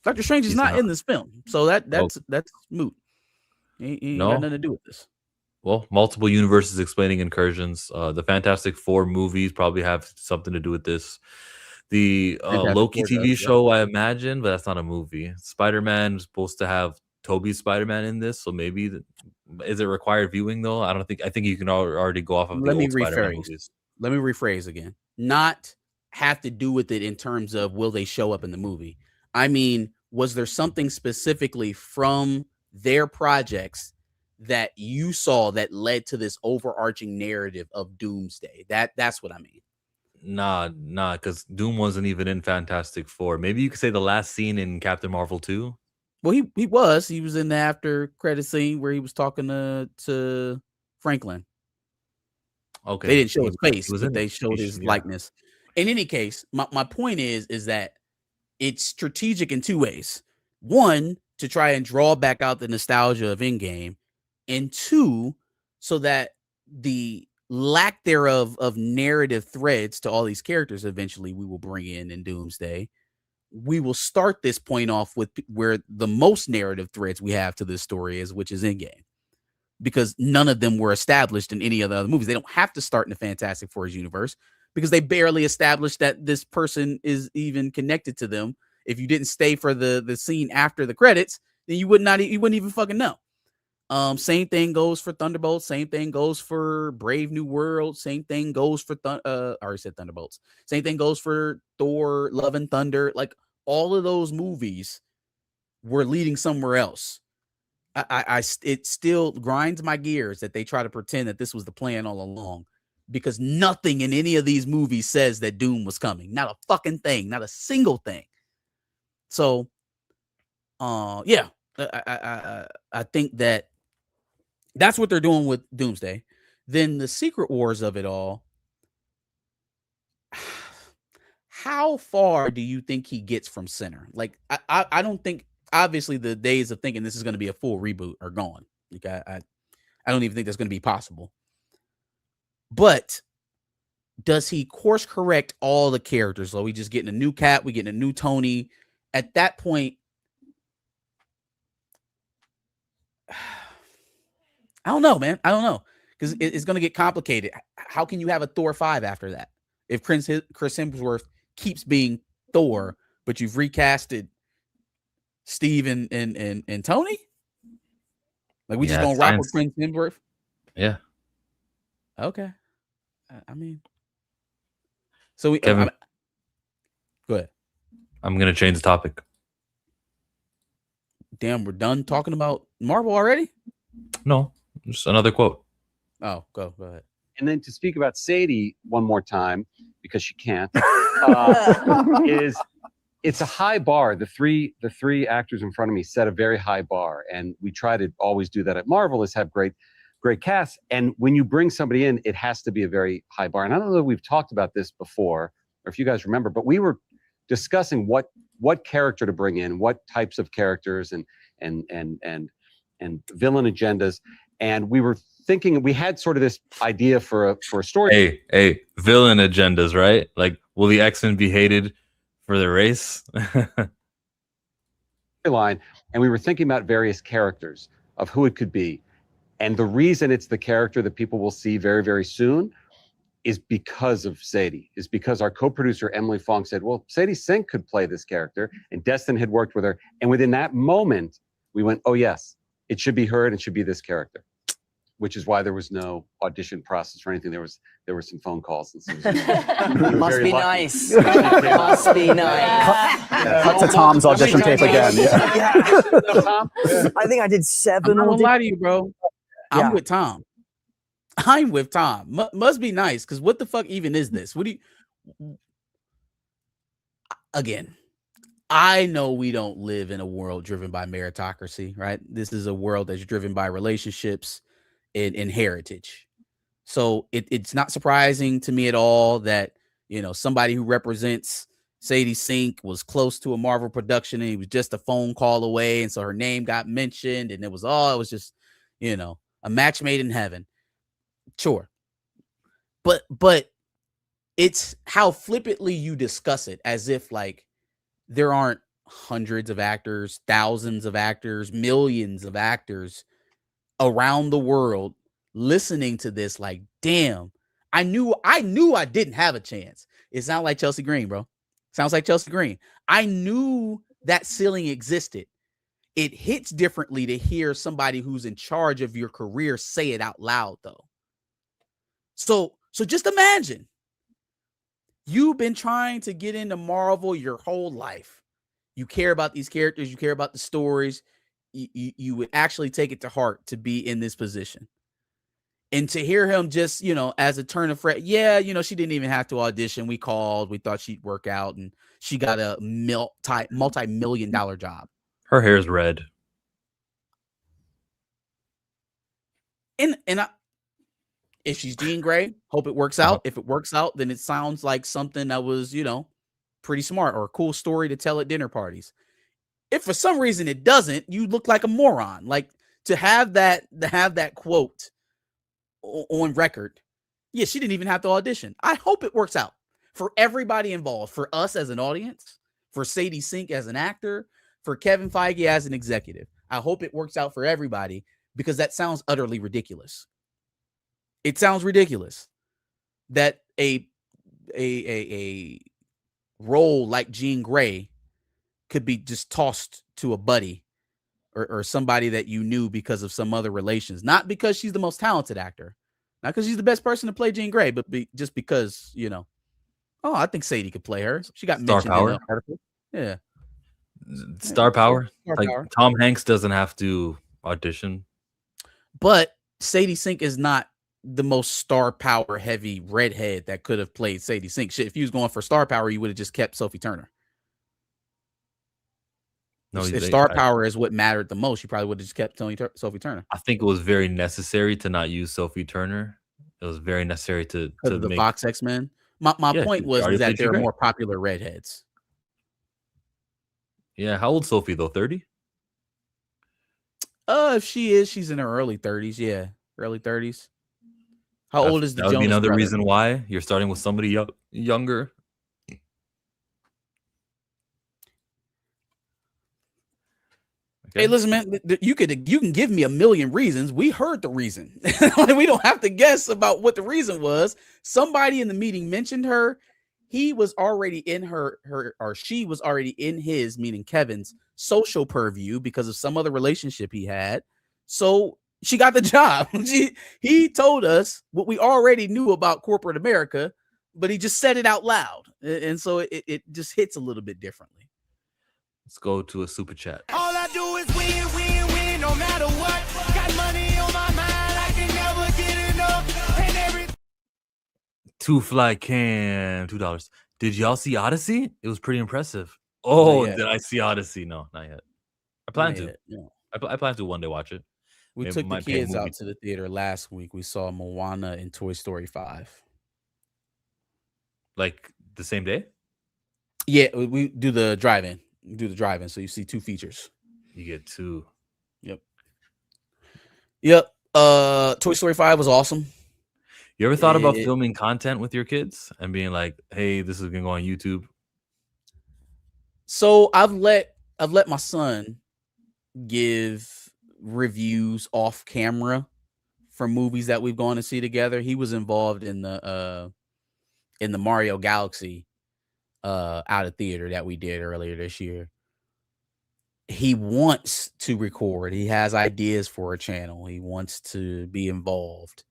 Doctor Strange is not in this film. So that's moot. He ain't got nothing to do with this.
Well, multiple universes explaining incursions. The Fantastic Four movies probably have something to do with this. The Loki TV show, I imagine, but that's not a movie. Spider-Man is supposed to have Tobey's Spider-Man in this, so maybe is it required viewing though? I think you can already go off of the old Spider-Man movies.
Let me rephrase again. Not have to do with it in terms of will they show up in the movie. I mean, was there something specifically from their projects that you saw that led to this overarching narrative of Doomsday? That's what I mean.
Nah, because Doom wasn't even in Fantastic Four. Maybe you could say the last scene in Captain Marvel 2.
Well, he was in the after credit scene where he was talking to Franklin.
Okay,
they didn't show his face, but they showed his likeness. In any case, my point is that it's strategic in two ways. One, to try and draw back out the nostalgia of Endgame, and two, so that the lack thereof of narrative threads to all these characters eventually we will bring in Doomsday. We will start this point off with where the most narrative threads we have to this story is, which is Endgame, because none of them were established in any of the other movies. They don't have to start in the Fantastic Four universe because they barely established that this person is even connected to them. If you didn't stay for the scene after the credits, then you wouldn't even fucking know. Same thing goes for Thunderbolts. Same thing goes for Brave New World. Same thing goes for I already said Thunderbolts. Same thing goes for Thor: Love and Thunder. Like, all of those movies were leading somewhere else. It still grinds my gears that they try to pretend that this was the plan all along, because nothing in any of these movies says that Doom was coming. Not a fucking thing. Not a single thing. So, yeah, I think that's what they're doing with Doomsday. Then the Secret Wars of it all. How far do you think he gets from center? Like, I don't think, obviously the days of thinking this is going to be a full reboot are gone. Like, I don't even think that's going to be possible. But does he course correct all the characters? So we just getting a new Cap, we getting a new Tony. At that point, I don't know, man. I don't know, because it's going to get complicated. How can you have a Thor 5 after that if Chris Hemsworth keeps being Thor, but you've recasted Steve and Tony? Like, we just gonna rock with Chris Hemsworth?
Yeah.
Okay. I mean, so we.
Kevin,
go ahead.
I'm gonna change the topic.
Damn, we're done talking about Marvel already?
No, just another quote.
Oh, go ahead.
And then to speak about Sadie one more time, because she can't, is it's a high bar. The three actors in front of me set a very high bar, and we try to always do that at Marvel, is have great casts. And when you bring somebody in, it has to be a very high bar. And I don't know if we've talked about this before, or if you guys remember, but we were discussing what character to bring in, what types of characters and villain agendas, and we were thinking, we had sort of this idea for a story.
Hey, villain agendas, right? Like, will the X-Men be hated for their race?
Line, and we were thinking about various characters of who it could be, and the reason it's the character that people will see very, very soon is because of Sadie, is because our co-producer Emily Fong said, well, Sadie Sink could play this character, and Destin had worked with her, and within that moment we went, oh yes, it should be her and it should be this character, which is why there was no audition process or anything. There were some phone calls and some.
Must be nice. Must be nice.
Cut to Tom's audition tape again. Yeah.
I think I did 7.
I'm gonna lie to you, bro.
Yeah.
I'm with Tom. Must be nice, because what the fuck even is this? What do you? Again, I know we don't live in a world driven by meritocracy, right? This is a world that's driven by relationships and heritage. So it's not surprising to me at all that, you know, somebody who represents Sadie Sink was close to a Marvel production and he was just a phone call away, and so her name got mentioned, and it was just, you know, a match made in heaven. Sure. But it's how flippantly you discuss it, as if like there aren't hundreds of actors, thousands of actors, millions of actors around the world listening to this. Like, damn, I knew I didn't have a chance. It sounds like Chelsea Green, bro. Sounds like Chelsea Green. I knew that ceiling existed. It hits differently to hear somebody who's in charge of your career say it out loud, though. So just imagine you've been trying to get into Marvel your whole life. You care about these characters. You care about the stories. You would actually take it to heart to be in this position. And to hear him just, you know, as a turn of phrase, yeah, you know, she didn't even have to audition. We called. We thought she'd work out, and she got a multi-million-dollar job.
Her hair's red.
And if she's Jean Grey, hope it works out. If it works out, then it sounds like something that was, you know, pretty smart or a cool story to tell at dinner parties. If for some reason it doesn't, you look like a moron. Like, to have that quote on record. Yeah, she didn't even have to audition. I hope it works out for everybody involved, for us as an audience, for Sadie Sink as an actor, for Kevin Feige as an executive. I hope it works out for everybody, because that sounds utterly ridiculous. It sounds ridiculous that a role like Jean Grey could be just tossed to a buddy or somebody that you knew because of some other relations, not because she's the most talented actor, not because she's the best person to play Jean Grey, but just because, you know, oh, I think Sadie could play her. She got mentioned in the article. Yeah.
Star power.
Star
Like
power.
Tom Hanks doesn't have to audition.
But Sadie Sink is not the most star power heavy redhead that could have played Sadie Sink. Shit, if you was going for star power, you would have just kept Sophie Turner.
No,
if star power is what mattered the most, you probably would have just kept Sophie Turner.
I think it was very necessary to not use Sophie Turner. It was very necessary to
the
make
Fox X-Men. My point was that there are more popular redheads.
Yeah, how old Sophie though? 30?
If she's in her early 30s. Yeah, early 30s. How old is the Jonas
That would be another
brother?
reason why you're starting with somebody younger. Okay.
Hey, listen, man, you can give me a million reasons. We heard the reason. We don't have to guess about what the reason was. Somebody in the meeting mentioned her. He was already in she was already in his, meaning Kevin's, social purview because of some other relationship he had. So she got the job. He told us what we already knew about corporate America, but he just said it out loud. And so it just hits a little bit differently.
Let's go to a super chat.
All I do is win, no matter what. Got money on my mind, I can never get enough. And every
Two fly cam, $2. Did y'all see Odyssey? It was pretty impressive. Oh,
yet.
did I see Odyssey? No, not yet. I plan
Not
to.
yet, no.
I plan to one day watch it.
We
Maybe
took the
might pay a
kids
movie.
out to the theater last week. We saw Moana and Toy Story 5.
Like the same day?
Yeah, we do the drive-in. We do the drive-in, so you see 2 features.
You get 2.
Yep. Toy Story 5 was awesome.
You ever thought about
It-
filming content with your kids and being like, "Hey, this is gonna go on YouTube"?
So I've let my son give reviews off camera for movies that we've gone to see together. He was involved in the Mario Galaxy out of theater that we did earlier this year. He wants to record. He has ideas for a channel. He wants to be involved.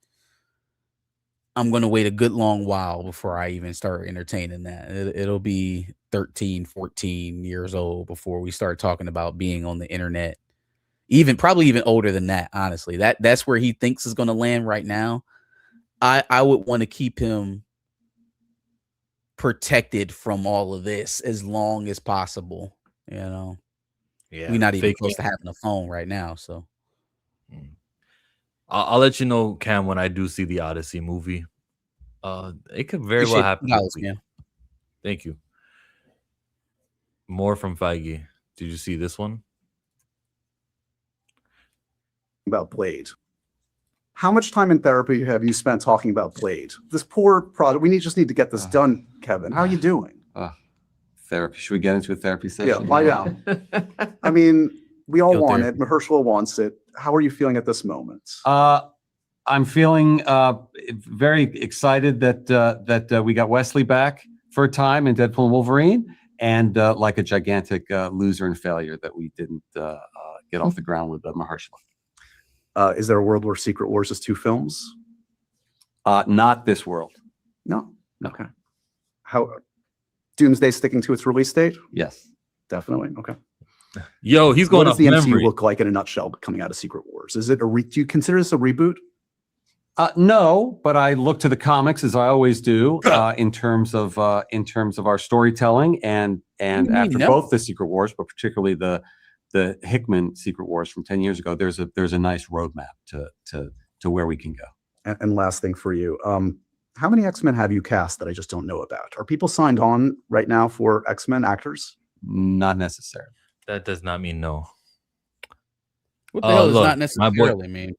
I'm going to wait a good long while before I even start entertaining that. It'll be 13, 14 years old before we start talking about being on the internet. Probably even older than that, honestly. That's where he thinks is going to land right now. I would want to keep him protected from all of this as long as possible, you know.
Yeah,
We're not even
fake
close to having a phone right now, so
I'll let you know, Cam, when I do see the Odyssey movie. It could very well
appreciate
happen.
the
this
dollars,
week.
man.
Thank you. More from Feige. Did you see this one?
About Blade. How much time in therapy have you spent talking about Blade? This poor product. We just need to get this done, Kevin. How are you doing?
Therapy. Should we get into a therapy session?
Yeah, lie down. I mean, we all
Guilt
want
there.
it. Mahershala wants it. How are you feeling at this moment?
I'm feeling very excited that we got Wesley back for a time in Deadpool and Wolverine, and like a gigantic loser and failure that we didn't get off the ground with Mahershala.
Is there a world where Secret Wars is 2 films?
Not this world.
No.
No.
Okay. How Doomsday sticking to its release date?
Yes.
Definitely. Okay.
Yo, he's going
What
off
does the
memory.
MCU look like in a nutshell coming out of Secret Wars? Is it do you consider this a reboot?
No, but I look to the comics as I always do in terms of our storytelling and after both the Secret Wars, but particularly the Hickman Secret Wars from 10 years ago, there's a nice roadmap to where we can go.
And last thing for you, how many X-Men have you cast that I just don't know about? Are people signed on right now for X-Men actors?
Not necessarily.
That does not mean no.
What the hell does
look,
not
my boy-
necessarily mean?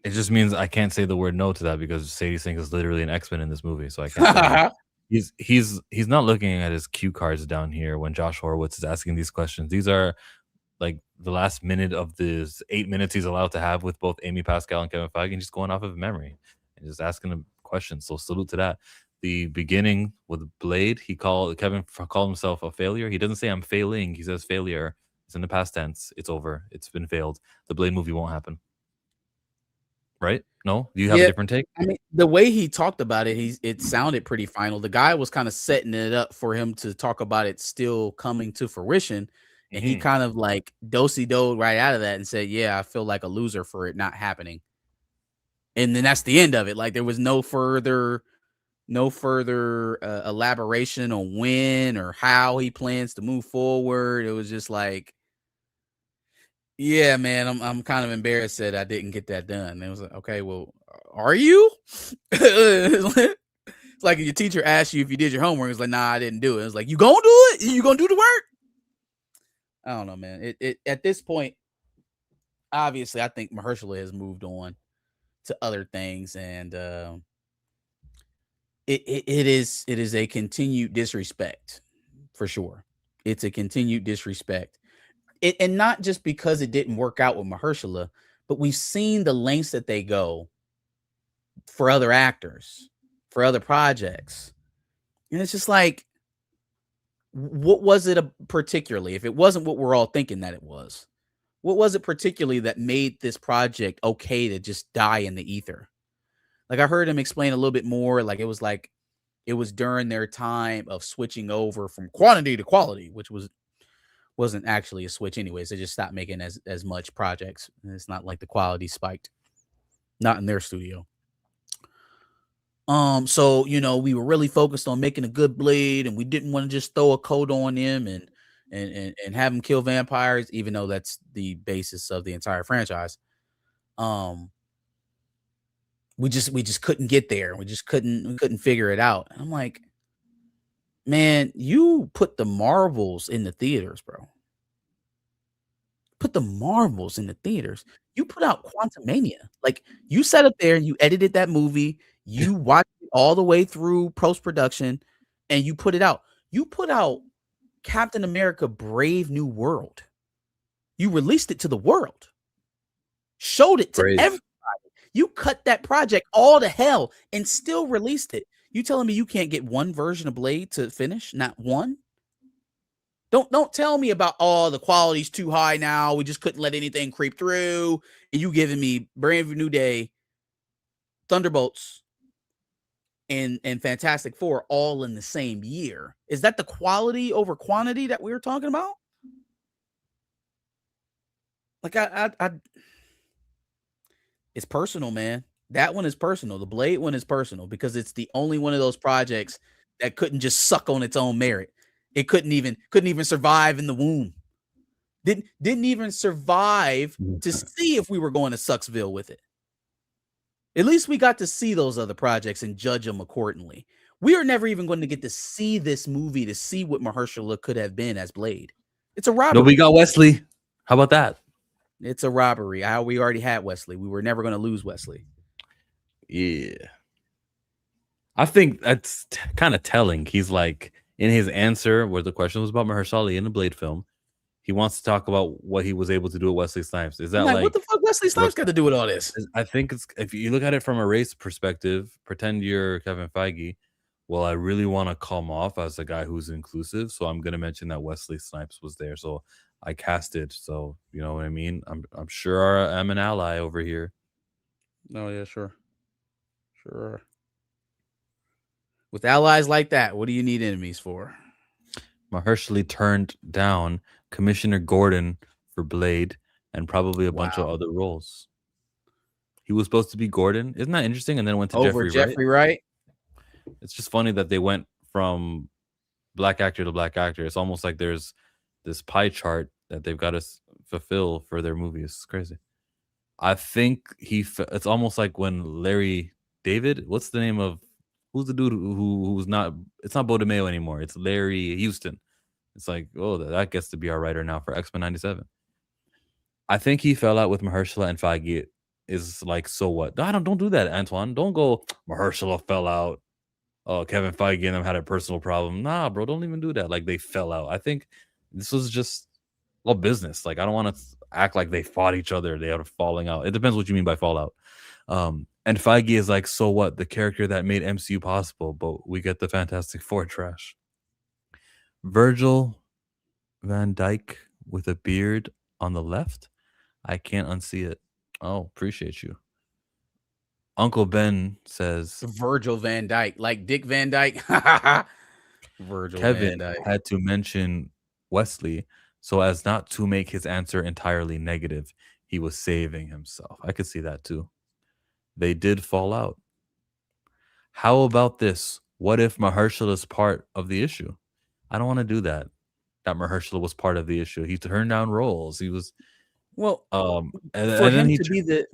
It just means I can't say the word no to that because Sadie Sink is literally an X-Men in this movie, so I can't. Say no. He's not looking at his cue cards down here when Josh Horowitz is asking these questions. These are like the last minute of this 8 minutes he's allowed to have with both Amy Pascal and Kevin Feige, and just going off of memory and just asking him questions. So salute to that. The beginning with Blade, Kevin called himself a failure. He doesn't say I'm failing. He says failure. It's in the past tense. It's over. It's been failed. The Blade movie won't happen. Right? No? Do you have a different take?
I mean, the way he talked about it, it sounded pretty final. The guy was kind of setting it up for him to talk about it still coming to fruition. And he kind of like do-si-doed right out of that and said, yeah, I feel like a loser for it not happening. And then that's the end of it. Like there was no further elaboration on when or how he plans to move forward. It was just like, yeah, man, I'm kind of embarrassed that I didn't get that done. And it was like, okay, well, are you? It's like your teacher asked you if you did your homework. It's like, nah, I didn't do it. It's like, you gonna do it? You gonna do the work? I don't know, man. It at this point, obviously, I think Mahershala has moved on to other things, and it is a continued disrespect for sure. It's a continued disrespect. And not just because it didn't work out with Mahershala, but we've seen the lengths that they go for other actors, for other projects. And it's just like, what was it particularly? If it wasn't what we're all thinking that it was, what was it particularly that made this project okay to just die in the ether? Like I heard him explain a little bit more. Like it was during their time of switching over from quantity to quality, which wasn't actually a switch anyways. They just stopped making as much projects. And it's not like the quality spiked. Not in their studio. So we were really focused on making a good Blade, and we didn't want to just throw a coat on him and have him kill vampires, even though that's the basis of the entire franchise. We just couldn't get there. We couldn't figure it out. And I'm like, man, you put the Marvels in the theaters, bro. Put the Marvels in the theaters. You put out Quantumania. Like, you sat up there and you edited that movie. You watched it all the way through post-production and you put it out. You put out Captain America Brave New World. You released it to the world. Showed it to everybody. You cut that project all to hell and still released it. You telling me you can't get one version of Blade to finish? Not one? Don't tell me about the quality's too high now. We just couldn't let anything creep through. And you giving me Brave New Day, Thunderbolts, and Fantastic Four all in the same year. Is that the quality over quantity that we were talking about? Like it's personal, man. That one is personal. The Blade one is personal because it's the only one of those projects that couldn't just suck on its own merit. It couldn't even survive in the womb. Didn't even survive to see if we were going to Sucksville with it. At least we got to see those other projects and judge them accordingly. We are never even going to get to see this movie to see what Mahershala could have been as Blade. It's a robbery.
No, we got Wesley. How about that?
It's a robbery. We already had Wesley. We were never going to lose Wesley.
Yeah. I think that's kind of telling. He's like, in his answer, where the question was about Mahershala in the Blade film, he wants to talk about what he was able to do with Wesley Snipes. Is that like
what the fuck Wesley Snipes got to do with all this?
I think it's, if you look at it from a race perspective, pretend you're Kevin Feige. Well, I really want to come off as a guy who's inclusive, so I'm gonna mention that Wesley Snipes was there. So I casted. So you know what I mean. I'm sure I'm an ally over here.
Oh yeah, sure. With allies like that, what do you need enemies for?
Mahershala turned down Commissioner Gordon for Blade and probably a bunch of other roles. He was supposed to be Gordon. Isn't that interesting? And then went to
Jeffrey Wright.
It's just funny that they went from black actor to black actor. It's almost like there's this pie chart that they've got to fulfill for their movies. It's crazy. I think it's almost like when Larry David, what's the name of, who's the dude who's not, it's not Bo DeMeo anymore. It's Larry Houston. It's like, oh, that gets to be our writer now for X-Men 97. I think he fell out with Mahershala, and Feige is like, so what? No, don't do that, Antoine. Don't go, Mahershala fell out. Oh, Kevin Feige and them had a personal problem. Nah, bro, don't even do that. Like, they fell out. I think this was just all business. Like, I don't want to act like they fought each other. They are falling out. It depends what you mean by fallout. And Feige is like, so what? The character that made MCU possible, but we get the Fantastic Four trash. Virgil Van Dyke with a beard on the left. I can't unsee it. Oh, appreciate you. Uncle Ben says
Virgil Van Dyke, like Dick Van Dyke. Virgil
Kevin
Van Dyke
had to mention Wesley so as not to make his answer entirely negative. He was saving himself. I could see that too. They did fall out. How about this? What if Mahershala is part of the issue? I don't want to do that. That Mahershala was part of the issue. He turned down roles. He was and then he
be the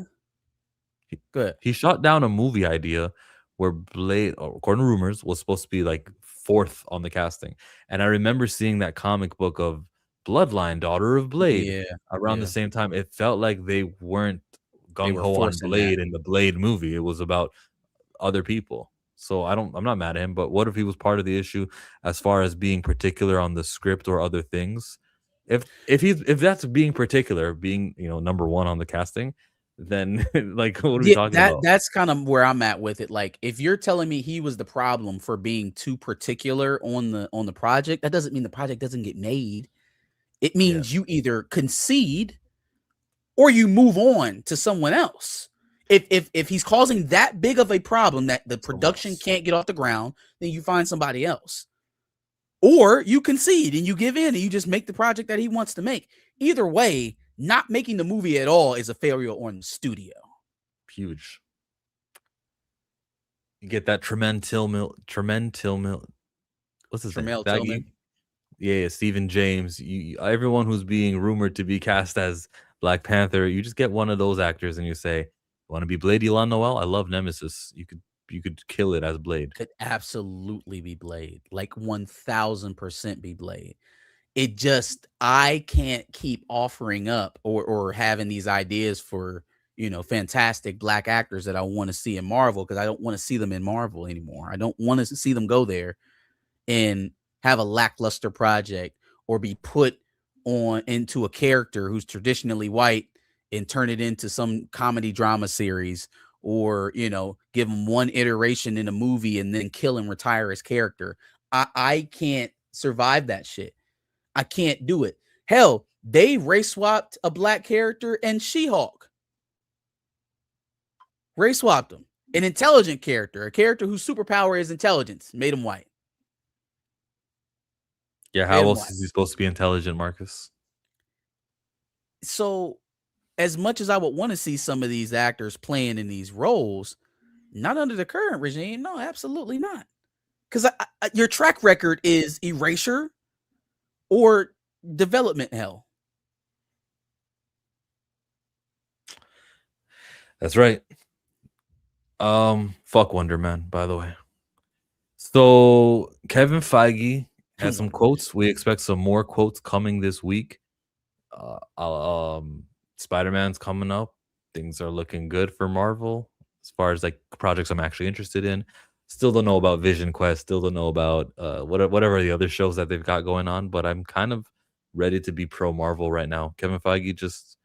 good.
He shot down a movie idea where Blade, according to rumors, was supposed to be like fourth on the casting. And I remember seeing that comic book of Bloodline, Daughter of Blade, around the same time. It felt like they weren't gung-ho on Blade in the Blade movie. It was about other people. So I'm not mad at him, but what if he was part of the issue as far as being particular on the script or other things? If that's being particular, being number one on the casting, then like what are we talking about?
That's kind of where I'm at with it. Like, if you're telling me he was the problem for being too particular on the project, that doesn't mean the project doesn't get made. It means you either concede or you move on to someone else. If he's causing that big of a problem that the production can't get off the ground, then you find somebody else. Or you concede and you give in and you just make the project that he wants to make. Either way, not making the movie at all is a failure on the studio.
Huge. You get that Tremaine Tillman. What's his name?
Tremel
Feige?
Tillman.
Yeah, Stephen James. Everyone who's being rumored to be cast as Black Panther, you just get one of those actors and you say, "Want to be Blade Elon Noel? I love Nemesis. You could kill it as Blade."
Could absolutely be Blade, like 1000% be Blade. It just, I can't keep offering up or having these ideas for, fantastic black actors that I want to see in Marvel, because I don't want to see them in Marvel anymore. I don't want to see them go there and have a lackluster project or be put on into a character who's traditionally white and turn it into some comedy drama series, or give him one iteration in a movie and then kill and retire his character. I can't survive that shit. I can't do it. Hell, they race swapped a black character and She-Hulk. Race swapped him. An intelligent character, a character whose superpower is intelligence, made him white.
Yeah, how else is he supposed to be intelligent, Marcus?
So, as much as I would want to see some of these actors playing in these roles, not under the current regime. No, absolutely not. Because your track record is erasure or development hell.
That's right. Fuck Wonder Man, by the way. So Kevin Feige has some quotes. We expect some more quotes coming this week. Spider-Man's coming up. Things are looking good for Marvel as far as like projects I'm actually interested in. Still don't know about Vision Quest. Still don't know about whatever the other shows that they've got going on. But I'm kind of ready to be pro Marvel right now. Kevin Feige, just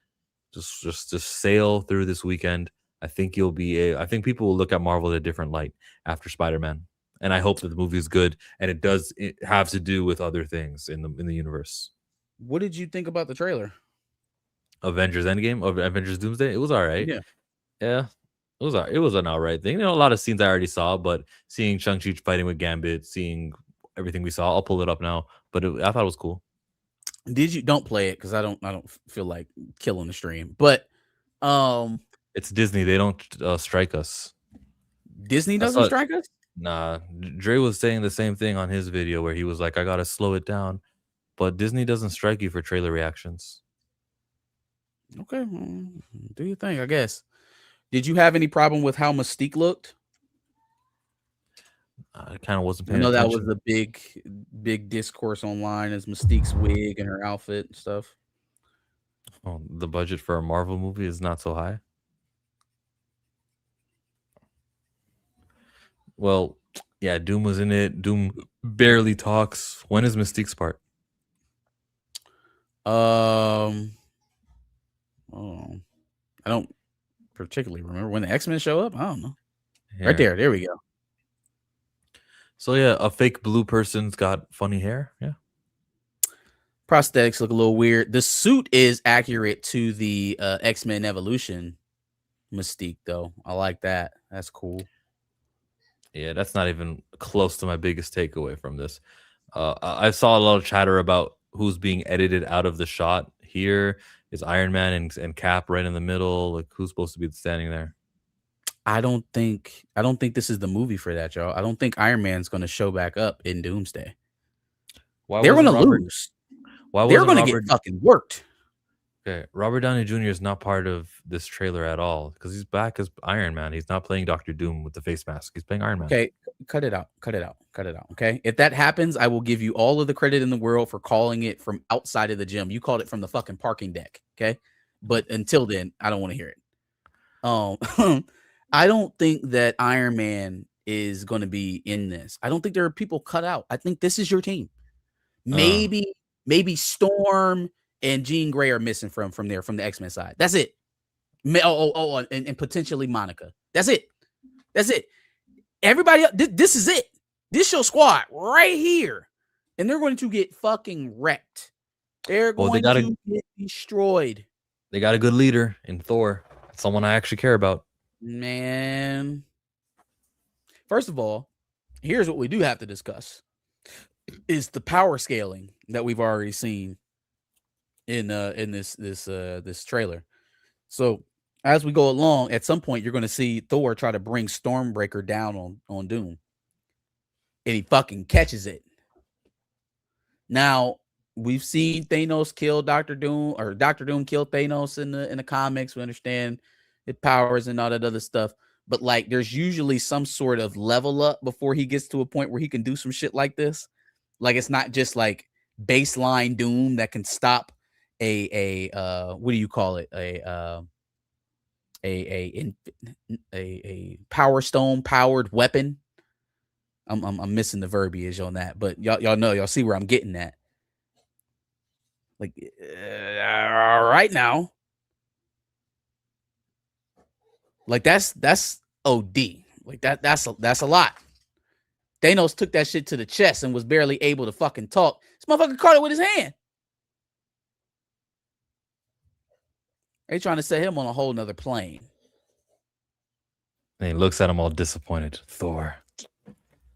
sail through this weekend. I think I think people will look at Marvel in a different light after Spider-Man, and I hope that the movie is good. And it have to do with other things in the universe.
What did you think about the trailer?
Avengers Endgame, or Avengers Doomsday? It was all right. Yeah. It was an all right thing. A lot of scenes I already saw, but seeing Shang-Chi fighting with Gambit, seeing everything we saw, I'll pull it up now. But I thought it was cool.
Don't play it because I don't feel like killing the stream. But
it's Disney. They don't strike us.
Disney doesn't strike us?
Nah. Dre was saying the same thing on his video where he was like, I gotta slow it down. But Disney doesn't strike you for trailer reactions.
Okay. Do you think? I guess. Did you have any problem with how Mystique looked?
I kind of wasn't paying
attention.
That
was the big discourse online, as Mystique's wig and her outfit and stuff.
Oh, the budget for a Marvel movie is not so high. Well, yeah, Doom was in it. Doom barely talks. When is Mystique's part?
I don't particularly remember when the X-Men show up. I don't know. Yeah. Right there we go.
So yeah, a fake blue person's got funny hair. Yeah.
Prosthetics look a little weird. The suit is accurate to the X-Men Evolution Mystique, though. I like that. That's cool.
Yeah, that's not even close to my biggest takeaway from this. I saw a lot of chatter about who's being edited out of the shot. Here is Iron Man and Cap right in the middle. Like, who's supposed to be standing there?
I don't think this is the movie for that, y'all. I don't think Iron Man's going to show back up in Doomsday. They're going to lose. They're going to get fucking worked.
Okay, Robert Downey Jr. is not part of this trailer at all because he's back as Iron Man. He's not playing Dr. Doom with the face mask. He's playing Iron Man.
Okay, cut it out. Okay, if that happens, I will give you all of the credit in the world for calling it from outside of the gym. You called it from the fucking parking deck. Okay, but until then, I don't want to hear it. I don't think that Iron Man is going to be in this. I don't think there are people cut out. I think this is your team. Maybe Storm and Jean Grey are missing from the X-Men side. That's it. And potentially Monica. That's it. Everybody else, this is it. This your squad right here. And they're going to get fucking wrecked. They're going to get destroyed.
They got a good leader in Thor. Someone I actually care about.
Man. First of all, here's what we do have to discuss. Is the power scaling that we've already seen in this trailer. So as we go along, at some point you're going to see Thor try to bring Stormbreaker down on Doom, and he fucking catches it. Now we've seen Thanos kill Dr. Doom, or Dr. Doom kill Thanos in the comics. We understand his powers and all that other stuff, but like there's usually some sort of level up before he gets to a point where he can do some shit like this. Like it's not just like baseline Doom that can stop a what do you call it, a Power Stone powered weapon. I'm missing the verbiage on that, but y'all know, y'all see where I'm getting at. Like right now, like that's OD. Like that's a lot. Thanos took that shit to the chest and was barely able to fucking talk. This motherfucker caught it with his hand. They trying to set him on a whole nother plane.
And he looks at him all disappointed. Thor.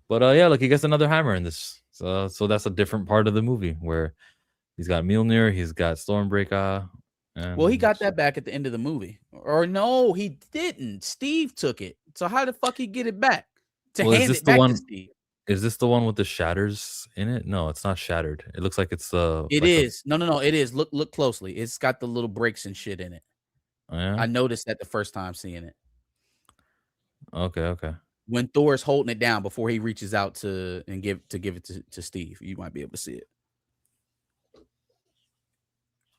But yeah, look, he gets another hammer in this. So that's a different part of the movie where he's got Mjolnir, he's got Stormbreaker.
Well, he got that back at the end of the movie. Or no, he didn't. Steve took it. So how the fuck he get it back? Hand it back to Steve.
Is this the one with the shatters in it? No, it's not shattered. It looks like it's
It is. No, it is. Look closely. It's got the little breaks and shit in it.
Yeah?
I noticed that the first time seeing it.
Okay.
When Thor's holding it down before he reaches out to give it to Steve, you might be able to see it.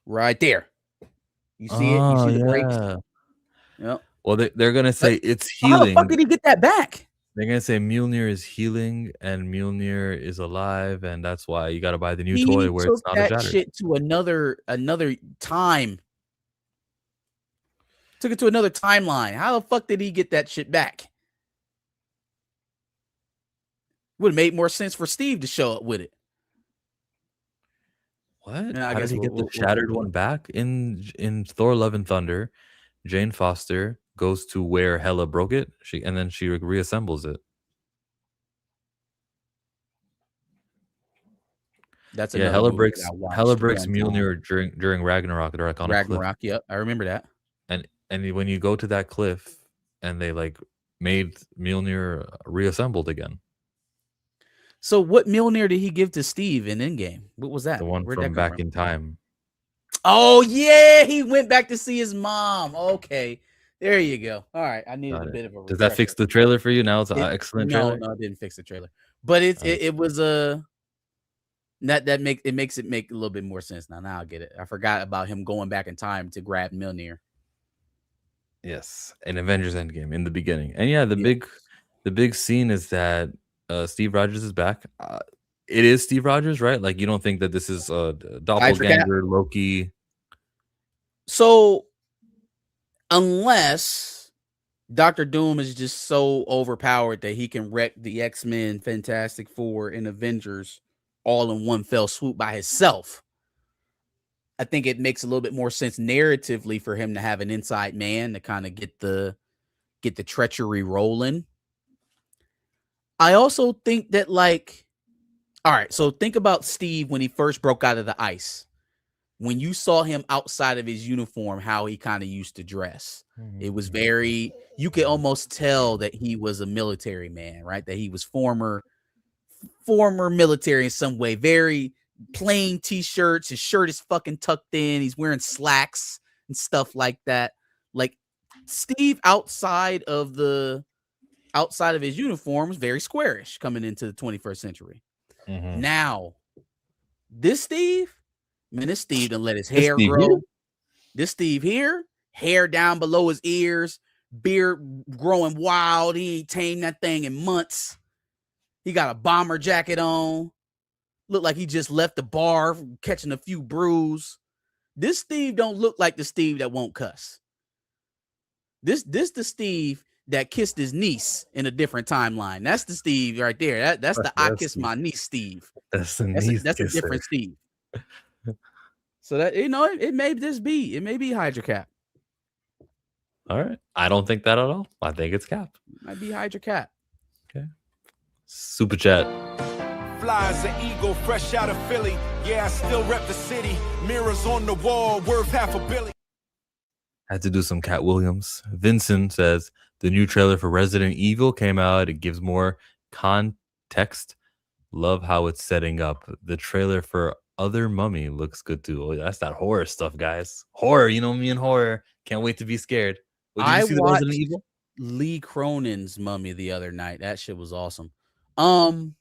Right there. You see it? You see the breaks? Yep.
Well, they're gonna say it's healing.
How the fuck did he get that back?
They're gonna say Mjolnir is healing and Mjolnir is alive, and that's why you got to buy the new toy where it's not a shatter.
Shit to another time. Took it to another timeline. How the fuck did he get that shit back? Would have made more sense for Steve to show up with it.
What? How did he get the shattered one back? In Thor: Love and Thunder, Jane Foster goes to where Hela broke it, and then she reassembles it.
That's
Hela breaks Mjolnir during Ragnarok. They're like on
Ragnarok.
a cliff.
Yep, I remember that.
And when you go to that cliff, and they like made Mjolnir reassembled again.
So what Mjolnir did he give to Steve in Endgame? What was that?
The one from Back in Time.
Oh yeah, he went back to see his mom. Okay, there you go. All right, I needed a bit of a.
Does that fix the trailer for you? Now it's an excellent trailer.
No, it didn't fix the trailer, but it was a. That makes it make a little bit more sense now. Now I get it. I forgot about him going back in time to grab Mjolnir.
Yes, in Avengers Endgame in the beginning, and yeah, the big scene is that Steve Rogers is back. It is Steve Rogers, right? Like you don't think that this is a doppelganger Loki?
So, unless Dr. Doom is just so overpowered that he can wreck the X-Men, Fantastic Four, and Avengers all in one fell swoop by himself, I think it makes a little bit more sense narratively for him to have an inside man to kind of get the treachery rolling. I also think that, like, all right, so think about Steve when he first broke out of the ice. When you saw him outside of his uniform, how he kind of used to dress. It was very, you could almost tell that he was a military man, right? That he was former military in some way. Very plain t-shirts. His shirt is fucking tucked in. He's wearing slacks and stuff like that. Like Steve outside of his uniform is very squarish coming into the 21st century. Now, this Steve done let his hair grow. This Steve here, hair down below his ears, beard growing wild. He ain't tamed that thing in months. He got a bomber jacket on. Look like he just left the bar catching a few brews. This Steve don't look like the Steve that won't cuss. This the Steve that kissed his niece in a different timeline. That's the Steve right there. That's the I kissed my niece Steve.
That's a
different Steve. So that, you know, it may be Hydra Cap.
All right. I don't think that at all. I think it's Cap.
Might be Hydra Cap.
Okay. Super chat.
Fly as an eagle, fresh out of Philly. Yeah, I still rep the city. Mirrors on the wall, worth $500 million.
Had to do some Cat Williams. Vincent says the new trailer for Resident Evil came out. It gives more context. Love how it's setting up. The trailer for Other Mummy looks good too. Oh, that's that horror stuff, guys. Horror, you know me and horror. Can't wait to be scared. Wait, did you see the Resident Evil?
Lee Cronin's Mummy the other night. That shit was awesome. No,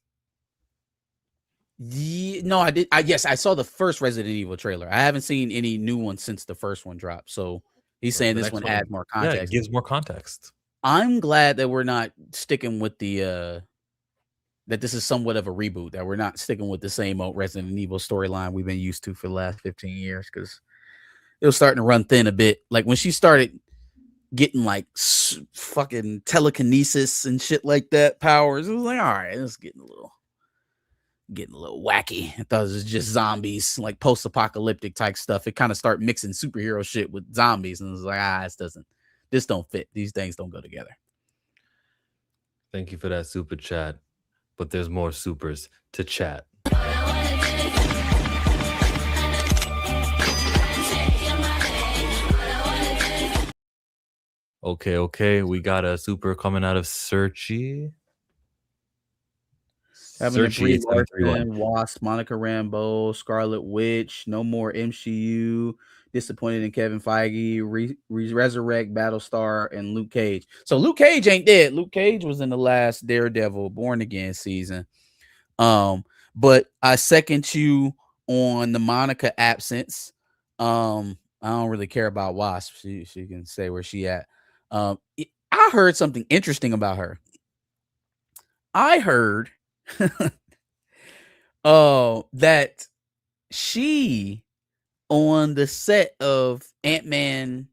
I did. Yes, I saw the first Resident Evil trailer. I haven't seen any new ones since the first one dropped. So he's saying this one adds more context.
Yeah, it gives more context.
I'm glad that we're not sticking with the that this is somewhat of a reboot, that we're not sticking with the same old Resident Evil storyline we've been used to for the last 15 years, because it was starting to run thin a bit. Like when she started getting like fucking telekinesis and shit like that powers, it was like, all right, it's getting a little wacky. I thought it was just zombies, like post-apocalyptic type stuff. It kind of started mixing superhero shit with zombies, and it was like, this don't fit. These things don't go together.
Thank you for that super chat. But there's more supers to chat. Okay. We got a super coming out of Searchy.
Having a Brie Larson, Wasp, Monica Rambeau, Scarlet Witch, no more MCU, disappointed in Kevin Feige, resurrect Battlestar, and Luke Cage. So Luke Cage ain't dead. Luke Cage was in the last Daredevil Born Again season. But I second you on the Monica absence. I don't really care about Wasp. She can stay where she at. I heard something interesting about her. I heard that she on the set of Ant-Man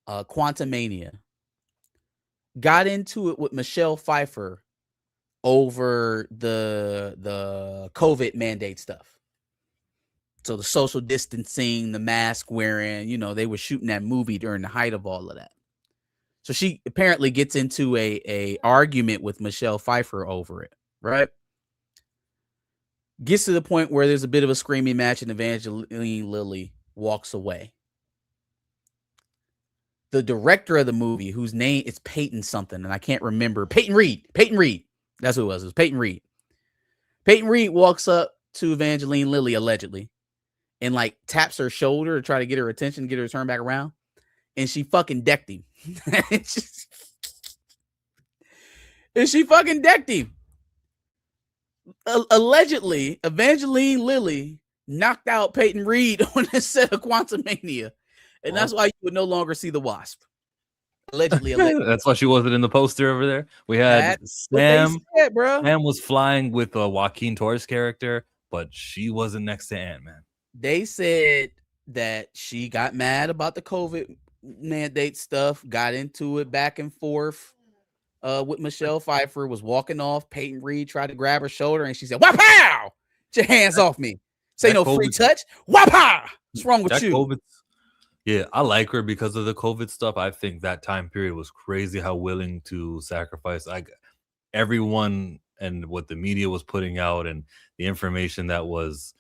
Quantumania got into it with Michelle Pfeiffer over the COVID mandate stuff. So the social distancing, the mask wearing, they were shooting that movie during the height of all of that. So she apparently gets into a argument with Michelle Pfeiffer over it, right? Gets to the point where there's a bit of a screaming match and Evangeline Lilly walks away. The director of the movie, whose name is Peyton something, and I can't remember. Peyton Reed. That's who it was. It was Peyton Reed. Peyton Reed walks up to Evangeline Lilly, allegedly, and like taps her shoulder to try to get her attention, get her to turn back around. And she fucking decked him. And she fucking decked him. Allegedly, Evangeline Lilly knocked out Peyton Reed on the set of Quantumania. And that's why you would no longer see the Wasp. Allegedly.
That's why she wasn't in the poster over there. We had Sam. Sam was flying with a Joaquin Torres character, but she wasn't next to Ant-Man.
They said that she got mad about the COVID mandate stuff, got into it back and forth with Michelle Pfeiffer, was walking off. Peyton Reed tried to grab her shoulder, and she said, "Wapow! Get your hands off me. Say no free touch. Wapow! What's wrong with you?"
Yeah, I like her because of the COVID stuff. I think that time period was crazy how willing to sacrifice everyone and what the media was putting out and the information that was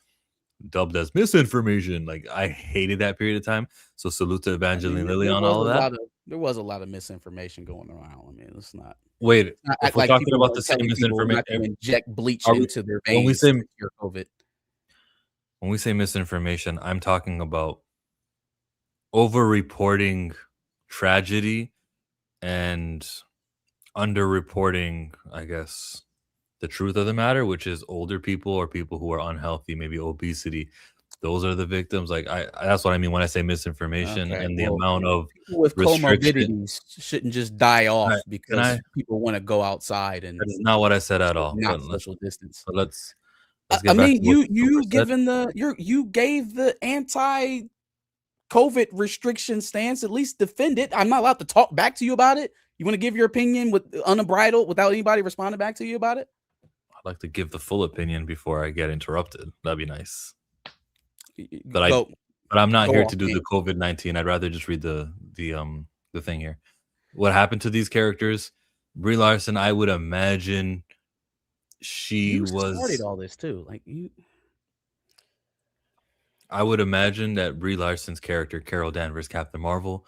dubbed as misinformation. Like, I hated that period of time. So salute to Evangeline Lilly on all of that.
There was a lot of misinformation going around. I mean, it's not.
Wait,
it's not
if we're talking about the same misinformation,
inject bleach into their veins.
When we say misinformation, I'm talking about over-reporting tragedy and under-reporting, I guess, the truth of the matter, which is older people or people who are unhealthy, maybe obesity. Those are the victims. Like, that's what I mean when I say misinformation. And the amount of
with comorbidities shouldn't just die off because people want to go outside. And
that is not what I said at all.
Not social distance.
But let's
I mean, you gave the anti-COVID restriction stance, at least defend it. I'm not allowed to talk back to you about it. You want to give your opinion with unbridled without anybody responding back to you about it?
I'd like to give the full opinion before I get interrupted. That'd be nice. But I'm not here to do the COVID-19. I'd rather just read the thing here. What happened to these characters? Brie Larson, I would imagine she
started all this too.
I would imagine that Brie Larson's character, Carol Danvers, Captain Marvel,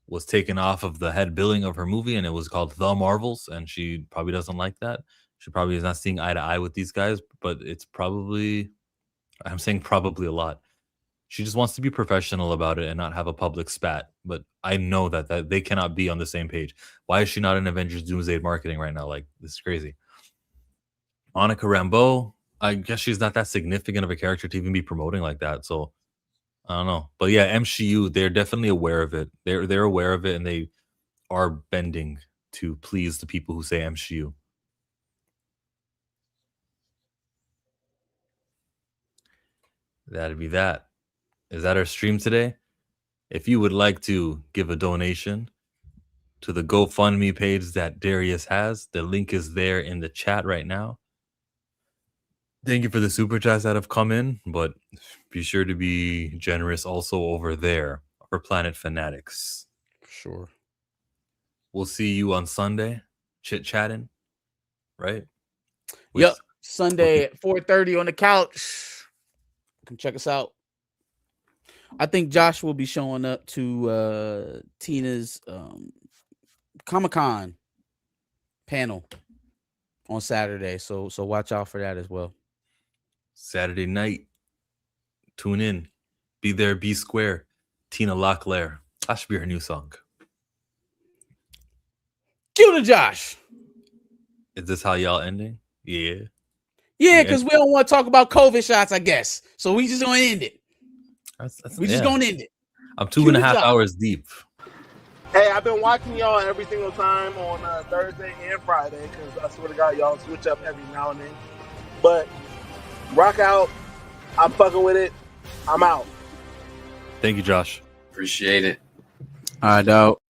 was taken off of the head billing of her movie, and it was called The Marvels, and she probably doesn't like that. She probably is not seeing eye to eye with these guys, but it's probably, I'm saying probably a lot. She just wants to be professional about it and not have a public spat. But I know that they cannot be on the same page. Why is she not in Avengers Doomsday marketing right now? Like, this is crazy. Monica Rambeau, I guess she's not that significant of a character to even be promoting like that. So I don't know. But yeah, MCU, they're definitely aware of it. They're aware of it, and they are bending to please the people who say MCU. That'd be that. Is that our stream today? If you would like to give a donation to the GoFundMe page that Darius has, the link is there in the chat right now. Thank you for the super chats that have come in, but be sure to be generous also over there for Planet Fanatics.
Sure.
We'll see you on Sunday, chit-chatting, right?
Yep. Sunday at 4:30 on the couch. Come check us out. I think Josh will be showing up to Tina's Comic-Con panel on Saturday. So watch out for that as well.
Saturday night. Tune in. Be there, be square. Tina Locklear. That should be her new song.
Cue to Josh.
Is this how y'all ending? Yeah.
Yeah, because we don't want to talk about COVID shots, I guess. So we just gonna end it. We just gonna end it.
I'm 2.5 hours deep.
Hey, I've been watching y'all every single time on Thursday and Friday because I swear to God, y'all switch up every now and then. But rock out. I'm fucking with it. I'm out.
Thank you, Josh.
Appreciate it.
All right, dog.